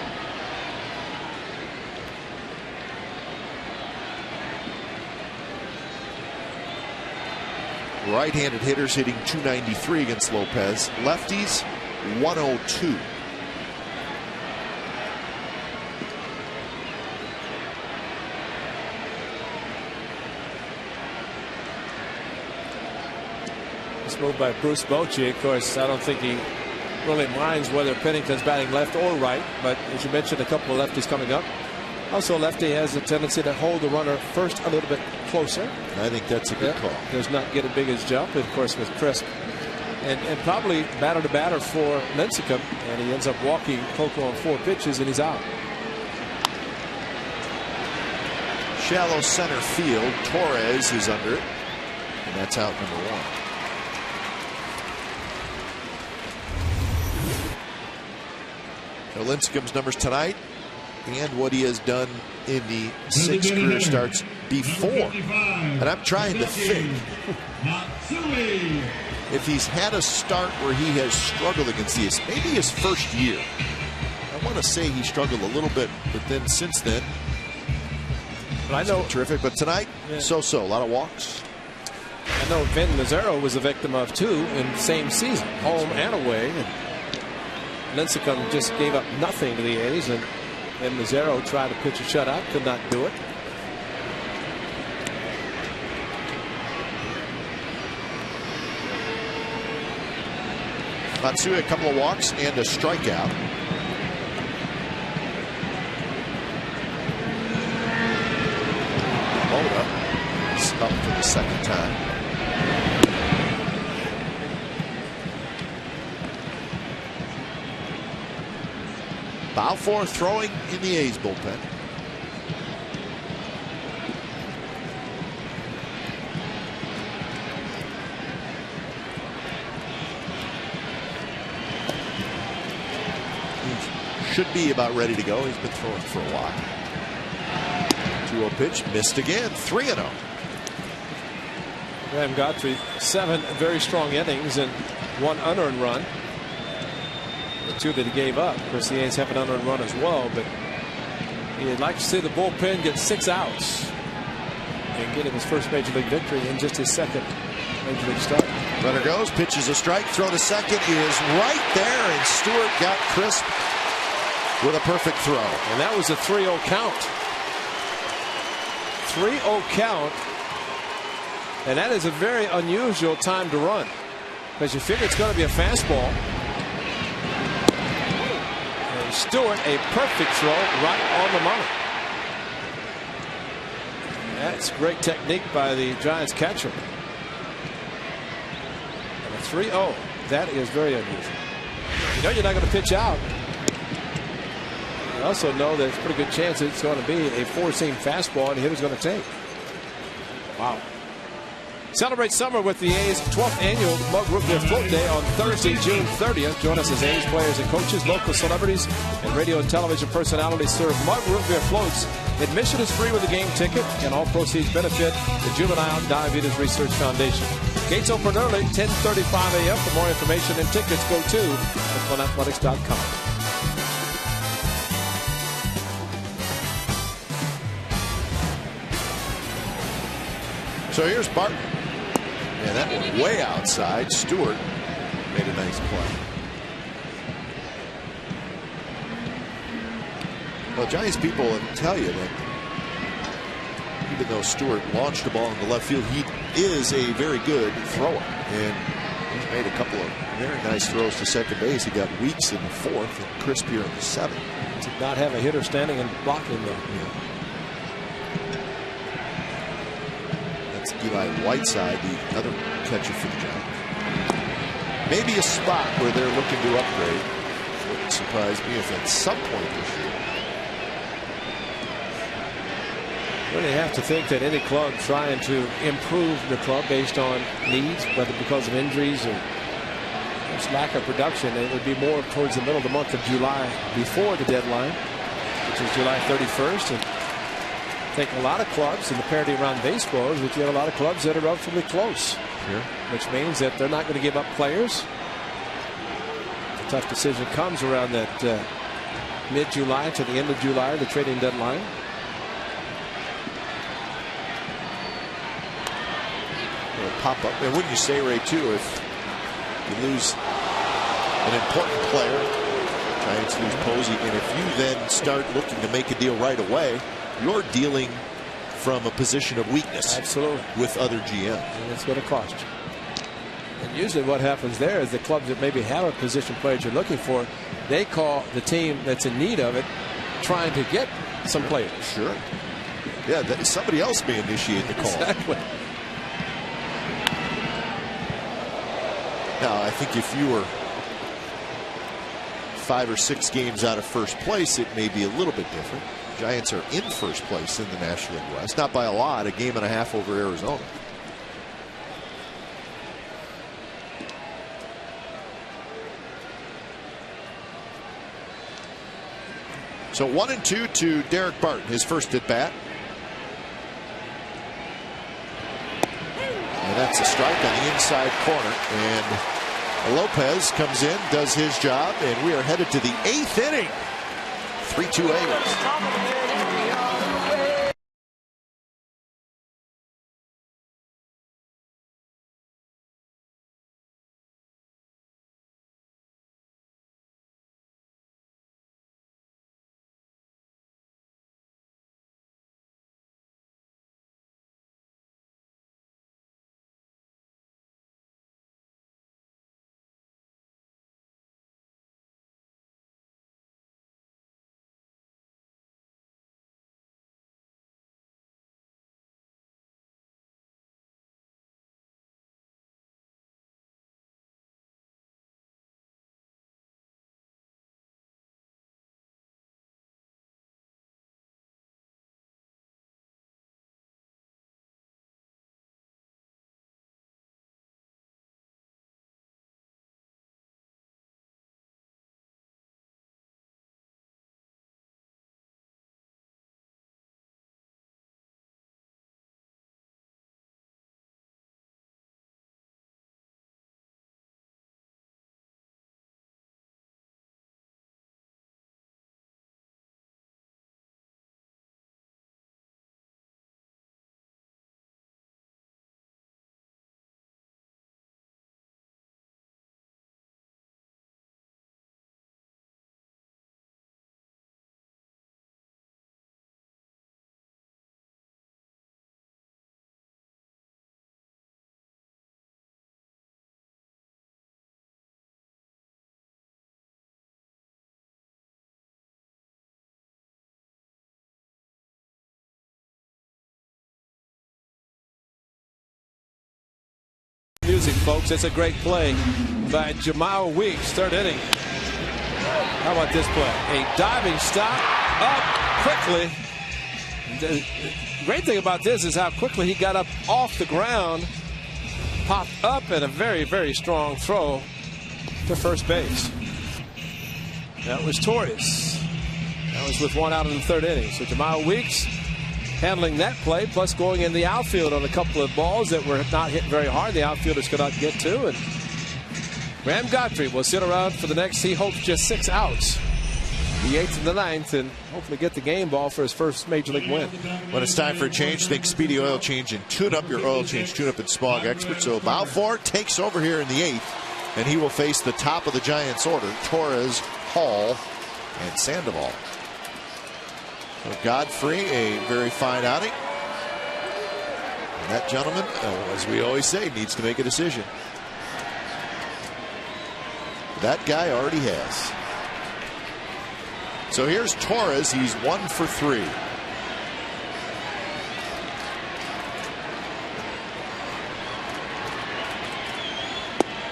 Right-handed hitters hitting .293 against Lopez. Lefties, 102. This move by Bruce Bochy. Of course, I don't think he really minds whether Pennington's batting left or right. But as you mentioned, a couple of lefties coming up. Also, lefty has a tendency to hold the runner first a little bit closer. I think that's a good call. Does not get a big as jump, of course, with Crisp. And probably batter to batter for Lincecum. And he ends up walking Coco on 4 pitches, and he's out. Shallow center field. Torres is under it. And that's out number 1. Lincecum's numbers tonight and what he has done in the 6 career starts before. And I'm trying to think if he's had a start where he has struggled against the A's, maybe his first year. I want to say he struggled a little bit, but then since then, but I know terrific. But tonight, so-so, a lot of walks. I know Vin Mazzaro was a victim of 2 in the same season, home and away. And Lincecum just gave up nothing to the A's, and then Mazzaro tried to pitch a shutout, could not do it. Matsui, a couple of walks and a strikeout. Moda is up for the second time. Balfour throwing in the A's bullpen. He should be about ready to go. He's been throwing for a while. 2-0 pitch, missed again. 3-0. Graham Godfrey, 7 very strong innings and 1 unearned run. The 2 that he gave up. Of course, the A's have an unearned run as well, but he'd like to see the bullpen get 6 outs and get him his first major league victory in just his second major league start. Runner goes, pitches a strike, throw to second is right there, and Stewart got Crisp with a perfect throw. And that was a 3-0 count. 3-0 count, and that is a very unusual time to run because you figure it's going to be a fastball. Stewart, a perfect throw right on the money. That's great technique by the Giants catcher. And a 3-0. That is very unusual. You know you're not going to pitch out. You also know there's a pretty good chance it's going to be a 4-seam fastball and the hitter's going to take. Wow. Celebrate summer with the A's 12th annual Mug Root Beer Float Day on Thursday, June 30th. Join us as A's players and coaches, local celebrities, and radio and television personalities serve Mug Root Beer floats. Admission is free with a game ticket, and all proceeds benefit the Juvenile Diabetes Research Foundation. Gates open early, 10:35 a.m. For more information and tickets, go to SFNathletics.com. So here's Barton. And that went way outside. Stewart made a nice play. Well, Giants people will tell you that even though Stewart launched the ball into left field, he is a very good thrower. And he's made a couple of very nice throws to second base. He got Weeks in the 4th and Crisp here in the 7th. Did not have a hitter standing and blocking there. Yeah. That's Eli Whiteside, the other catcher for the Giants. Maybe a spot where they're looking to upgrade. Wouldn't surprise me if at some point this year. Well, you have to think that any club trying to improve the club based on needs, whether because of injuries or just lack of production, it would be more towards the middle of the month of July before the deadline, which is July 31st. And I think a lot of clubs, and the parity around baseball is that you have a lot of clubs that are relatively close, which means that they're not going to give up players. The tough decision comes around that mid-July to the end of July, the trading deadline. Pop up. And wouldn't you say, Ray, too, if you lose an important player, Giants lose Posey, and if you then start looking to make a deal right away, you're dealing from a position of weakness. Absolutely. With other GMs. And it's going to cost you. And usually what happens there is the clubs that maybe have a position player you're looking for, they call the team that's in need of it trying to get some players. Sure. Yeah, somebody else may initiate the call. Exactly. Now, I think if you were 5 or 6 games out of first place, it may be a little bit different. Giants are in first place in the National League West, not by a lot, a game and a half over Arizona. So 1-2 to Derek Barton, his first at bat. And that's a strike on the inside corner. And Lopez comes in, does his job, and we are headed to the 8th inning. 3-2 A's. Music, folks. It's a great play by Jamal Weeks, 3rd inning. How about this play? A diving stop, up quickly. The great thing about this is how quickly he got up off the ground, popped up, and a very, very strong throw to first base. That was Torres. That was with 1 out in the 3rd inning. So Jamal Weeks handling that play, plus going in the outfield on a couple of balls that were not hit very hard. The outfielders could not get to. And Graham Godfrey will sit around for the next, he hopes, just 6 outs. The 8th and the 9th, and hopefully get the game ball for his first Major League win. When it's time for a change, think Speedy Oil Change and tune up your oil change, tune up and smog expert. So Balfour takes over here in the 8th, and he will face the top of the Giants order, Torres, Hall, and Sandoval. So Godfrey, a very fine outing. And that gentleman, as we always say, needs to make a decision. That guy already has. So here's Torres. He's 1 for 3.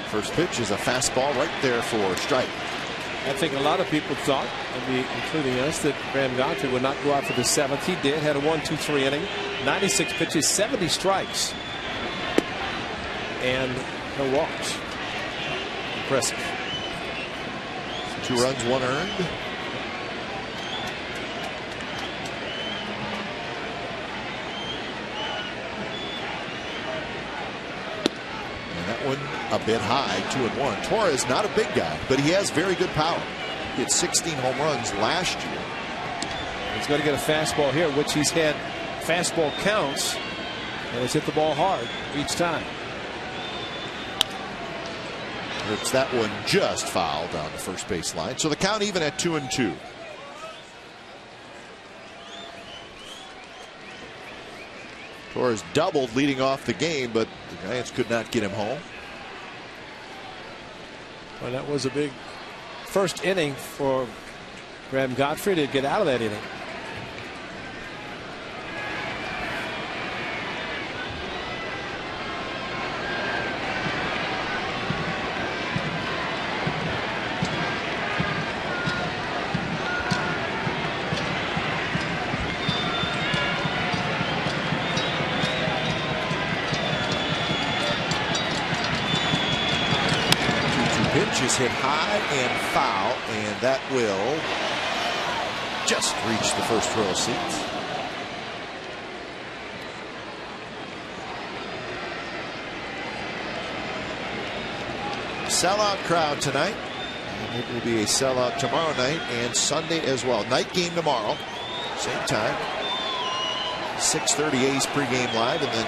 First pitch is a fastball right there for strike. I think a lot of people thought, maybe including us, that Graham Godfrey would not go out for the 7th. He did. Had a 1-2-3 inning, 96 pitches, 70 strikes, and no walks. Impressive. 2 runs, 1 earned. And that one a bit high, 2-1. Torres, not a big guy, but he has very good power. He had 16 home runs last year. He's going to get a fastball here, which he's had fastball counts, and it's hit the ball hard each time. It's that one just foul down the first base line. So the count even at 2-2. Torres doubled leading off the game, but the Giants could not get him home. Well, that was a big first inning for Graham Godfrey to get out of that inning. Is hit high and foul, and that will just reach the first row of seats. Sellout crowd tonight. And it will be a sellout tomorrow night and Sunday as well. Night game tomorrow, same time. 6:30 A's pregame live, and then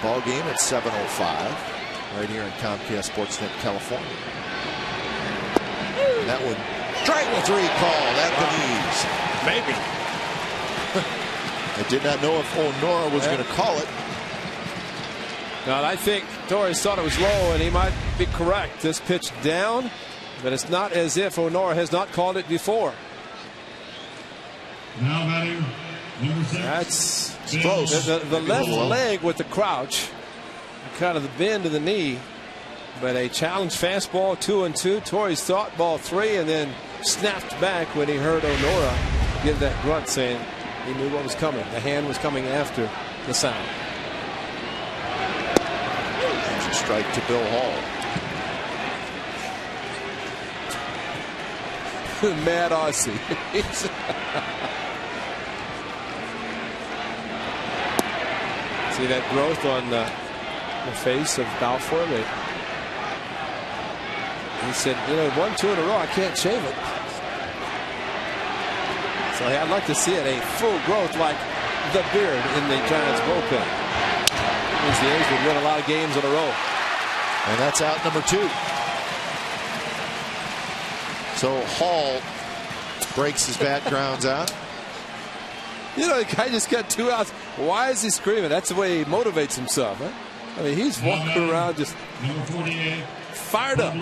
ball game at 7:05. Right here in Comcast Sportsnet, California. And that one, strike 3 called at the knees. Maybe. I did not know if O'Nora was going to call it. Now, I think Torres thought it was low, and he might be correct. This pitch down, but it's not as if O'Nora has not called it before. Now batting, number 6. That's close. The left leg with the crouch, kind of the bend of the knee, but a challenge fastball, 2-2. Torres thought ball 3, and then snapped back when he heard O'Nora give that grunt, saying he knew what was coming. The hand was coming after the sound. There's a strike to Bill Hall. Mad Aussie. See that growth on the face of Balfour. He said, you know, 1-2 in a row, I can't shave it. So I'd like to see it a full growth like the beard in the Giants bullpen. Means the A's would win a lot of games in a row. And that's out number 2. So Hall breaks his bat, grounds out. You know, the guy just got 2 outs. Why is he screaming? That's the way he motivates himself, huh? I mean, he's walking around just number 48, fired up.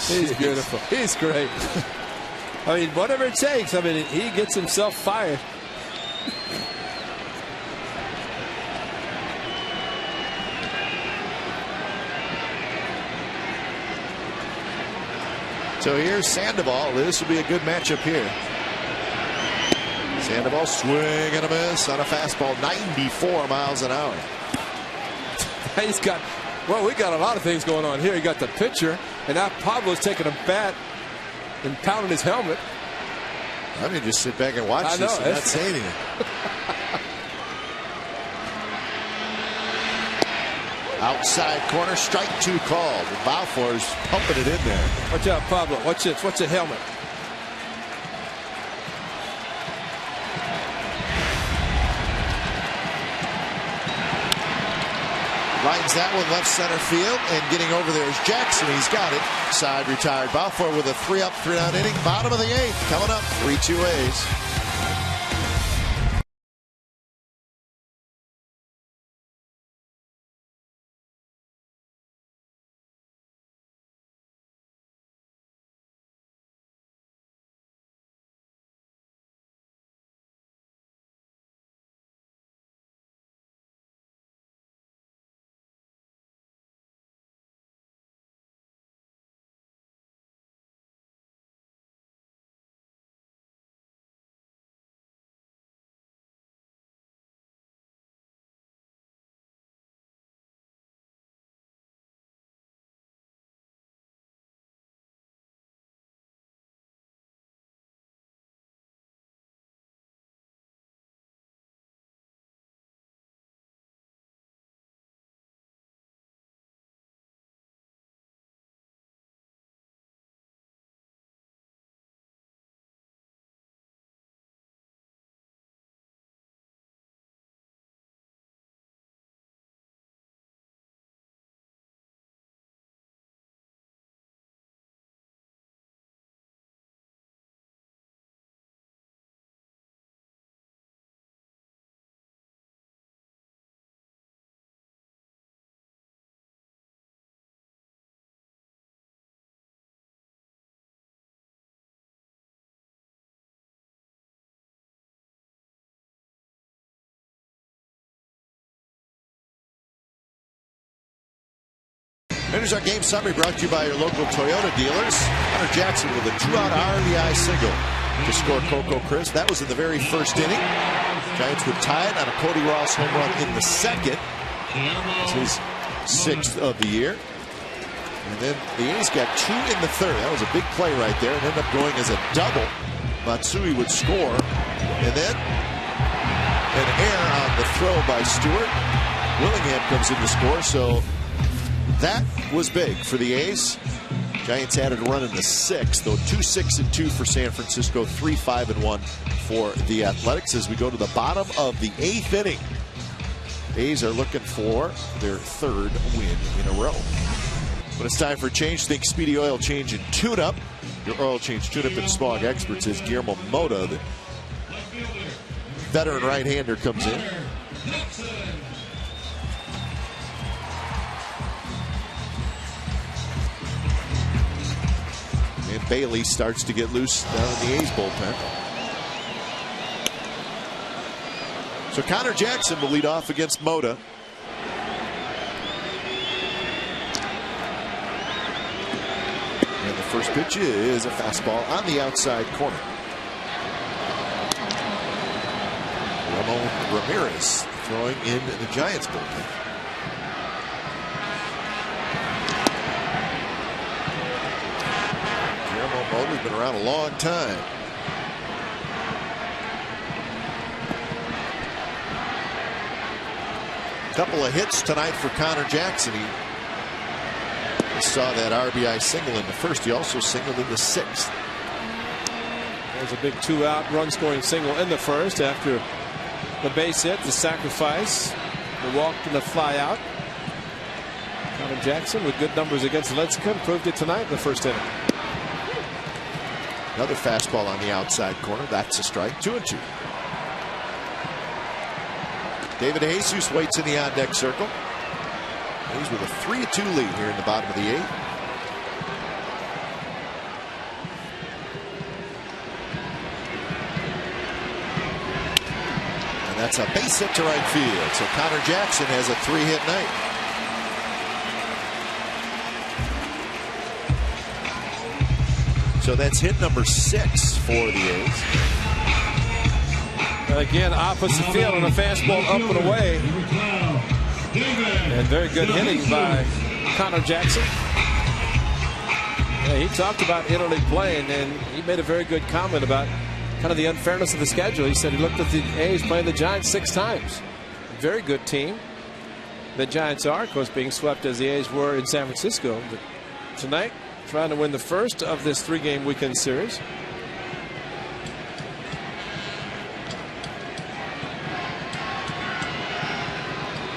He's beautiful. He's great. I mean, whatever it takes. I mean, he gets himself fired. So here's Sandoval. This will be a good matchup here. Sandoval swing and a miss on a fastball, 94 miles an hour. He's got, well, we got a lot of things going on here. You got the pitcher, and now Pablo's taking a bat and pounding his helmet. I'm going to just sit back and watch this and not say anything. Outside corner, strike 2 called. Balfour's pumping it in there. Watch out, Pablo. Watch this. Watch the helmet. Lines that one left center field, and getting over there is Jackson. He's got it. Side retired. Balfour with a 3-up, 3-down inning. Bottom of the 8th. Coming up, 3-2 A's. Here's our game summary brought to you by your local Toyota dealers. Hunter Jackson with a 2-out RBI single to score Coco Crisp. That was in the very first inning. Giants would tie it on a Cody Ross home run in the second. It's his 6th of the year. And then the A's got 2 in the third. That was a big play right there. It ended up going as a double. Matsui would score. And then an error on the throw by Stewart. Willingham comes in to score. So that was big for the A's. Giants added a run in the 6th, though 2-6-2 for San Francisco, 3-5-1 for the Athletics as we go to the bottom of the 8th inning. A's are looking for their 3rd win in a row. When it's time for a change, think Speedy Oil Change and Tune-Up. Your oil change tune-up and smog experts is Guillermo Mota. The veteran right-hander comes in. And Bailey starts to get loose down in the A's bullpen. So Connor Jackson will lead off against Mota. And the first pitch is a fastball on the outside corner. Ramon Ramirez throwing in the Giants bullpen. Mota's been around a long time. Couple of hits tonight for Connor Jackson. He saw that RBI single in the first. He also singled in the 6th. There's a big 2-out run scoring single in the first after the base hit, the sacrifice, the walk, and the fly out. Connor Jackson with good numbers against Lincecum proved it tonight in the first inning. Another fastball on the outside corner. That's a strike. 2-2. David Jesus waits in the on-deck circle. He's with a 3-2 lead here in the bottom of the 8th. And that's a base hit to right field. So Connor Jackson has a 3-hit night. So that's hit number 6 for the A's. Again, opposite field on a fastball up and away. And very good hitting by Connor Jackson. Yeah, he talked about interleague play, and he made a very good comment about kind of the unfairness of the schedule. He said he looked at the A's playing the Giants 6 times. Very good team. The Giants are, of course, being swept as the A's were in San Francisco. But tonight, trying to win the first of this 3-game weekend series.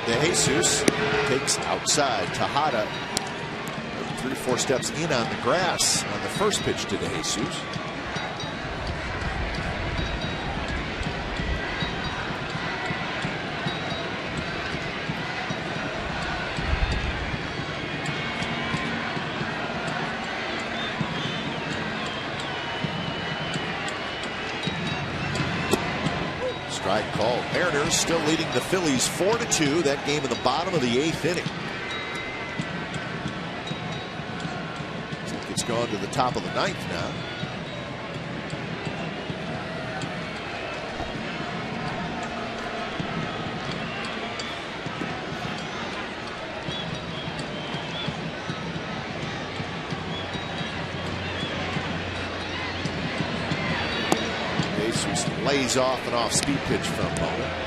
De Jesus takes outside. Tejada 3 or 4 steps in on the grass on the first pitch to De Jesus. Strike called. Mariners still leading the Phillies 4-2. That game in the bottom of the 8th inning. It's gone to the top of the 9th now. Jesus lays off an off-speed pitch from Mota.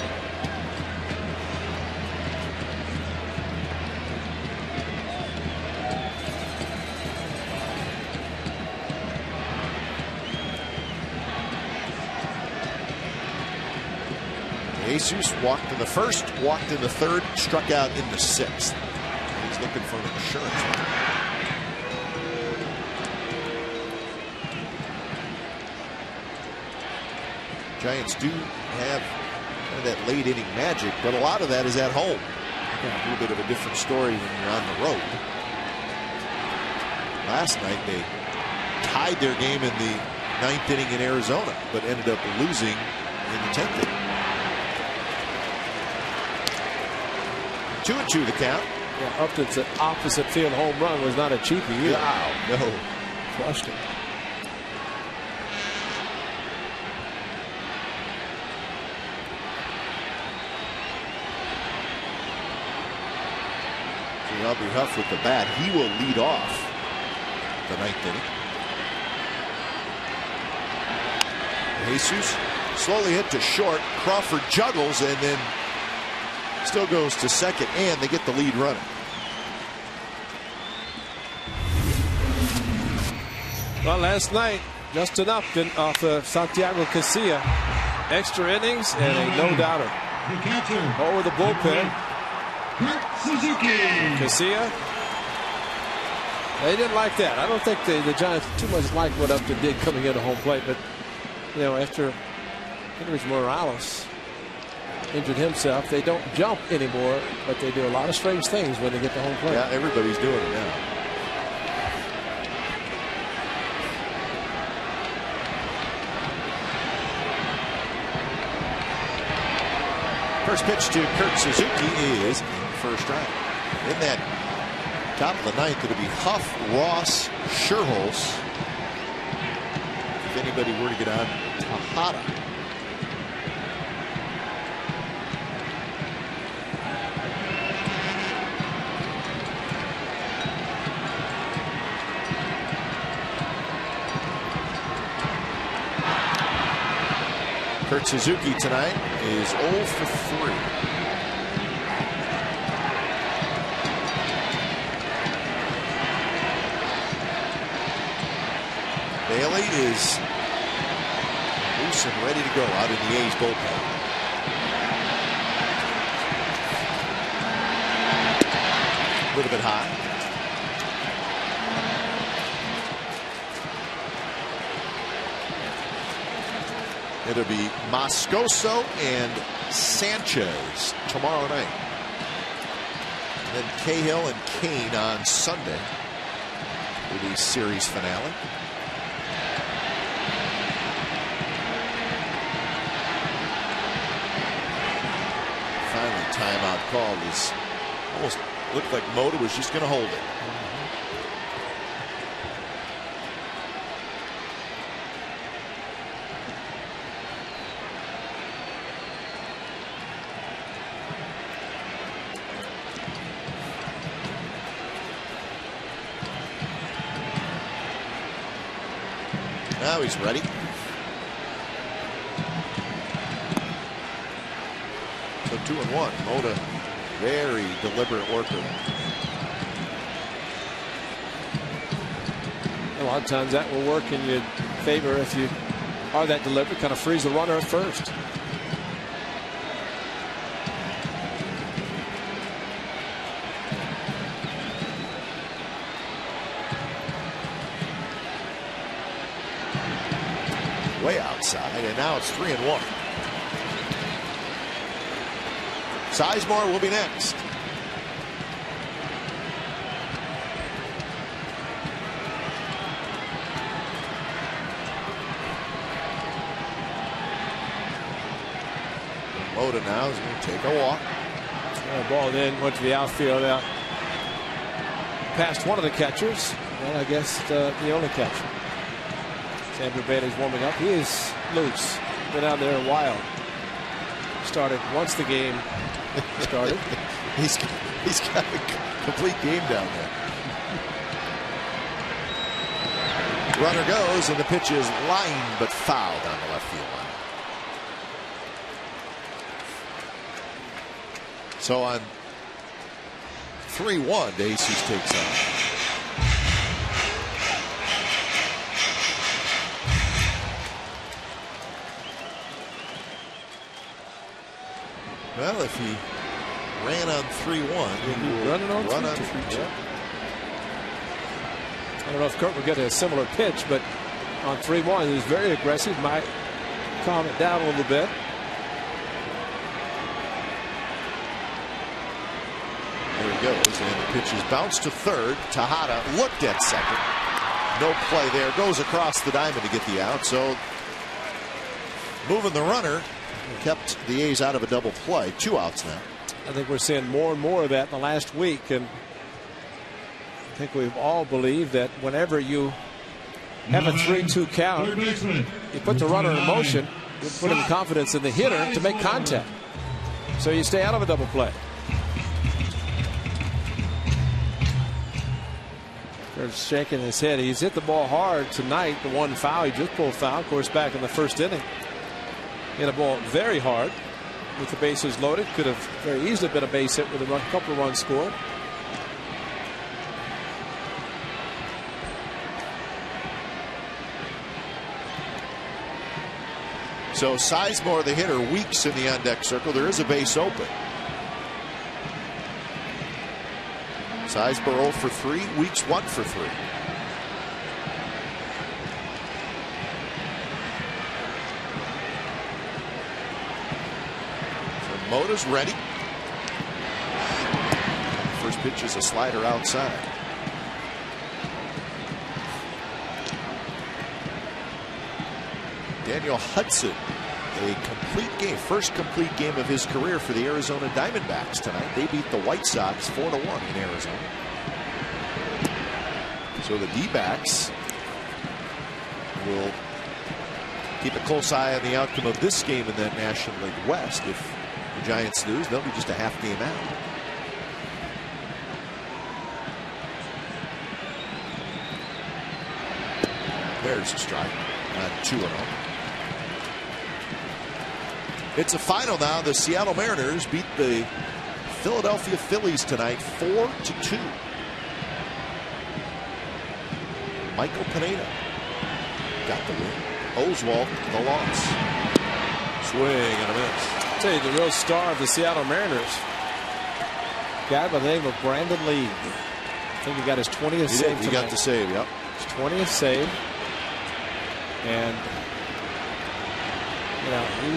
Jesus walked in the first, walked in the third, struck out in the 6th. He's looking for an insurance run. Giants do have kind of that late inning magic, but a lot of that is at home. A little bit of a different story when you're on the road. Last night they tied their game in the 9th inning in Arizona, but ended up losing in the 10th inning. 2-2 the count. Yeah, Upton's an opposite field home run was not a cheapie either. Wow, no. Crushed him. Aubrey Huff with the bat. He will lead off the 9th inning. Jesus slowly hit to short. Crawford juggles and then still goes to second, and they get the lead running. Well, last night, Justin Upton off of Santiago Casilla. Extra innings and a no-doubter. Over the bullpen. Casilla. They didn't like that. I don't think the Giants too much liked what Upton did coming into home plate, but you know, after Henry Morales injured himself, they don't jump anymore, but they do a lot of strange things when they get to home plate. Yeah, everybody's doing it now. First pitch to Kurt Suzuki is in first strike. In that top of the 9th, it'll be Huff, Ross, Scherholz. If anybody were to get on, Tejada. Kurt Suzuki tonight is 0 for 3. Bailey is loose and ready to go out in the A's bullpen. A little bit high. It'll be Moscoso and Sanchez tomorrow night. And then Cahill and Kane on Sunday for the series finale. Finally, timeout call. Was almost looked like Mota was just going to hold it. Now he's ready. So 2-1. Mota, very deliberate worker. A lot of times that will work in your favor if you are that deliberate, kind of freeze the runner at first. side, and now it's 3-1. Sizemore will be next. Moda now is going to take a walk. The ball then went to the outfield, out past one of the catchers, and I guess the only catcher. Andrew Bailey's warming up. He is loose. Been out there wild. Started once the game started. he's got a complete game down there. Runner goes, and the pitch is lined but fouled on the left field line. So on 3-1, DeJesus takes on. Well, if he ran on 3-1, he will run on 3-2. Yeah. I don't know if Kurt will get a similar pitch, but on 3-1, he was very aggressive. Might calm it down a little bit. There he goes, and the pitch is bounced to third. Tejada looked at second. No play there. Goes across the diamond to get the out. So moving the runner kept the A's out of a double play. 2 outs now. I think we're seeing more and more of that in the last week, and I think we've all believed that whenever you have a 3-2 count, you put the runner in motion, you put in confidence in the hitter to make contact. So you stay out of a double play. They're shaking his head. He's hit the ball hard tonight. The one foul, he just pulled foul, of course, back in the first inning. Hit a ball very hard with the bases loaded. Could have very easily been a base hit with a couple of runs scored. So Sizemore, the hitter, Weeks in the on-deck circle. There is a base open. Sizemore 0 for 3, Weeks 1 for 3. So Moda's ready. First pitch is a slider outside. Daniel Hudson, a complete game, first complete game of his career for the Arizona Diamondbacks tonight. They beat the White Sox 4-1 in Arizona. So the D-backs will keep a close eye on the outcome of this game in that National League West. If the Giants lose, they'll be just a half game out. There's a strike on 2-0. It's a final now. The Seattle Mariners beat the Philadelphia Phillies tonight 4-2. Michael Pineda got the win. Oswalt the loss. Swing and a miss. I'll tell you, the real star of the Seattle Mariners, guy by the name of Brandon Lee. I think he got his 20th save. He got the save, yep. His 20th save. And you know, he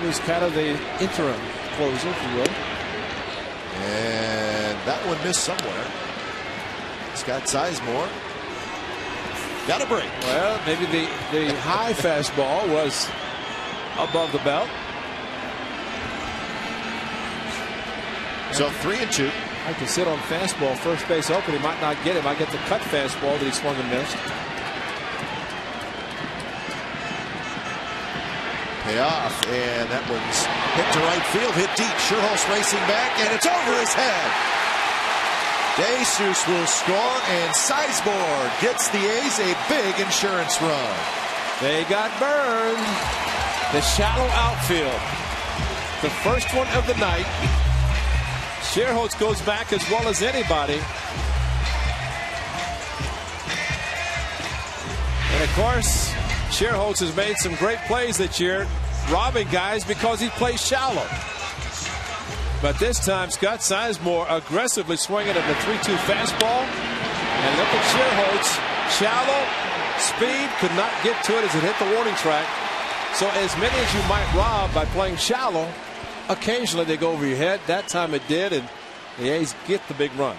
was kind of the interim closer, if you will. And that one missed somewhere. Scott Sizemore got a break. Well, maybe the high fastball was above the belt. So 3-2. I can sit on fastball, first base open. He might not get it. Might get the cut fastball that he swung and missed. Payoff, and that one's hit to right field, hit deep. Scherholz racing back, and it's over his head. DeJesus will score, and Sizemore gets the A's a big insurance run. They got burned. The shallow outfield. The first one of the night. Scherholz goes back as well as anybody. And of course, Scherholz has made some great plays this year, robbing guys because he plays shallow. But this time, Scott Sizemore aggressively swinging at the 3-2 fastball. And look at Scherholz, shallow, speed, could not get to it as it hit the warning track. So as many as you might rob by playing shallow, occasionally they go over your head. That time it did, and the A's get the big run.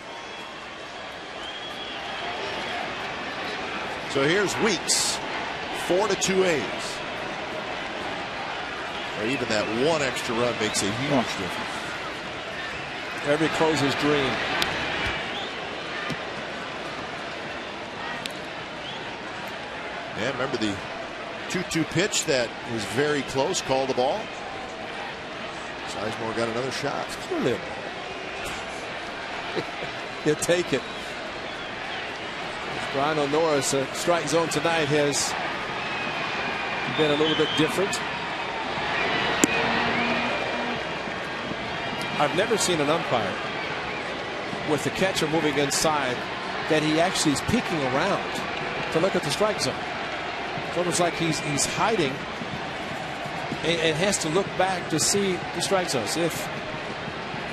So here's Weeks, 4-2 A's. Or even that one extra run makes a huge difference. Every closer's dream. Yeah, remember the 2-2 pitch that was very close, called the ball. Sizemore got another shot. He'll take it. Brian O'Norris, strike zone tonight has been a little bit different. I've never seen an umpire with the catcher moving inside that he actually is peeking around to look at the strike zone. It's almost like he's hiding and has to look back to see the strike zone. See if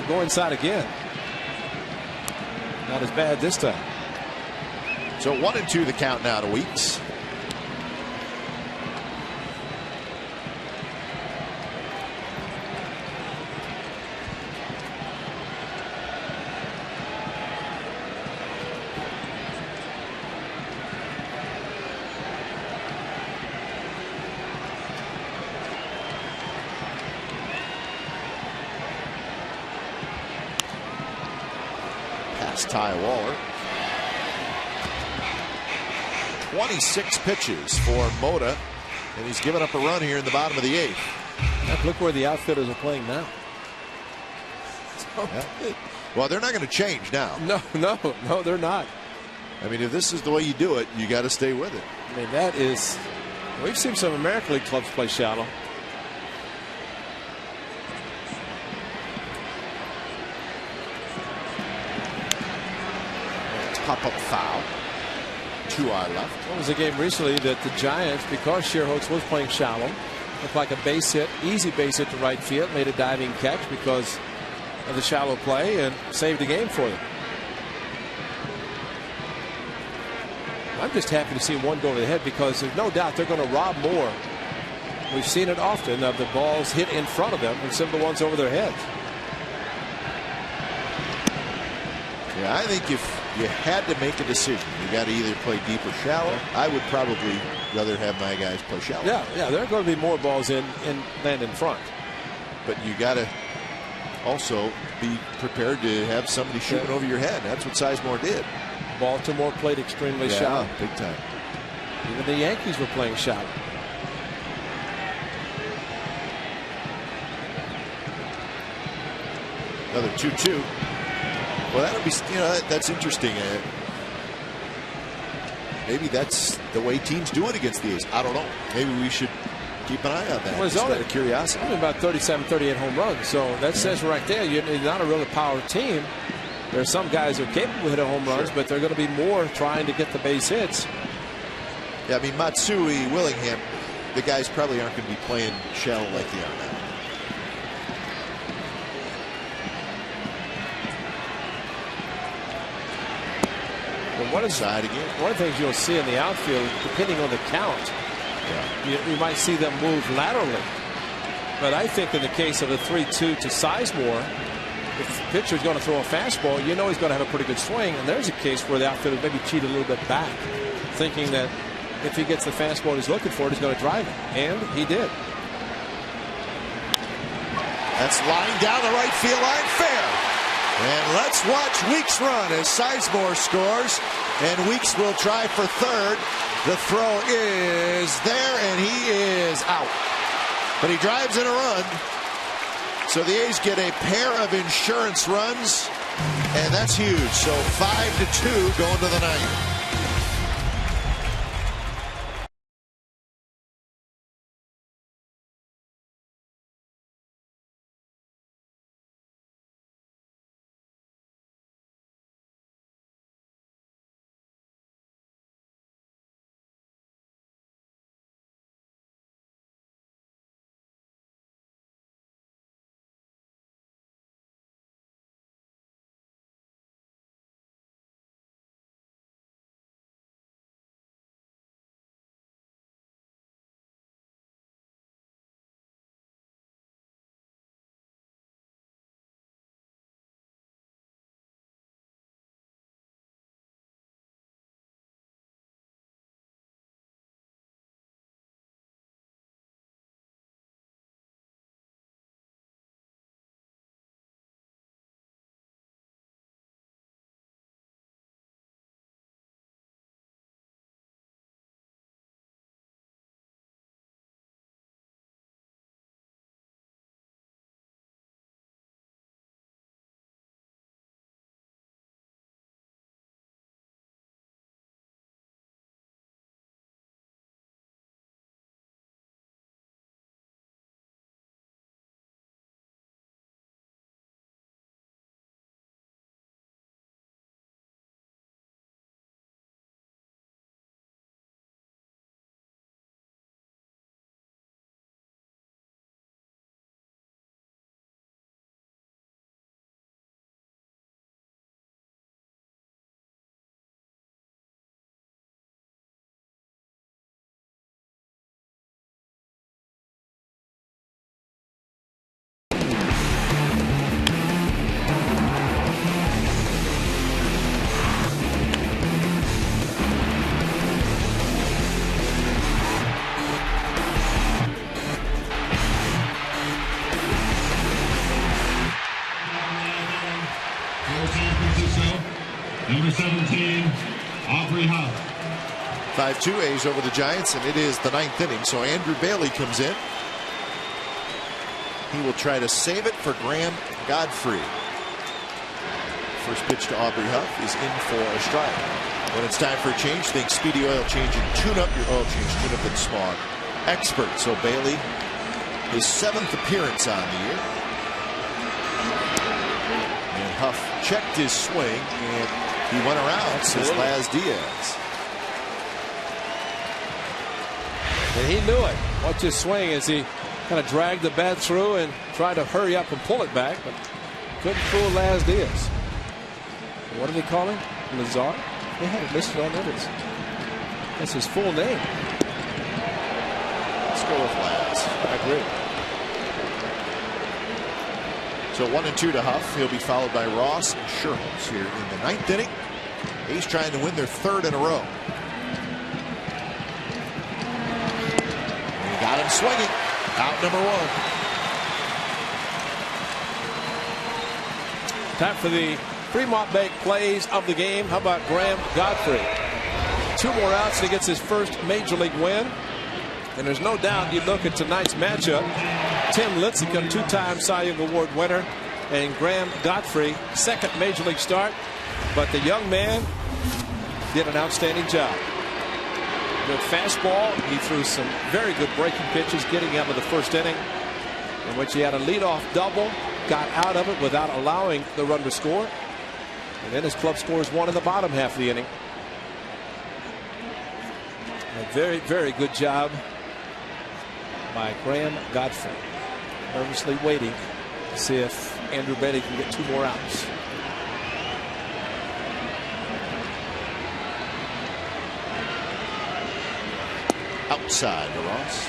go inside again. Not as bad this time. So 1-2 the count now to Weeks. Past Ty Waller. 26 pitches for Mota, and he's given up a run here in the bottom of the 8th. Look where the outfielders are playing now. Yeah. Well, they're not going to change now. No, they're not. I mean, if this is the way you do it, you got to stay with it. I mean, that is. We've seen some American League clubs play shallow. Pop-up foul. 2-eye left. What was a game recently that the Giants, because Sherholtz was playing shallow, looked like a base hit, easy base hit to right field, made a diving catch because of the shallow play and saved the game for them. I'm just happy to see one go to the head because there's no doubt they're going to rob more. We've seen it often of the balls hit in front of them instead of the ones over their heads. Yeah, I think if you had to make a decision, you got to either play deep or shallow. I would probably rather have my guys play shallow. Yeah, there are going to be more balls in land in front. But you got to also be prepared to have somebody shooting over your head. That's what Sizemore did. Baltimore played extremely shallow. Big time. Even the Yankees were playing shallow. Another 2-2. Well, that'll be, that's interesting. Maybe that's the way teams do it against the A's. I don't know. Maybe we should keep an eye on that. Well, just out of curiosity. Only about 37, 38 home runs. So that says right there, you're not a really power team. There are some guys who are capable of hitting home runs, but they're going to be more trying to get the base hits. Yeah, I mean, Matsui, Willingham, the guys probably aren't going to be playing shallow like they are now. One of the things you'll see in the outfield, depending on the count, you might see them move laterally. But I think in the case of a 3-2 to Sizemore, if the pitcher's going to throw a fastball, he's going to have a pretty good swing. And there's a case where the outfielder maybe cheat a little bit back, thinking that if he gets the fastball he's looking for, he's going to drive it. And he did. That's line down the right field line, fair. And let's watch Weeks run as Sizemore scores. And Weeks will try for third. The throw is there, and he is out. But he drives in a run. So the A's get a pair of insurance runs, and that's huge. So 5-2 going to the ninth. 17, Aubrey Huff. 5-2 A's over the Giants, and it is the 9th inning. So Andrew Bailey comes in. He will try to save it for Graham Godfrey. First pitch to Aubrey Huff is in for a strike. When it's time for a change, think Speedy Oil Change and tune up your oil change. Tune up and smog expert. So Bailey, his 7th appearance on the year. And Huff checked his swing, and he went around, says Laz Diaz. And he knew it. Watch his swing as he kind of dragged the bat through and tried to hurry up and pull it back, but couldn't fool Laz Diaz. What do they call him? Lazar? They had it listed on it. That's his full name. Let's go with Laz. I agree. So 1-2 to Huff. He'll be followed by Ross and Sherholz here in the 9th inning. A's trying to win their 3rd in a row. And he got him swinging. Out number 1. Time for the Fremont Bank plays of the game. How about Graham Godfrey? 2 more outs and he gets his first major league win. And there's no doubt you look at tonight's matchup. Tim Lincecum, 2-time Cy Young Award winner, and Graham Godfrey, 2nd major league start. But the young man did an outstanding job. Good fastball. He threw some very good breaking pitches getting out of the 1st inning, in which he had a leadoff double, got out of it without allowing the run to score. And then his club scores 1 in the bottom half of the inning. A very, very good job by Graham Godfrey. Nervously waiting to see if Andrew Bailey can get 2 more outs. Outside to Ross.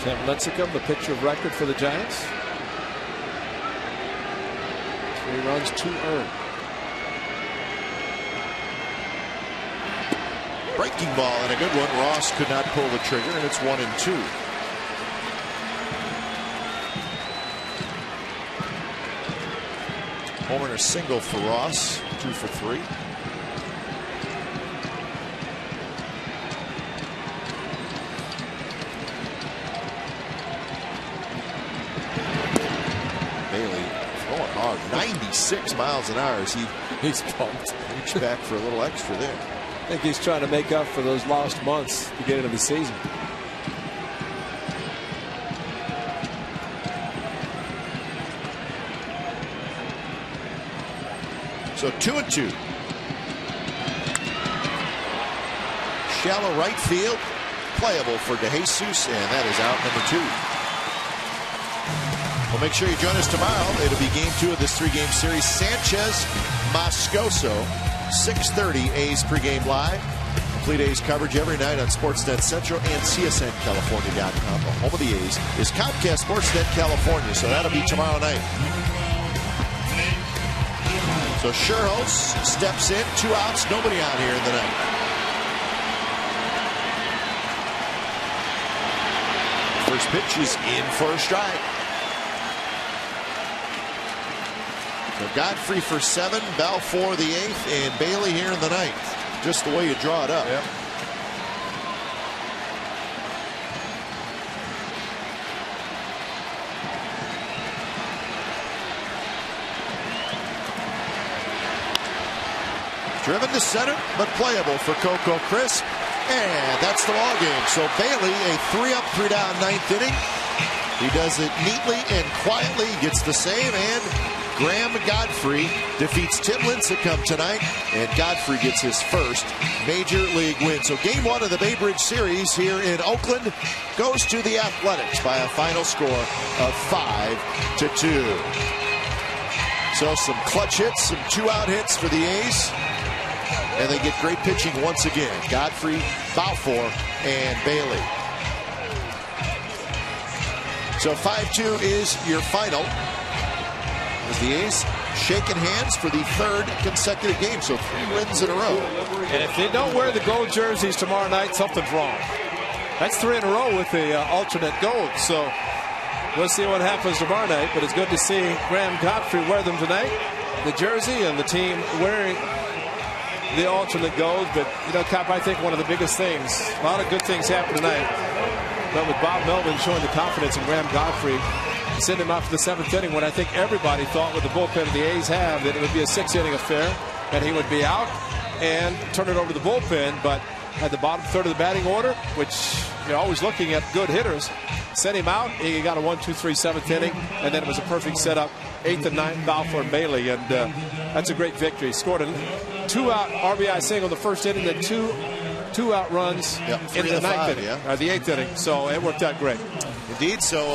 Tim Lincecum, the pitcher of record for the Giants. 3 runs, 2 earned. Breaking ball and a good one. Ross could not pull the trigger, and it's 1-2. Homer and a single for Ross. 2 for 3. Bailey throwing hard. 96 miles an hour as he's pumped. Reached back for a little extra there. I think he's trying to make up for those lost months beginning of the season. So 2-2. Shallow right field. Playable for DeJesus, and that is out number 2. Well, make sure you join us tomorrow. It'll be game 2 of this 3-game series. Sanchez Moscoso. 6:30 A's pregame live. Complete A's coverage every night on Sportsnet Central and CSNCalifornia.com. The home of the A's is Comcast Sportsnet California, so that'll be tomorrow night. So Sherholz steps in, 2 outs, nobody out here in the ninth. First pitch is in for a strike. So Godfrey for 7, Bell for the 8th, and Bailey here in the 9th. Just the way you draw it up. Yep. Driven to center, but playable for Coco Crisp. And that's the ball game. So Bailey, a 3-up, 3-down 9th inning. He does it neatly and quietly, gets the save, and Graham Godfrey defeats Tim Lincecum tonight, and Godfrey gets his first major league win. So game 1 of the Bay Bridge series here in Oakland goes to the Athletics by a final score of 5-2. So some clutch hits, some 2-out hits for the A's. And they get great pitching once again. Godfrey, Balfour, and Bailey. So 5-2 is your final. As the A's shaking hands for the 3rd consecutive game. So 3 wins in a row. And if they don't wear the gold jerseys tomorrow night, something's wrong. That's 3 in a row with the alternate gold. So we'll see what happens tomorrow night, but it's good to see Graham Godfrey wear them tonight, the jersey, and the team wearing the alternate gold. But, you know, Cop, I think one of the biggest things, a lot of good things happen tonight, but with Bob Melvin showing the confidence in Graham Godfrey, sending him out for the 7th inning when I think everybody thought with the bullpen the A's have that it would be a 6-inning affair, and he would be out and turn it over to the bullpen. But at the bottom third of the batting order, which you're always looking at good hitters, sent him out. He got a 1-2-3 7th inning, and then it was a perfect setup, 8th and 9th, Balfour and Bailey, and that's a great victory. He scored a 2-out RBI single in the first inning, then two out runs in the 9th inning, the 8th inning. So it worked out great. Indeed. So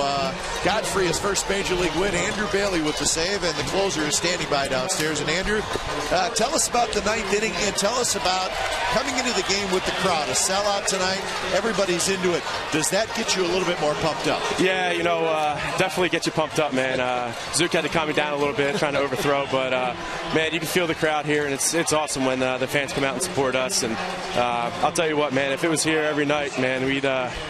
Godfrey, his first major league win. Andrew Bailey with the save, and the closer is standing by downstairs. And Andrew, tell us about the 9th inning, and tell us about coming into the game with the crowd. A sellout tonight. Everybody's into it. Does that get you a little bit more pumped up? Yeah, you know, definitely get you pumped up, man. Zook had to calm me down a little bit, trying to overthrow, but man, you can feel the crowd here, and it's awesome when the fans come out and support us. And I'll tell you what, man, if it was here every night, man,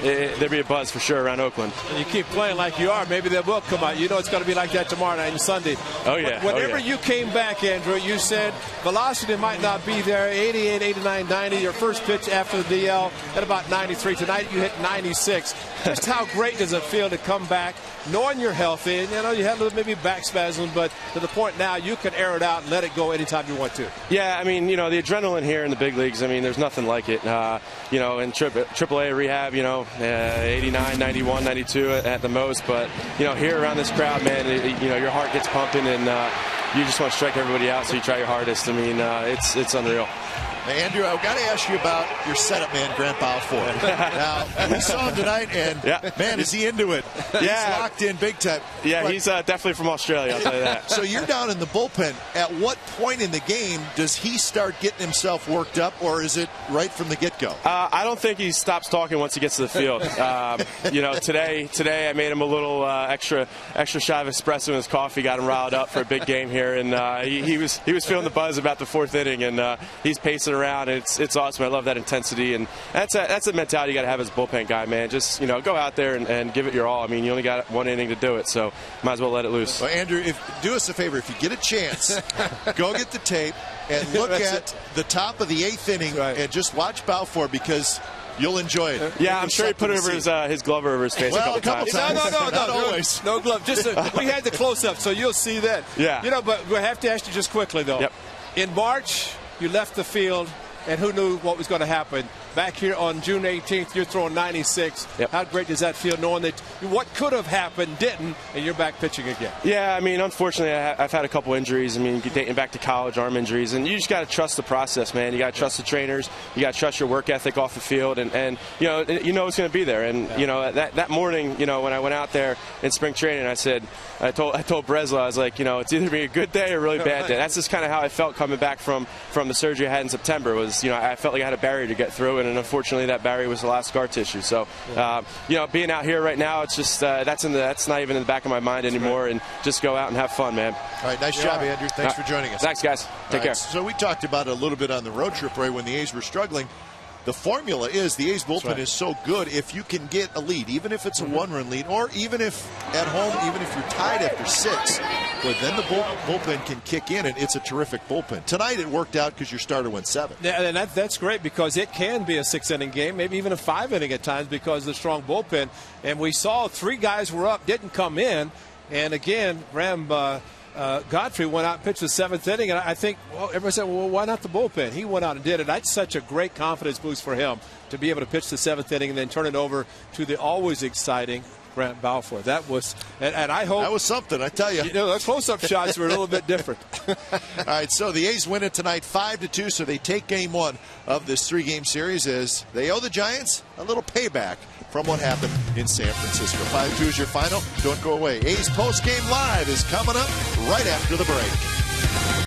there'd be a buzz for sure around Oakland. And you keep playing like you are, maybe they will come out. You know it's going to be like that tomorrow night and Sunday. Oh, yeah. Whenever you came back, Andrew, you said velocity might not be there, 88, 89, 90. Your first pitch after the DL at about 93. Tonight you hit 96. Just how great does it feel to come back, knowing you're healthy? And, you know, you had a little maybe back spasm, but to the point now you can air it out and let it go anytime you want to. Yeah, I mean, you know, the adrenaline here in the big leagues, I mean, there's nothing like it. You know, in AAA rehab, you know, 89, 91, 92 at the most. But, you know, here around this crowd, man, you know, your heart gets pumping, and you just want to strike everybody out, so you try your hardest. I mean, it's unreal. Andrew, I've got to ask you about your setup man, Grant Balfour. Now, we saw him tonight, and man, is he into it. He's locked in big time. Yeah, but he's definitely from Australia, I'll tell you that. So you're down in the bullpen. At what point in the game does he start getting himself worked up, or is it right from the get-go? I don't think he stops talking once he gets to the field. You know, today I made him a little extra shot of espresso in his coffee, got him riled up for a big game here, and he was feeling the buzz about the 4th inning, and he's pacing around. It's awesome. I love that intensity, and that's a mentality you got to have as a bullpen guy, man. Just, you know, go out there and give it your all. I mean, you only got 1 inning to do it, so might as well let it loose. Well, Andrew, do us a favor. If you get a chance, go get the tape and look at the top of the 8th inning and just watch Balfour, because you'll enjoy it. Yeah, I'm sure he put over his glove over his face a couple times. No, not always. No glove. Just we had the close-up, so you'll see that. Yeah. You know, but we have to ask you just quickly, though. Yep. In March, you left the field, and who knew what was going to happen? Back here on June 18th, you're throwing 96. Yep. How great does that feel, knowing that what could have happened didn't, and you're back pitching again? Yeah, I mean, unfortunately, I've had a couple injuries. I mean, dating back to college, arm injuries, and you just got to trust the process, man. You got to trust the trainers. You got to trust your work ethic off the field, and you know it's going to be there. And you know, that morning, you know, when I went out there in spring training, I told Bresla, I was like, you know, it's either be a good day or a really bad day. That's just kind of how I felt coming back from the surgery I had in September. Was, you know, I felt like I had a barrier to get through, and unfortunately that barrier was the last scar tissue. So, you know, being out here right now, it's just that's not even in the back of my mind anymore, and just go out and have fun, man. All right, nice job, Andrew. Thanks for joining us. Thanks, guys. Take care. So we talked about it a little bit on the road trip, Ray, when the A's were struggling. The formula is the A's bullpen is so good. If you can get a lead, even if it's a 1-run lead, or even if at home, even if you're tied after 6, well, then the bullpen can kick in, and it's a terrific bullpen. Tonight it worked out because your starter went 7. Yeah, and that's great, because it can be a 6-inning game, maybe even a 5-inning at times, because of the strong bullpen. And we saw 3 guys were up, didn't come in, and again, Godfrey went out and pitched the 7th inning, and I think, well, everybody said, well, why not the bullpen? He went out and did it. That's such a great confidence boost for him to be able to pitch the 7th inning and then turn it over to the always exciting Grant Balfour. That was, and I hope. That was something, I tell you. You know, the close-up shots were a little bit different. All right, so the A's win it tonight 5-2, so they take game 1 of this 3-game series as they owe the Giants a little payback from what happened in San Francisco. 5-2 is your final. Don't go away. A's Postgame Live is coming up right after the break.